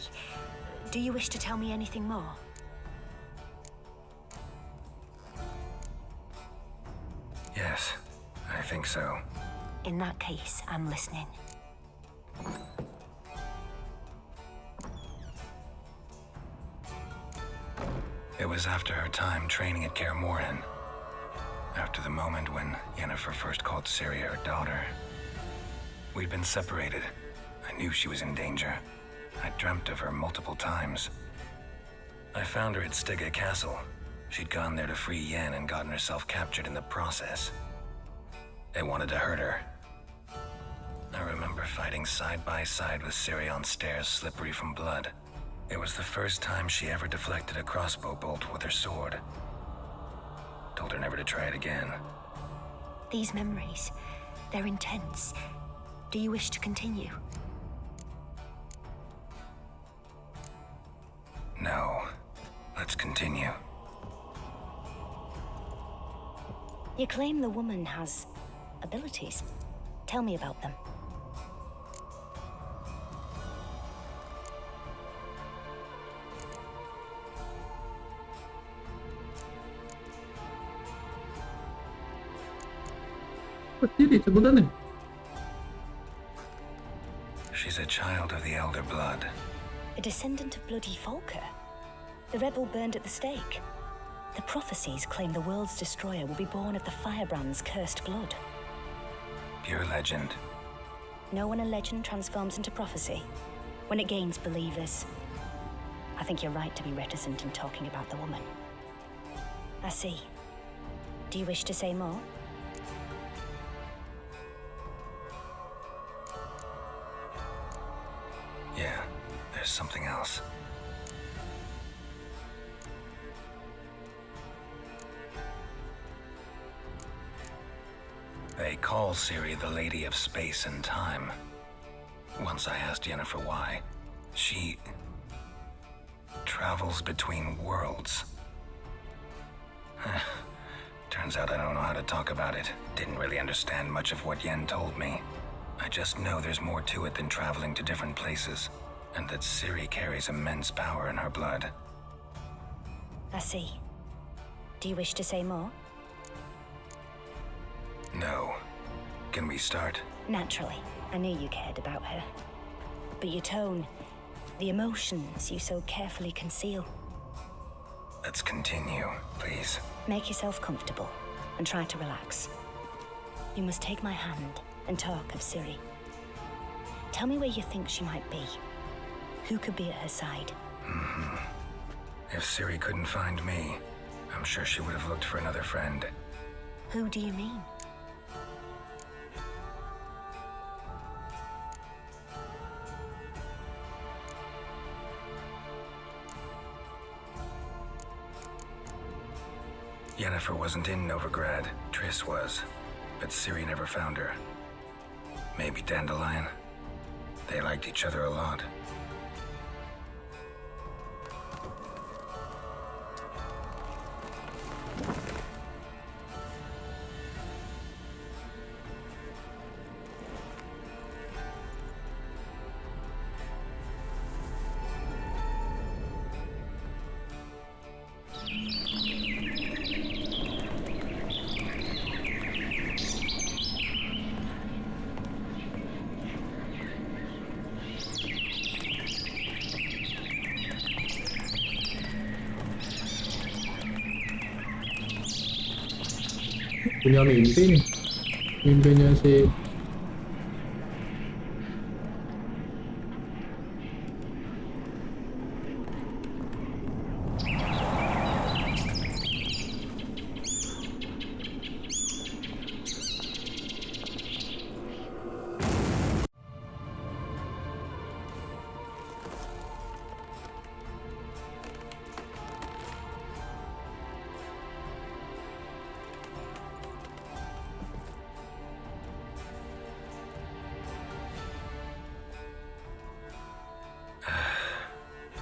Do you wish to tell me anything more? Yes, I think so. In that case, I'm listening. It was after her time training at Kaer Morhen. After the moment when Yennefer first called Ciri her daughter. We'd been separated. I knew she was in danger. I dreamt of her multiple times. I found her at Stygga Castle. She'd gone there to free Yen and gotten herself captured in the process. They wanted to hurt her. I remember fighting side by side with Ciri on stairs slippery from blood. It was the first time she ever deflected a crossbow bolt with her sword. Told her never to try it again. These memories, they're intense. Do you wish to continue? No. Let's continue. You claim the woman has abilities. Tell me about them. Sebutannya. She's a child of the Elder Blood. A descendant of bloody Volker. The rebel burned at the stake. The prophecies claim the world's destroyer will be born of the firebrand's cursed blood. Pure legend. Know when a legend transforms into prophecy? When it gains believers. I think you're right to be reticent in talking about the woman. I see. Do you wish to say more? Yeah, there's something else. They call Ciri the Lady of Space and Time. Once I asked Yennefer why. She travels between worlds. Turns out I don't know how to talk about it. Didn't really understand much of what Yen told me. I just know there's more to it than traveling to different places, and that Ciri carries immense power in her blood. I see. Do you wish to say more? No. Can we start? Naturally. I knew you cared about her. But your tone, the emotions you so carefully conceal. Let's continue, please. Make yourself comfortable and try to relax. You must take my hand and talk of Ciri. Tell me where you think she might be. Who could be at her side? If Ciri couldn't find me, I'm sure she would have looked for another friend. Who do you mean? Yennefer wasn't in Novigrad. Triss was. But Ciri never found her. Maybe Dandelion? They liked each other a lot. Punya mimpi nih. Mimpinya si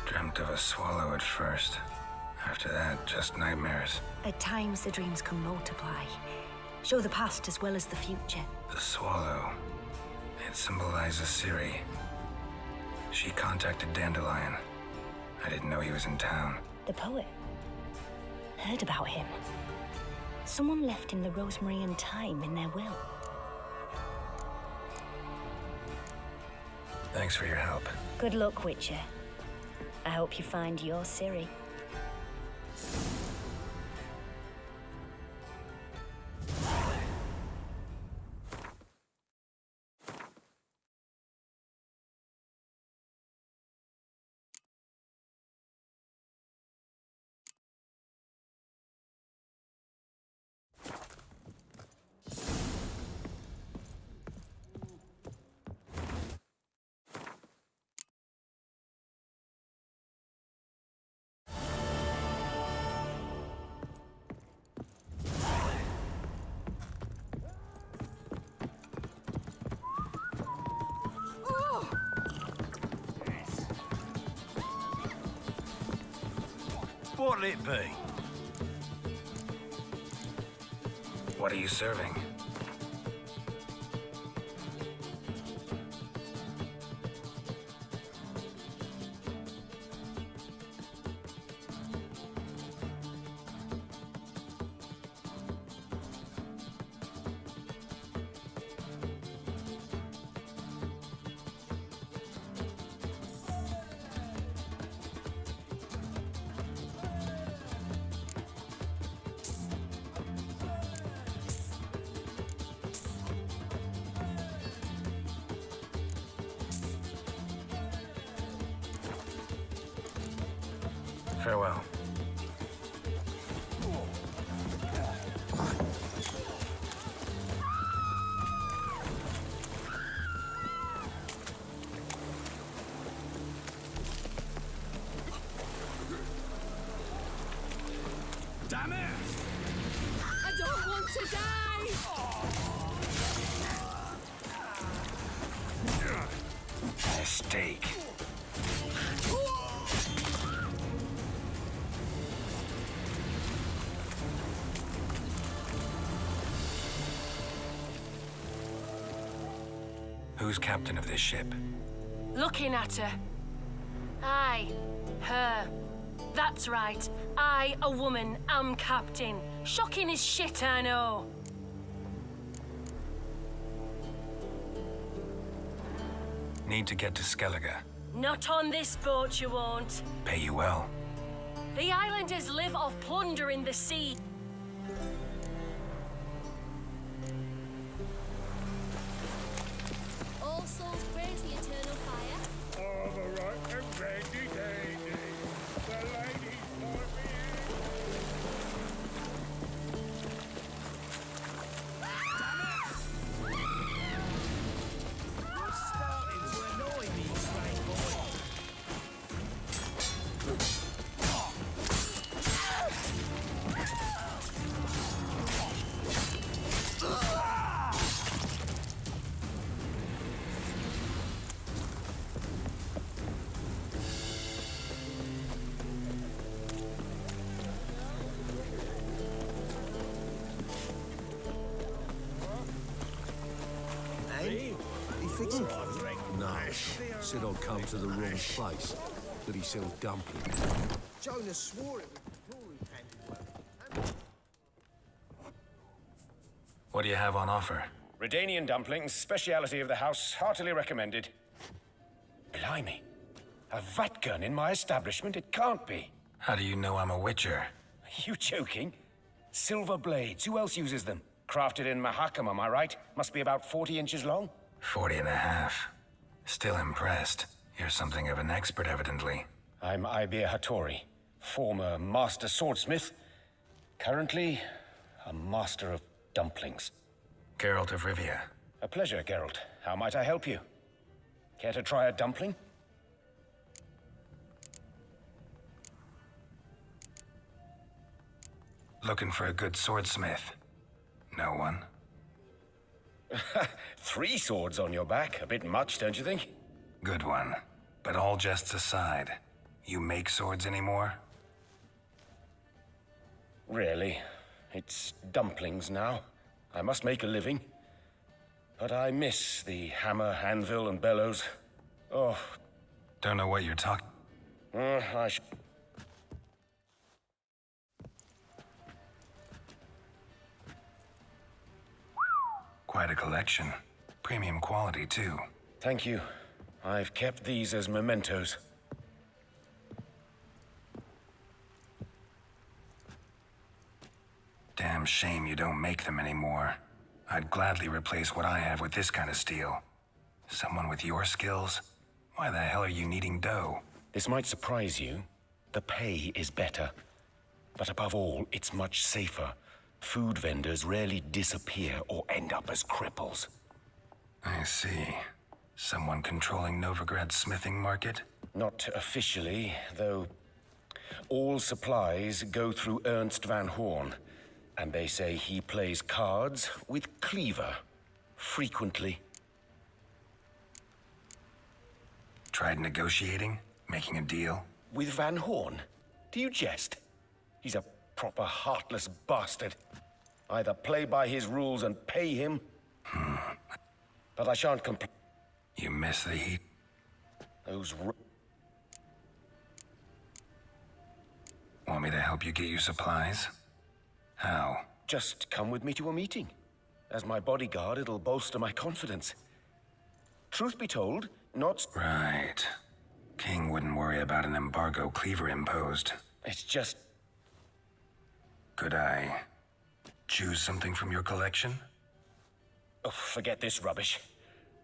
Dreamt of a swallow at first. After that, just nightmares. At times, the dreams can multiply. Show the past as well as the future. The swallow. It symbolizes Ciri. She contacted Dandelion. I didn't know he was in town. The poet. Heard about him. Someone left him the rosemary and thyme in their will. Thanks for your help. Good luck, Witcher. I hope you find your Ciri. What'll it be? What are you serving? Farewell. Damn it! I don't want to die! Mistake. Who's captain of this ship? Looking at her. Aye, her. That's right. I, a woman, am captain. Shocking as shit, I know. Need to get to Skellige. Not on this boat, you won't. Pay you well. The islanders live off plunder in the sea. All souls praise the eternal fire. All the right and ready, lady. The ladies want me. You're starting to annoy me, strange boy. Hey, he fixing it? No, said I'd come to the wrong place, that he sells dumplings. Jonah swore it was glory handiwork. What do you have on offer? Redanian dumplings, speciality of the house, heartily recommended. Blimey. A vatgun in my establishment? It can't be. How do you know I'm a witcher? Are you joking? Silver blades, who else uses them? Crafted in Mahakam, am I right? Must be about 40 inches long? 40 and a half. Still impressed. You're something of an expert, evidently. I'm Ibir Hattori, former master swordsmith. Currently, a master of dumplings. Geralt of Rivia. A pleasure, Geralt. How might I help you? Care to try a dumpling? Looking for a good swordsmith. No one? 3 swords on your back. A bit much, don't you think? Good one. But all jests aside, you make swords anymore? Really? It's dumplings now. I must make a living. But I miss the hammer, anvil, and bellows. Oh. Don't know what you're talking... Quite a collection. Premium quality, too. Thank you. I've kept these as mementos. Damn shame you don't make them anymore. I'd gladly replace what I have with this kind of steel. Someone with your skills? Why the hell are you needing dough? This might surprise you. The pay is better. But above all, it's much safer. Food vendors rarely disappear or end up as cripples. I see. Someone controlling Novigrad's smithing market? Not officially, though all supplies go through Ernst van Horn. And they say he plays cards with Cleaver. Frequently. Tried negotiating? Making a deal? With Van Horn? Do you jest? He's a proper heartless bastard. Either play by his rules and pay him, but I shan't complain. You miss the heat? Those Want me to help you get you supplies? How? Just come with me to a meeting. As my bodyguard, it'll bolster my confidence. Truth be told, not... Right. King wouldn't worry about an embargo Cleaver imposed. It's just... Could I choose something from your collection? Oh, forget this rubbish.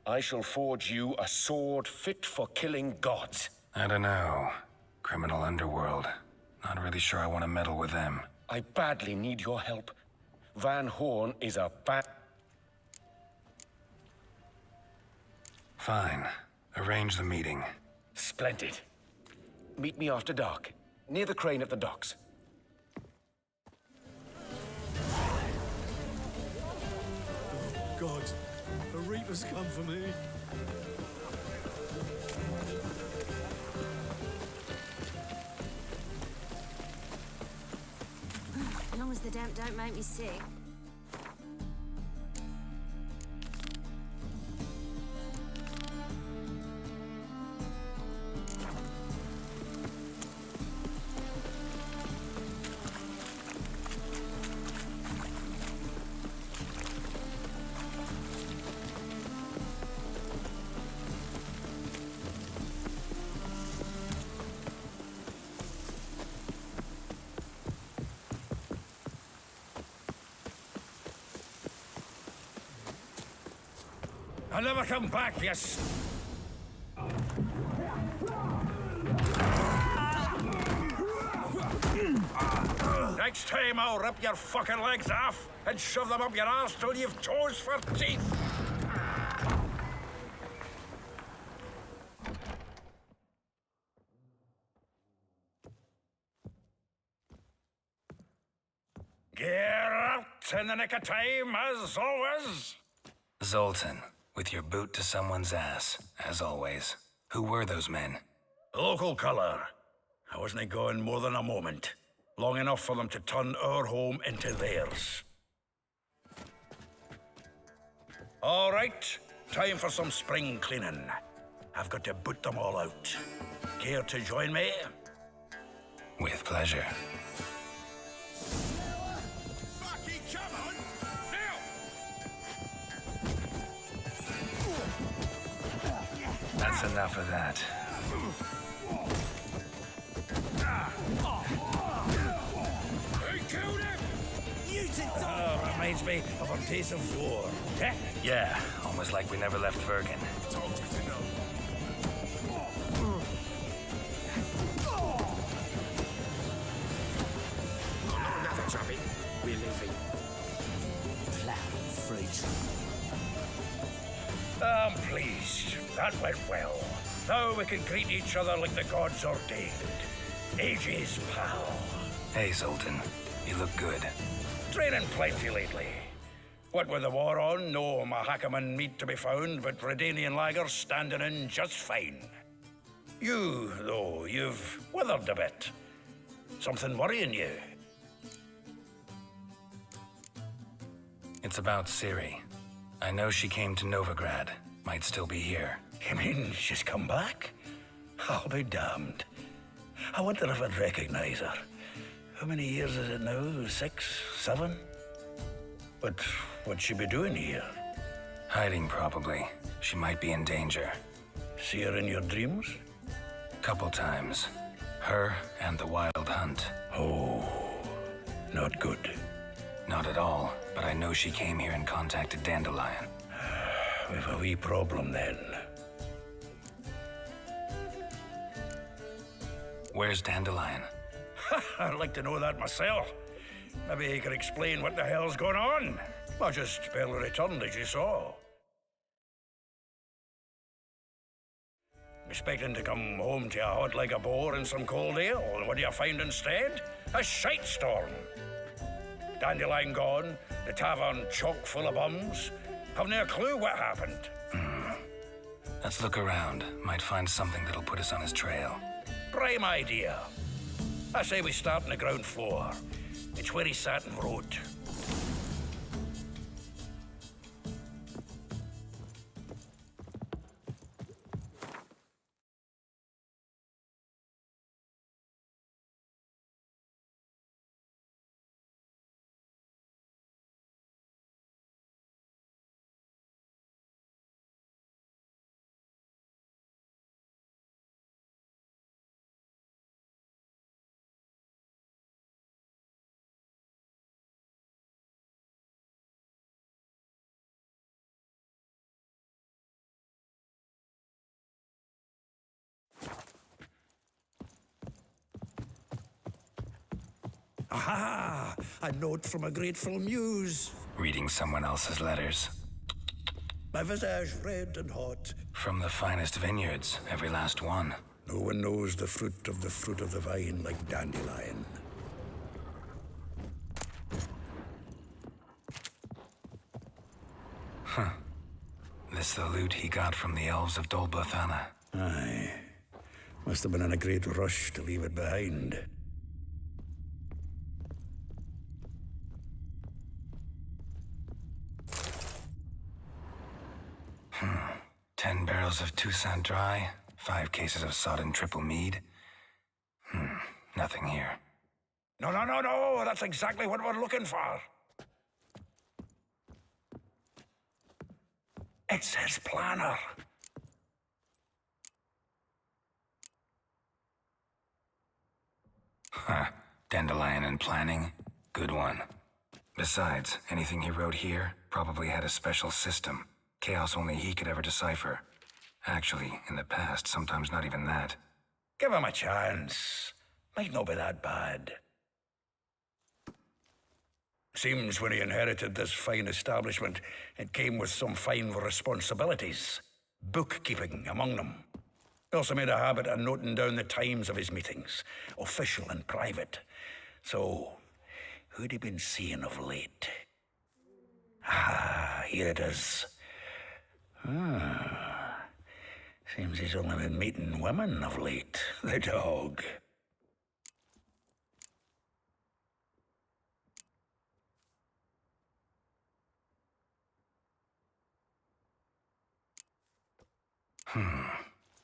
I shall forge you a sword fit for killing gods. I don't know. Criminal underworld. Not really sure I want to meddle with them. I badly need your help. Van Horn is a Fine. Arrange the meeting. Splendid. Meet me after dark, near the crane at the docks. God, the Reaper's come for me. As long as the damp don't make me sick. I'll never come back, yes. Next time I'll rip your fucking legs off and shove them up your arse till you've toes for teeth. Get out in the nick of time, as always. Zoltan, with your boot to someone's ass, as always. Who were those men? Local color. I wasn't going more than a moment. Long enough for them to turn our home into theirs. All right, time for some spring cleaning. I've got to boot them all out. Care to join me? With pleasure. Fucking come on! Now! That's enough of that. Oh, reminds me of our days of war. Eh? Yeah, almost like we never left Bergen. Another trumpet. We're leaving. I'm pleased. That went well. Now we can greet each other like the gods ordained. Ages, pal. Hey, Zoltan. You look good. Training plenty lately. What with the war on, no Mahakaman meat to be found, but Redanian lagers standing in just fine. You, though, you've withered a bit. Something worrying you? It's about Ciri. I know she came to Novigrad. Might still be here. You mean she's come back? I'll be damned. I wonder if I'd recognize her. How many years is it now? 6, 7? But what'd she be doing here? Hiding, probably. She might be in danger. See her in your dreams? Couple times. Her and the Wild Hunt. Oh, not good. Not at all, but I know she came here and contacted Dandelion. We've a wee problem then. Where's Dandelion? I'd like to know that myself. Maybe he could explain what the hell's going on. Or just barely returned, as you saw. Expecting to come home to a hot like a boar in some cold ale, and what do you find instead? A shite storm. Dandelion gone, the tavern chock full of bums. Haven't a clue what happened. Let's look around. Might find something that'll put us on his trail. Prime idea. I say we start on the ground floor. It's where he sat and wrote. Aha! A note from a grateful muse. Reading someone else's letters. My visage red and hot. From the finest vineyards, every last one. No one knows the fruit of the vine like dandelion. Huh. This the loot he got from the elves of Dol Blathanna. Aye. Must have been in a great rush to leave it behind. Hmm. 10 barrels of Toussaint Dry, 5 cases of sodden triple mead. Nothing here. No, that's exactly what we're looking for. It's his planner. Huh. Dandelion and planning. Good one. Besides, anything he wrote here probably had a special system. Chaos only he could ever decipher. Actually, in the past, sometimes not even that. Give him a chance. Might not be that bad. Seems when he inherited this fine establishment, it came with some fine responsibilities. Bookkeeping among them. He also made a habit of noting down the times of his meetings, official and private. So, who'd he been seeing of late? Ah, here it is. Seems he's only been meeting women of late, the dog.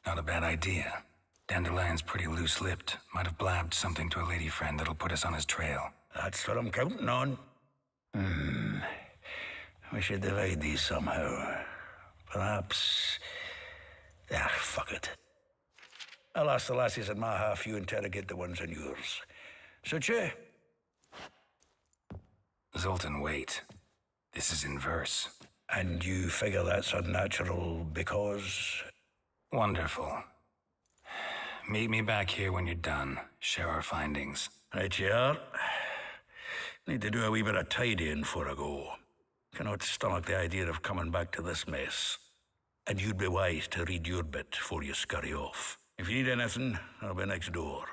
Not a bad idea. Dandelion's pretty loose-lipped. Might have blabbed something to a lady friend that'll put us on his trail. That's what I'm counting on. We should divide these somehow. Perhaps... fuck it. I'll ask the lassies in my half, you interrogate the ones in yours. Suit you? Zoltan, wait. This is in verse. And you figure that's unnatural because... Wonderful. Meet me back here when you're done. Share our findings. Right you are. Need to do a wee bit of tidying before I go. Cannot stomach the idea of coming back to this mess. And you'd be wise to read your bit before you scurry off. If you need anything, I'll be next door.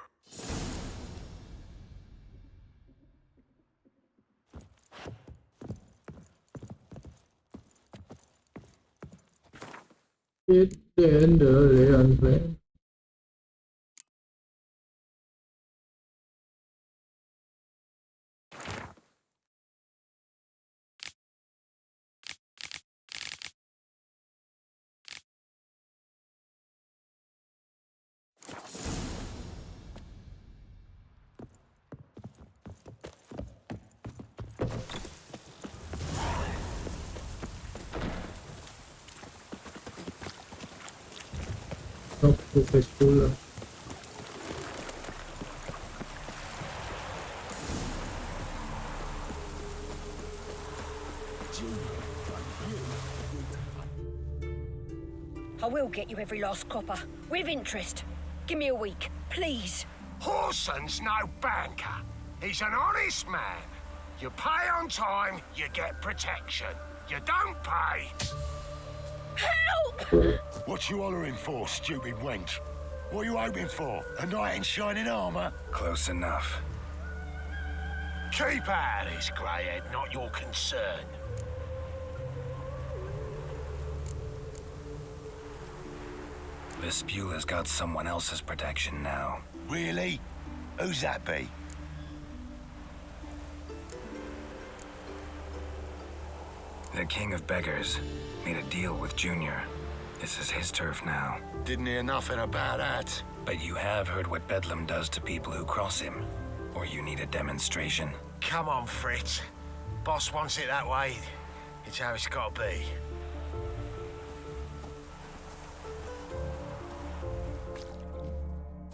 Dandelion plant. Troppo frescura. I will get you every last copper, with interest. Give me a week, please. Horson's no banker. He's an honest man. You pay on time, you get protection. You don't pay... Help! What you hollering for, stupid wench? What are you hoping for? A knight in shining armor? Close enough. Keep out of this, greyhead, not your concern. Vespula's got someone else's protection now. Really? Who's that be? The King of Beggars made a deal with Junior. This is his turf now. Didn't hear nothing about that. But you have heard what Bedlam does to people who cross him. Or you need a demonstration. Come on, Fritz. Boss wants it that way. It's how it's got to be.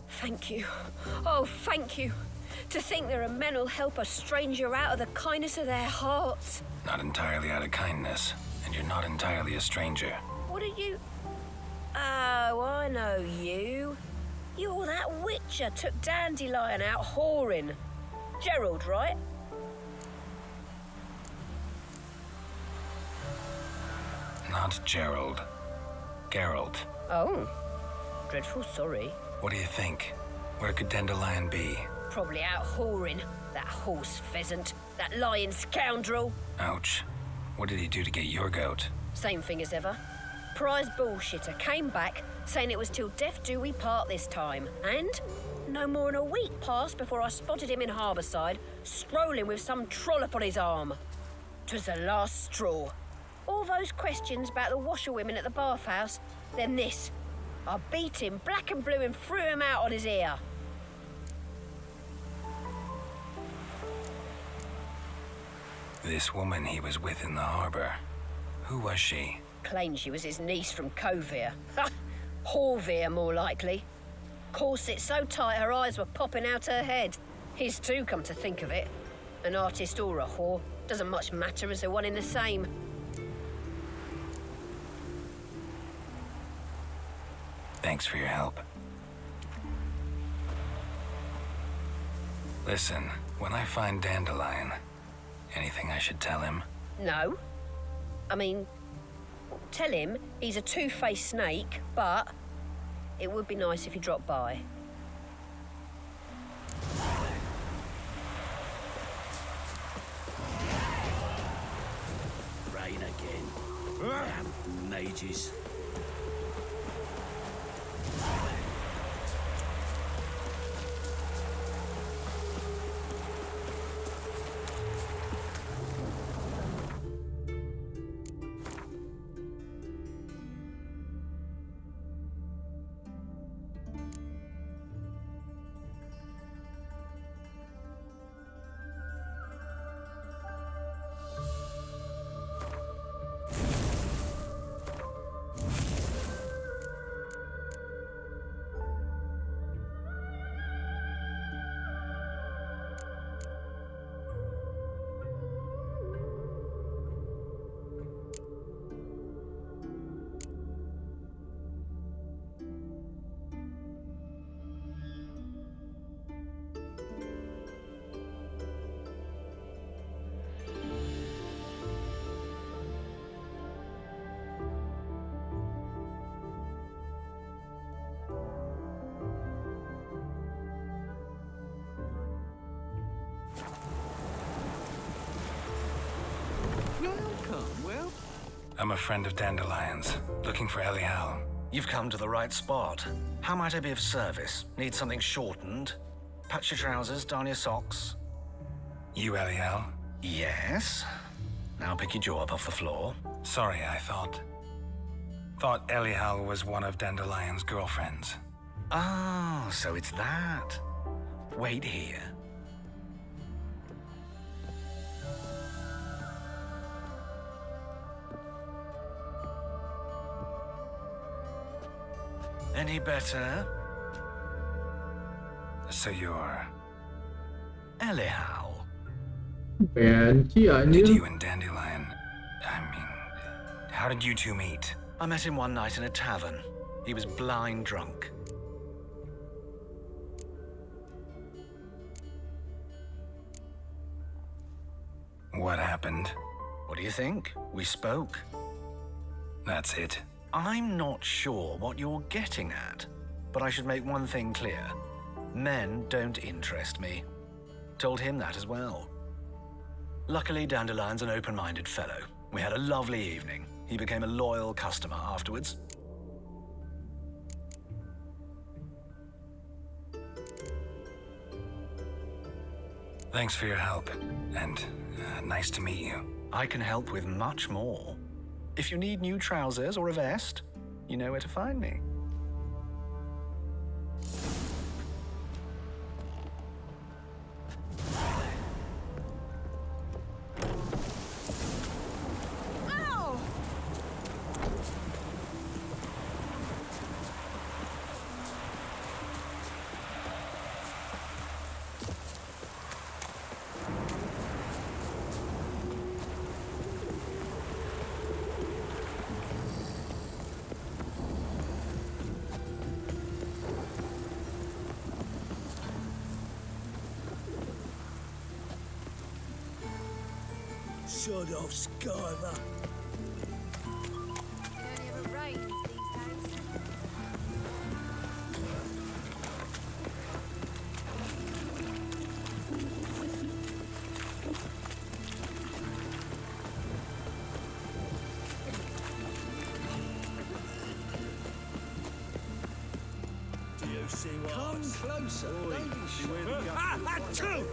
Thank you. Oh, thank you. To think there are men who'll help a stranger out of the kindness of their hearts. Not entirely out of kindness, and you're not entirely a stranger. What are you... Oh, I know you. You're that witcher took Dandelion out whoring. Gerald, right? Not Gerald. Geralt. Oh. Dreadful sorry. What do you think? Where could Dandelion be? Probably out whoring. That horse pheasant. That lying scoundrel. Ouch. What did he do to get your goat? Same thing as ever. Prize bullshitter came back, saying it was till death do we part this time. And no more than a week passed before I spotted him in Harbourside, strolling with some trollop on his arm. 'Twas the last straw. All those questions about the washerwomen at the bathhouse, then this. I beat him black and blue and threw him out on his ear. This woman he was with in the harbour. Who was she? Claimed she was his niece from Kovir. Ha! Horvir, more likely. Corset so tight her eyes were popping out her head. His too, come to think of it. An artist or a whore. Doesn't much matter as they're one in the same. Thanks for your help. Listen, when I find Dandelion, anything I should tell him? No. I mean, tell him he's a two-faced snake, but it would be nice if he dropped by. Rain again. Damn mages. I'm a friend of Dandelion's, looking for Elial. You've come to the right spot. How might I be of service? Need something shortened? Patch your trousers, darn your socks. You Elial? Yes. Now pick your jaw up off the floor. Sorry, I thought Elial was one of Dandelion's girlfriends. Ah, so it's that. Wait here. Any better? So you're... Elial. Benci Did anjir. you and Dandelion... how did you two meet? I met him one night in a tavern. He was blind drunk. What happened? What do you think? We spoke. That's it. I'm not sure what you're getting at, but I should make one thing clear. Men don't interest me. Told him that as well. Luckily, Dandelion's an open-minded fellow. We had a lovely evening. He became a loyal customer afterwards. Thanks for your help, and nice to meet you. I can help with much more. If you need new trousers or a vest, you know where to find me. Ow! Sod off, Skyver. Only ever rains these days. Do you see what? Come closer. Don't be shy. Achoo!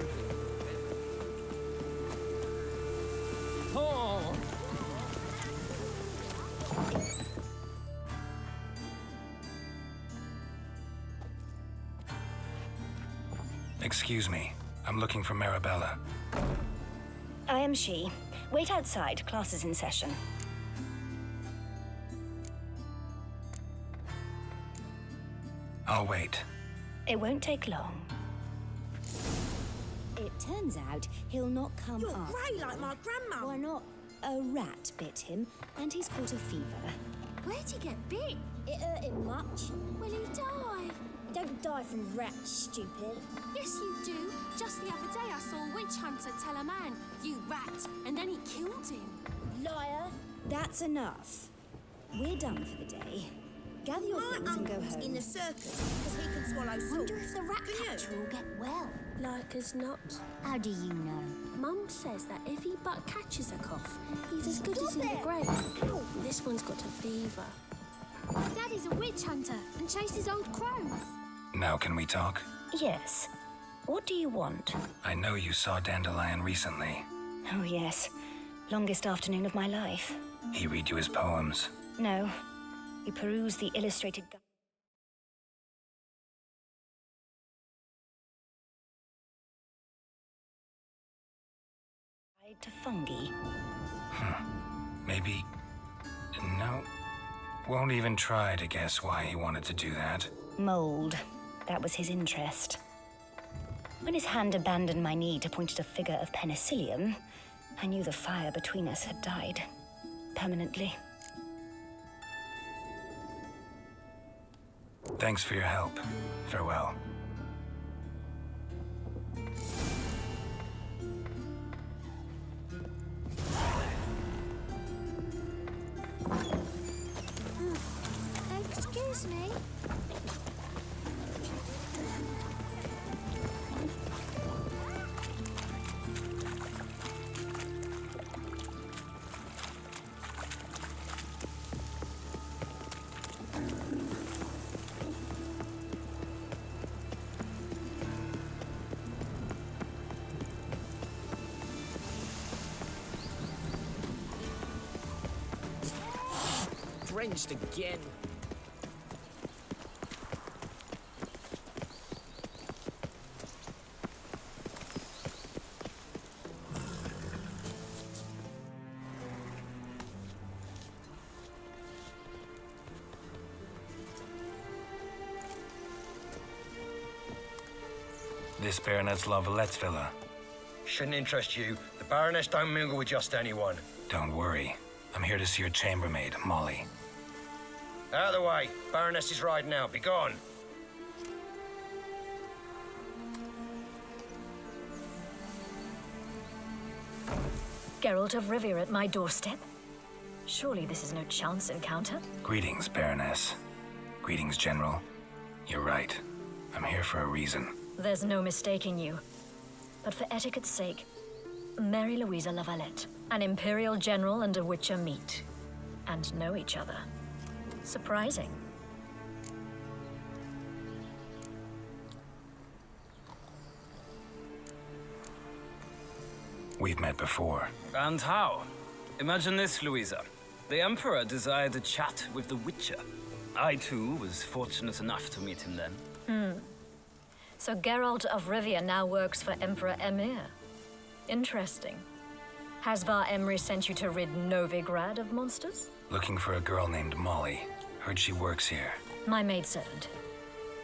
Oh. Excuse me. I'm looking for Marabella. I am she. Wait outside. Class is in session. I'll wait. It won't take long. It turns out he'll not come You're after grey you. like my grandma. Why not? A rat bit him, and he's caught a fever. Where'd he get bit? It hurt him much. Will he die? Don't die from rats, stupid. Yes, you do. Just the other day I saw a witch hunter tell a man, "You rat," and then he killed him. Liar. That's enough. We're done for the day. Gather your My things and go uncle's home. in the circus because he can swallow salt. Wonder if the rat Can you? catcher will get well. Like as not. How do you know? Mum says that if he but catches a cough, he's as good as in the grave. This one's got a fever. Daddy's a witch hunter and chases old crows. Now can we talk? Yes. What do you want? I know you saw Dandelion recently. Oh, yes. Longest afternoon of my life. He read you his poems. No. We perused the illustrated guide to fungi. Maybe... No. Won't even try to guess why he wanted to do that. Mold. That was his interest. When his hand abandoned my knee to point at a figure of penicillium, I knew the fire between us had died. Permanently. Thanks for your help. Farewell. Excuse me. Drenched again. This Baronet's Lavallette's villa. Shouldn't interest you. The Baroness don't mingle with just anyone. Don't worry. I'm here to see your chambermaid, Molly. Out of the way. Baroness is riding out. Be gone. Geralt of Rivia at my doorstep? Surely this is no chance encounter? Greetings, Baroness. Greetings, General. You're right. I'm here for a reason. There's no mistaking you. But for etiquette's sake, Mary Louisa Lavalette, an Imperial General and a Witcher meet. And know each other. Surprising. We've met before. And how? Imagine this, Louisa. The Emperor desired a chat with the Witcher. I, too, was fortunate enough to meet him then. So Geralt of Rivia now works for Emperor Emir. Interesting. Has Var Emry sent you to rid Novigrad of monsters? Looking for a girl named Molly. Heard she works here. My maidservant.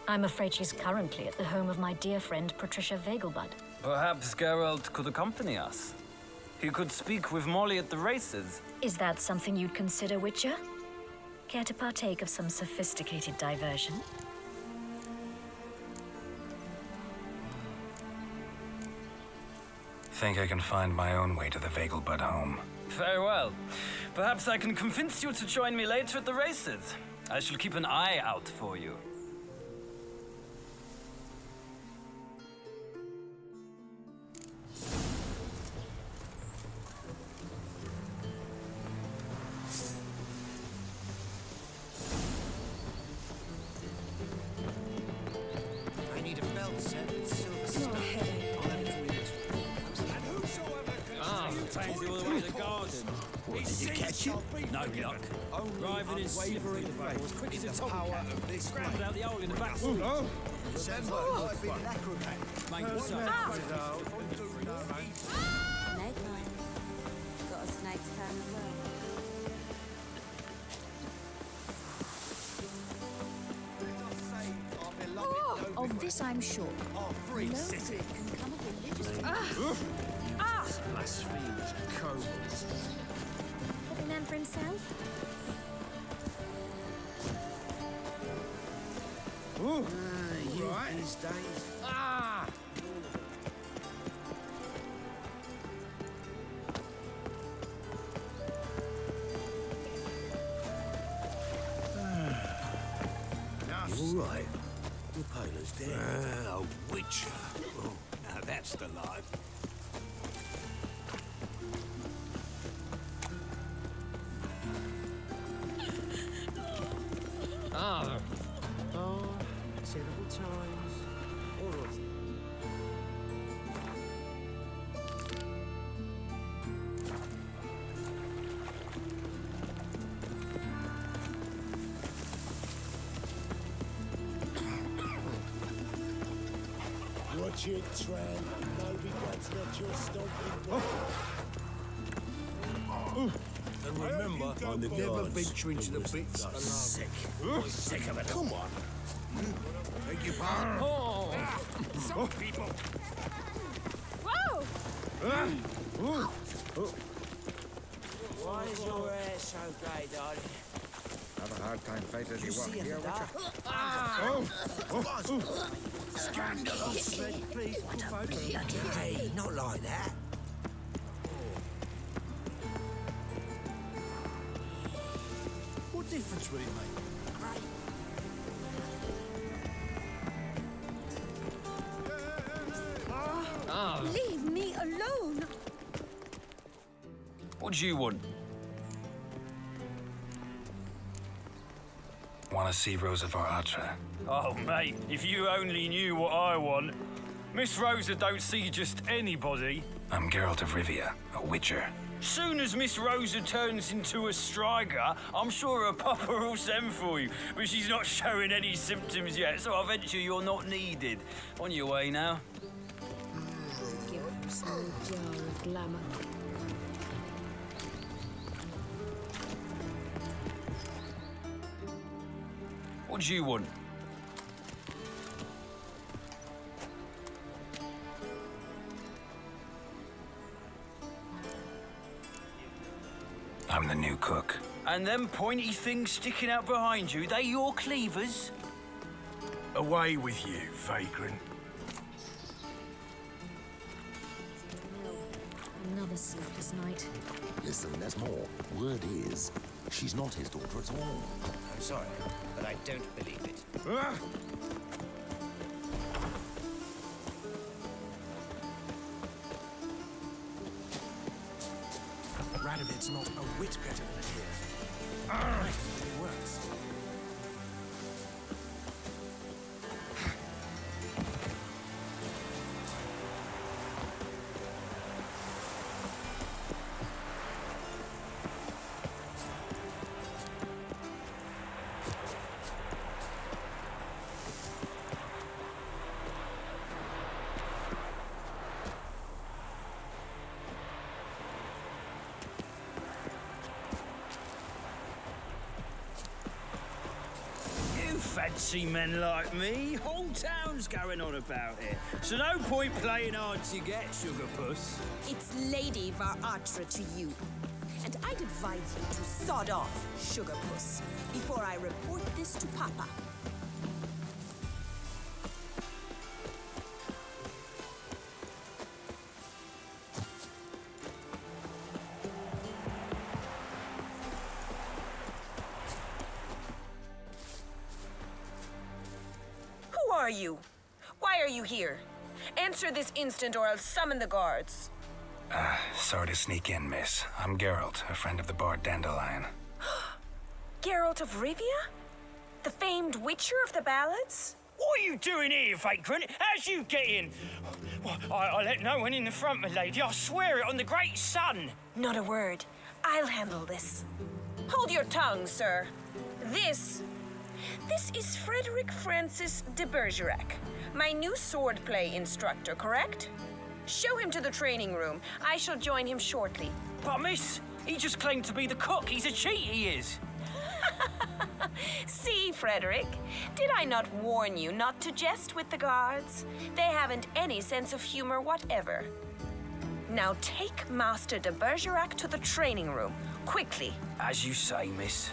I'm afraid she's currently at the home of my dear friend Patricia Vegelbud. Perhaps Geralt could accompany us. He could speak with Molly at the races. Is that something you'd consider, Witcher? Care to partake of some sophisticated diversion? Think I can find my own way to the Vegelbud home. Very well. Perhaps I can convince you to join me later at the races. I shall keep an eye out for you. I need a belt set with silver stuff. I'll have it for you next week. And whosoever Tansy all the way to the garden. What, did you catch it? No luck. Driving in slippery faith. As quick as a power of this scrambled out the hole in the back seat. Sounds like you might have been an acrobat. Mate, so. Snake line. Got a snake's tail as well. Of this I'm sure. Free No city. can come of religious Blasphemous cowards. Have a man for himself? You these days. You all right? Your paler's dead. A witcher. Oh, now that's the life. Oh, terrible times. All right. Watch it, Tran. Nobody gets not your stomping. And remember, on the Never guards. venture into the bits alone. Sick. Sick of it. Come on. Beg your pardon. Some people. Whoa! Why is your hair so grey, darling? Have a hard time fighting as You you walk see in here, the Witcher. dark? Scandalous. Please, hey, not like that. What difference will it make? Leave me alone! What do you want? Want to see Rosa Atra? Oh, mate, if you only knew what I want. Miss Rosa don't see just anybody. I'm Geralt of Rivia, a witcher. Soon as Miss Rosa turns into a striker, I'm sure her papa will send for you. But she's not showing any symptoms yet, so I venture you're not needed. On your way now. Give him a small jar of glamour. What do you want? I'm the new cook. And them pointy things sticking out behind you, they your cleavers? Away with you, vagrant. Another sleepless night. Listen, there's more. Word is, she's not his daughter at all. I'm sorry, but I don't believe it. Radovid's not a whit better than it here. Right, it works. See men like me, whole town's going on about it. So no point playing hard to get, sugar puss. It's Lady Varatra to you. And I'd advise you to sod off, sugar puss, before I report this to Papa. Who are you? Why are you here? Answer this instant or I'll summon the guards. Sorry to sneak in, miss. I'm Geralt, a friend of the bard Dandelion. Geralt of Rivia? The famed witcher of the ballads? What are you doing here, vagrant? How'd you get in? Well, I let no one in the front, my lady. I swear it on the great sun. Not a word. I'll handle this. Hold your tongue, sir. This is Frederick Francis de Bergerac, my new swordplay instructor, correct? Show him to the training room. I shall join him shortly. But miss, he just claimed to be the cook. He's a cheat, he is. See, Frederick, did I not warn you not to jest with the guards? They haven't any sense of humor whatever. Now take Master de Bergerac to the training room, quickly. As you say, miss.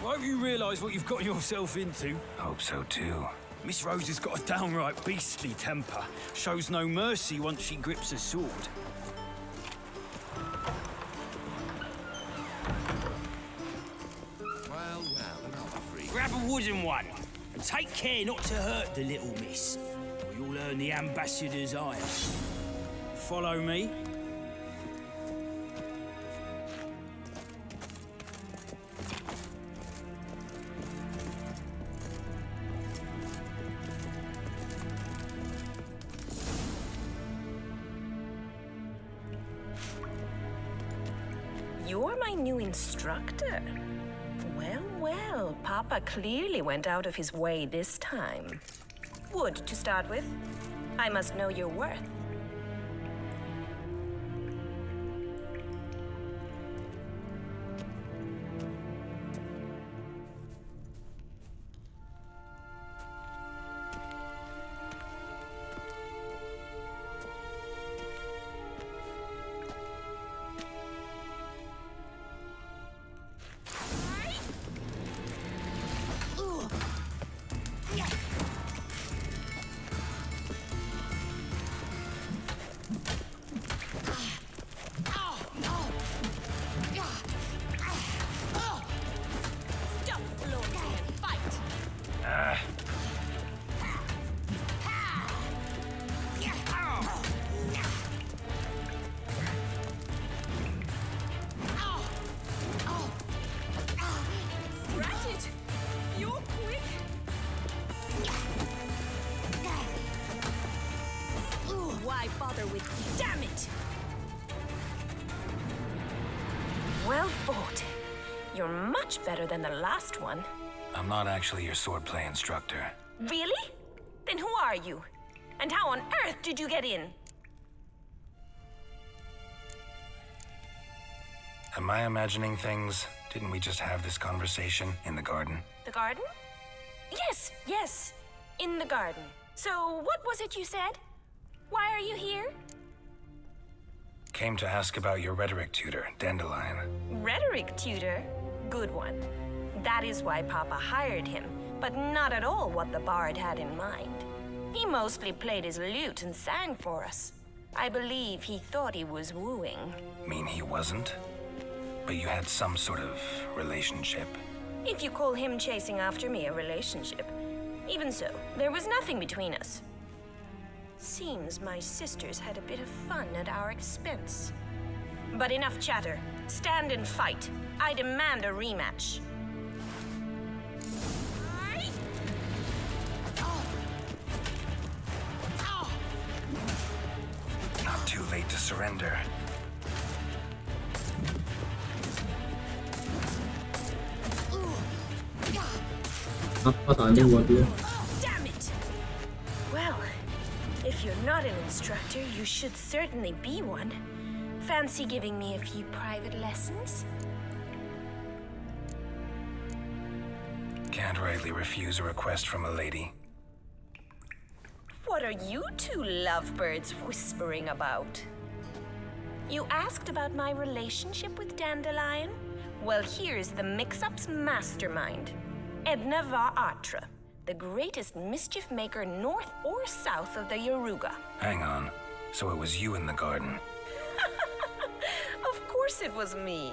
Won't you realise what you've got yourself into? Hope so, too. Miss Rose has got a downright beastly temper. Shows no mercy once she grips a sword. Well, another freak. Grab a wooden one, and take care not to hurt the little miss, or you'll earn the ambassador's ire. Follow me. You're my new instructor. Well, Papa clearly went out of his way this time. Wood, to start with. I must know your worth. Why bother with you? Damn it! Well fought. You're much better than the last one. I'm not actually your swordplay instructor. Really? Then who are you? And how on earth did you get in? Am I imagining things? Didn't we just have this conversation in the garden? The garden? Yes. In the garden. So what was it you said? Why are you here? Came to ask about your rhetoric tutor, Dandelion. Rhetoric tutor? Good one. That is why Papa hired him, but not at all what the bard had in mind. He mostly played his lute and sang for us. I believe he thought he was wooing. Mean he wasn't? But you had some sort of relationship. If you call him chasing after me a relationship. Even so, there was nothing between us. Seems my sisters had a bit of fun at our expense. But enough chatter. Stand and fight. I demand a rematch. Not too late to surrender. Apa tanya buat dia? Damn it! Well, if you're not an instructor, you should certainly be one. Fancy giving me a few private lessons? Can't rightly refuse a request from a lady. What are you two lovebirds whispering about? You asked about my relationship with Dandelion? Well, here's the mix-up's mastermind. Edna Atra, the greatest mischief maker north or south of the Yaruga. Hang on. So it was you in the garden? Of course it was me.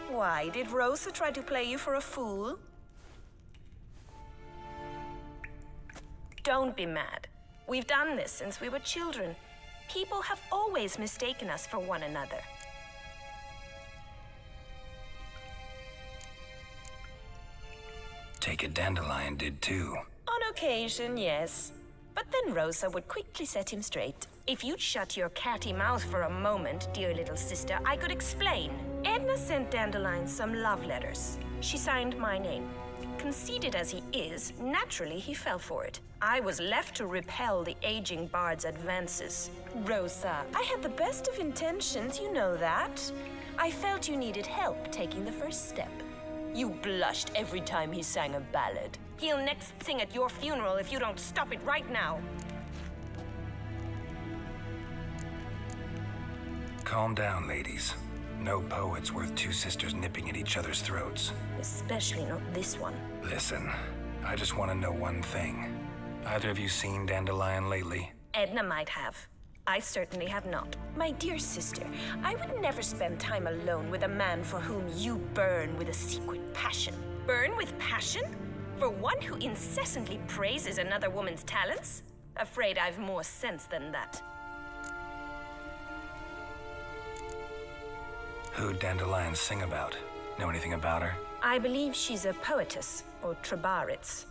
Why, did Rosa try to play you for a fool? Don't be mad. We've done this since we were children. People have always mistaken us for one another. Take it Dandelion did too. On occasion, yes. But then Rosa would quickly set him straight. If you'd shut your catty mouth for a moment, dear little sister, I could explain. Edna sent Dandelion some love letters. She signed my name. Conceited as he is, naturally he fell for it. I was left to repel the aging bard's advances. Rosa, I had the best of intentions, you know that. I felt you needed help taking the first step. You blushed every time he sang a ballad. He'll next sing at your funeral if you don't stop it right now. Calm down, ladies. No poet's worth two sisters nipping at each other's throats. Especially not this one. Listen, I just want to know one thing. Either of you seen Dandelion lately? Edna might have. I certainly have not. My dear sister, I would never spend time alone with a man for whom you burn with a secret passion. Burn with passion? For one who incessantly praises another woman's talents? Afraid I've more sense than that. Who'd Dandelion sing about? Know anything about her? I believe she's a poetess, or trabaritz.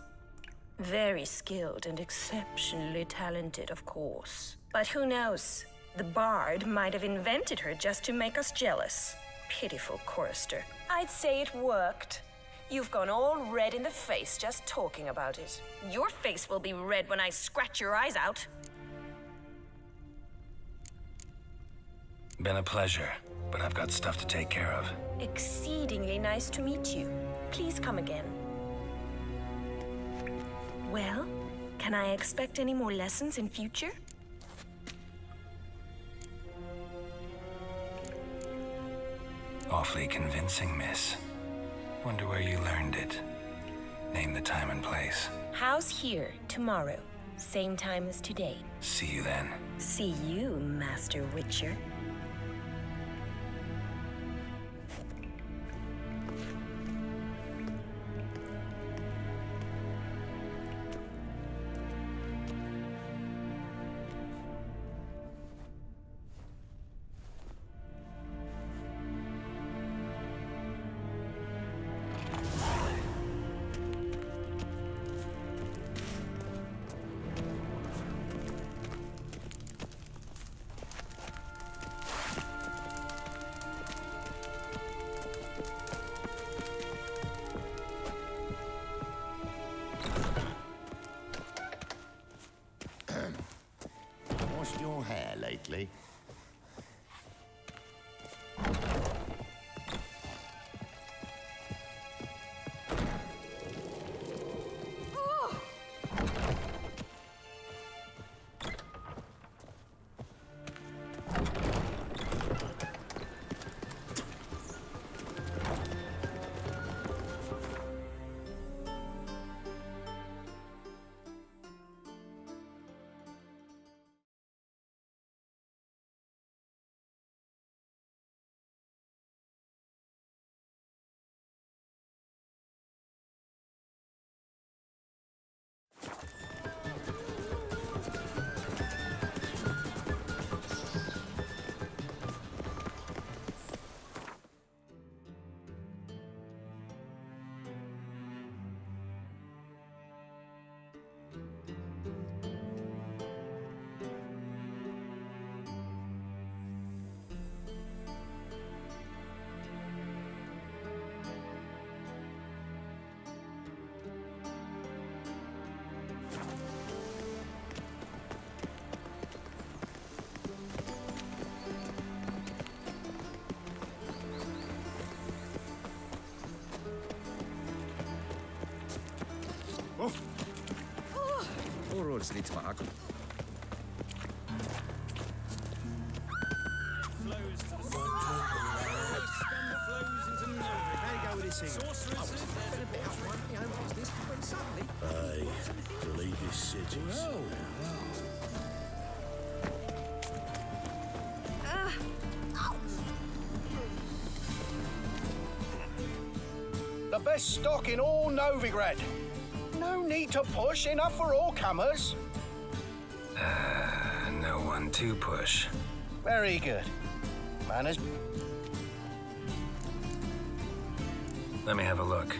Very skilled and exceptionally talented, of course. But who knows? The bard might have invented her just to make us jealous. Pitiful chorister. I'd say it worked. You've gone all red in the face just talking about it. Your face will be red when I scratch your eyes out. Been a pleasure, but I've got stuff to take care of. Exceedingly nice to meet you. Please come again. Well, can I expect any more lessons in future? Awfully convincing, miss. Wonder where you learned it. Name the time and place. House here, tomorrow. Same time as today. See you then. See you, Master Witcher. just need to mark. Aye, to lead this city. The best stock in all Novigrad. No need to push, enough for all comers. No one to push. Very good. Manners. Let me have a look.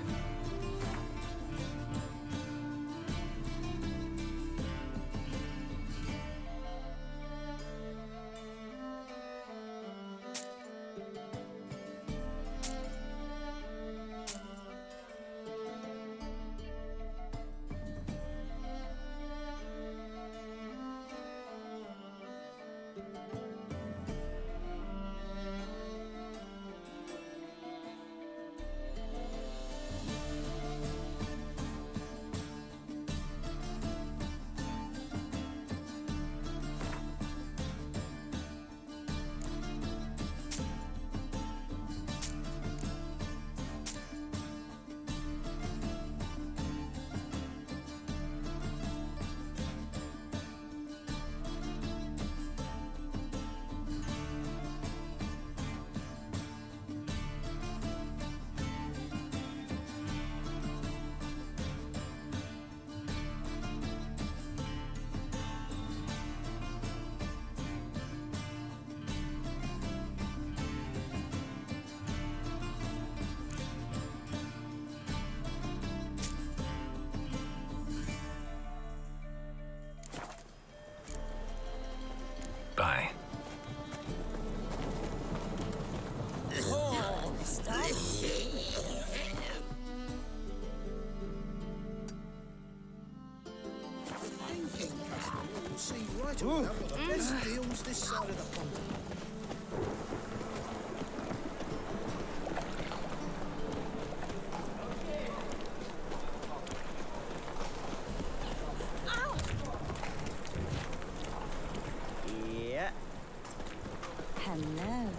Bye. See right away, I've got the best deals this side of the pond. Yeah. Hello.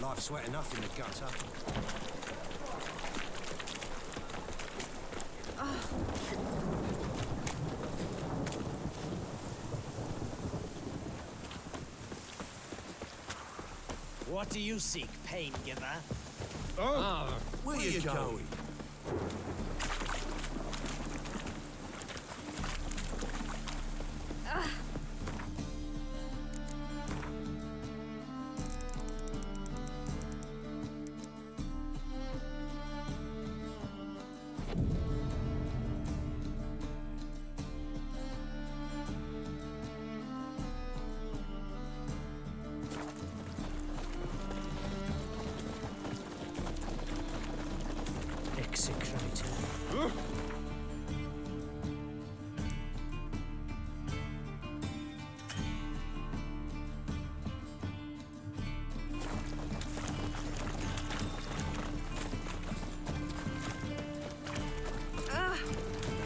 Life's wet enough in the gutter. What do you seek, pain giver? Where you going? Execrated.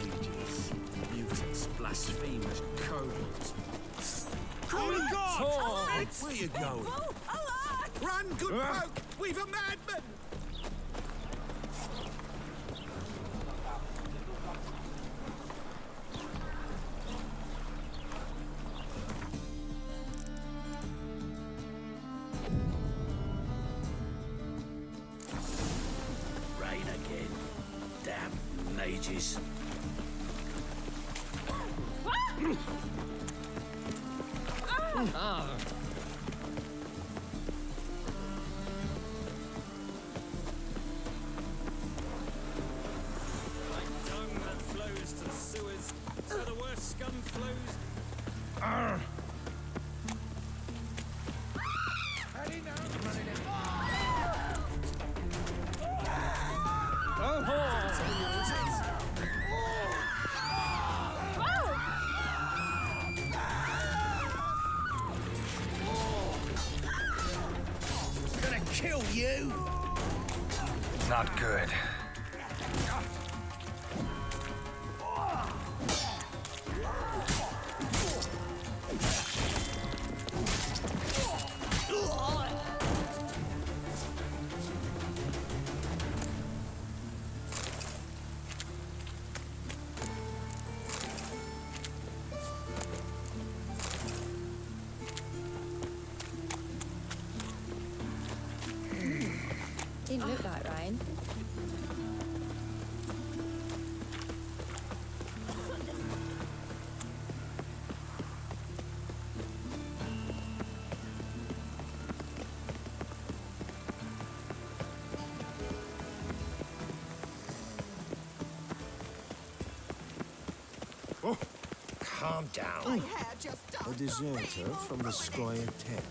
Mages, mutants, blasphemers, cowards. Oh my God! Where you going? Run, good folk! We've a madman! Rain again. Damn mages. Like dung that flows to the sewers, so the worst scum flows. Gonna kill you! Not good. Didn't look like rain. Calm down. A deserter from the Squire tent.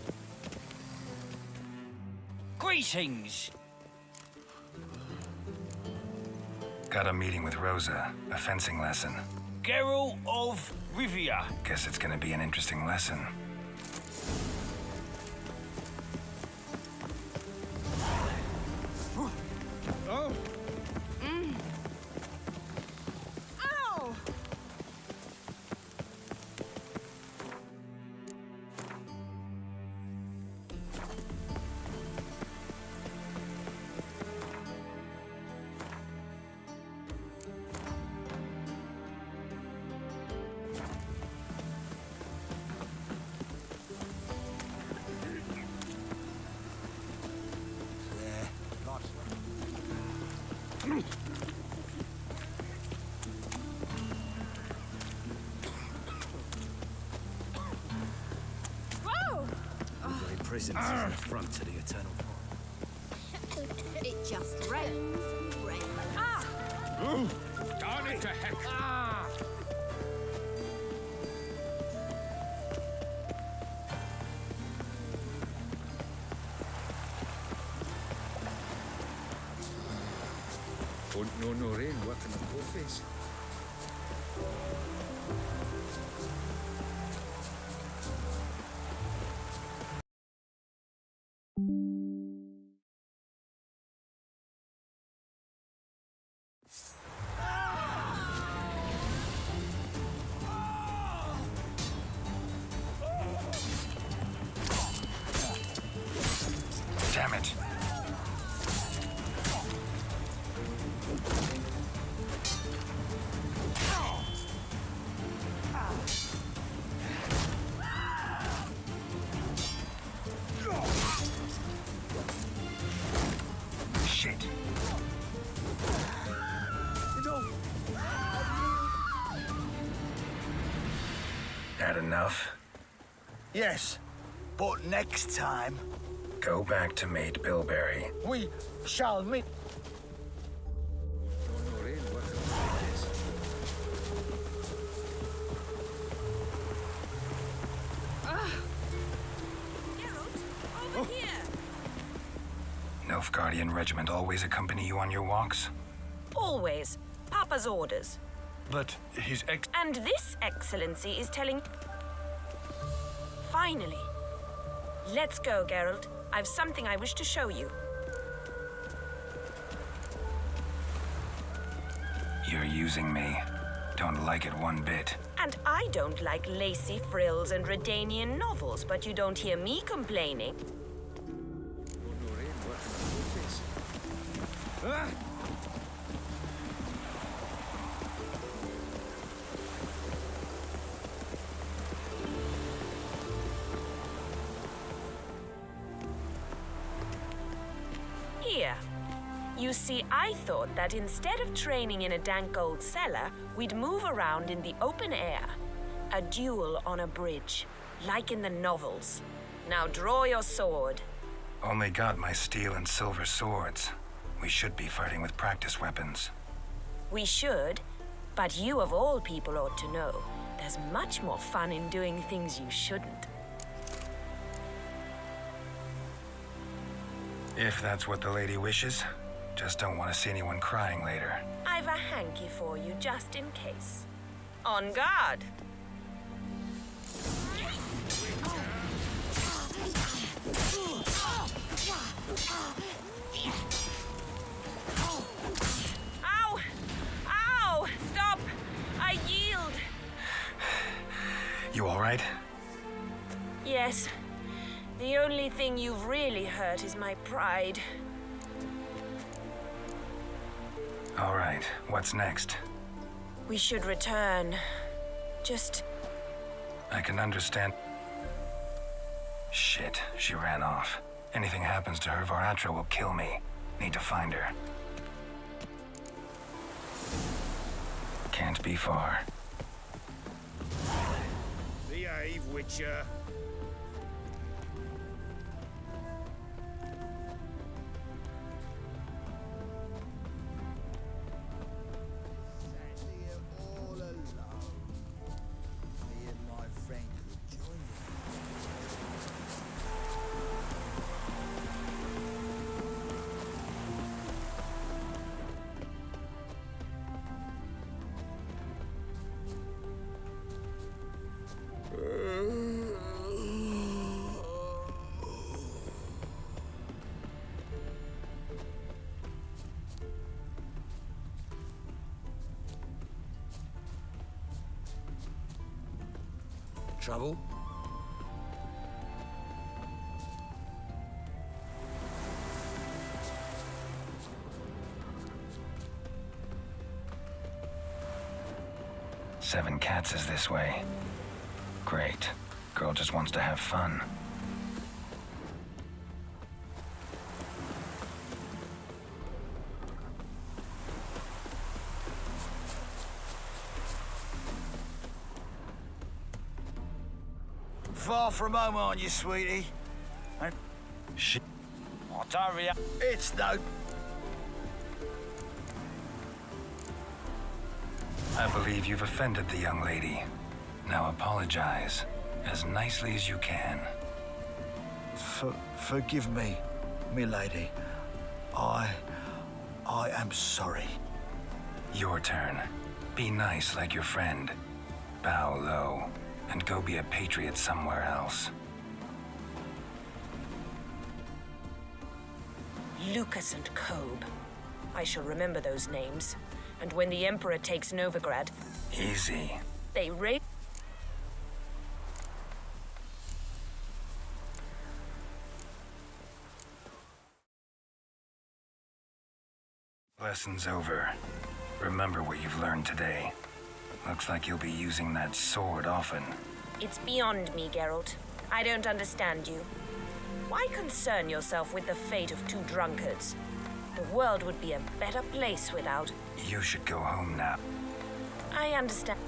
Greetings! Got a meeting with Rosa. A fencing lesson. Geralt of Rivia. Guess it's gonna be an interesting lesson. Oh! Ow! Whoa! Prisons is an affront to the eternal It just rains and rains. Ah! Darn it to heck! Ah! Und no rain, what in the coffees? Damn it. That enough? Yes, but next time... Go back to Mate Bilberry. We shall meet. Over here! Nilfgaardian Regiment always accompany you on your walks? Always. Papa's orders. But his And this excellency is telling... Finally. Let's go, Geralt. I've something I wish to show you. You're using me. Don't like it one bit. And I don't like lacy frills and Redanian novels, but you don't hear me complaining. Here. You see, I thought that instead of training in a dank old cellar, we'd move around in the open air. A duel on a bridge, like in the novels. Now draw your sword. Only got my steel and silver swords. We should be fighting with practice weapons. We should, but you of all people ought to know. There's much more fun in doing things you shouldn't. If that's what the lady wishes. Just don't want to see anyone crying later. I've a hanky for you, just in case. On guard! Ow! Ow! Stop! I yield! You all right? Yes. The only thing you've really hurt is my pride. All right, what's next? We should return. Just... I can understand. Shit, she ran off. Anything happens to her, Varatra will kill me. Need to find her. Can't be far. Behave, Witcher. Trouble? Seven Cats is this way. Great. Girl just wants to have fun. Far from home, aren't you, sweetie? Shit. It's no... I believe you've offended the young lady. Now apologize, as nicely as you can. Forgive me, milady. I am sorry. Your turn. Be nice like your friend. Bow low, and go be a patriot somewhere else. Lucas and Kobe. I shall remember those names. And when the Emperor takes Novigrad... Easy. They rape... Lesson's over. Remember what you've learned today. Looks like you'll be using that sword often. It's beyond me, Geralt. I don't understand you. Why concern yourself with the fate of two drunkards? The world would be a better place without... You should go home now. I understand.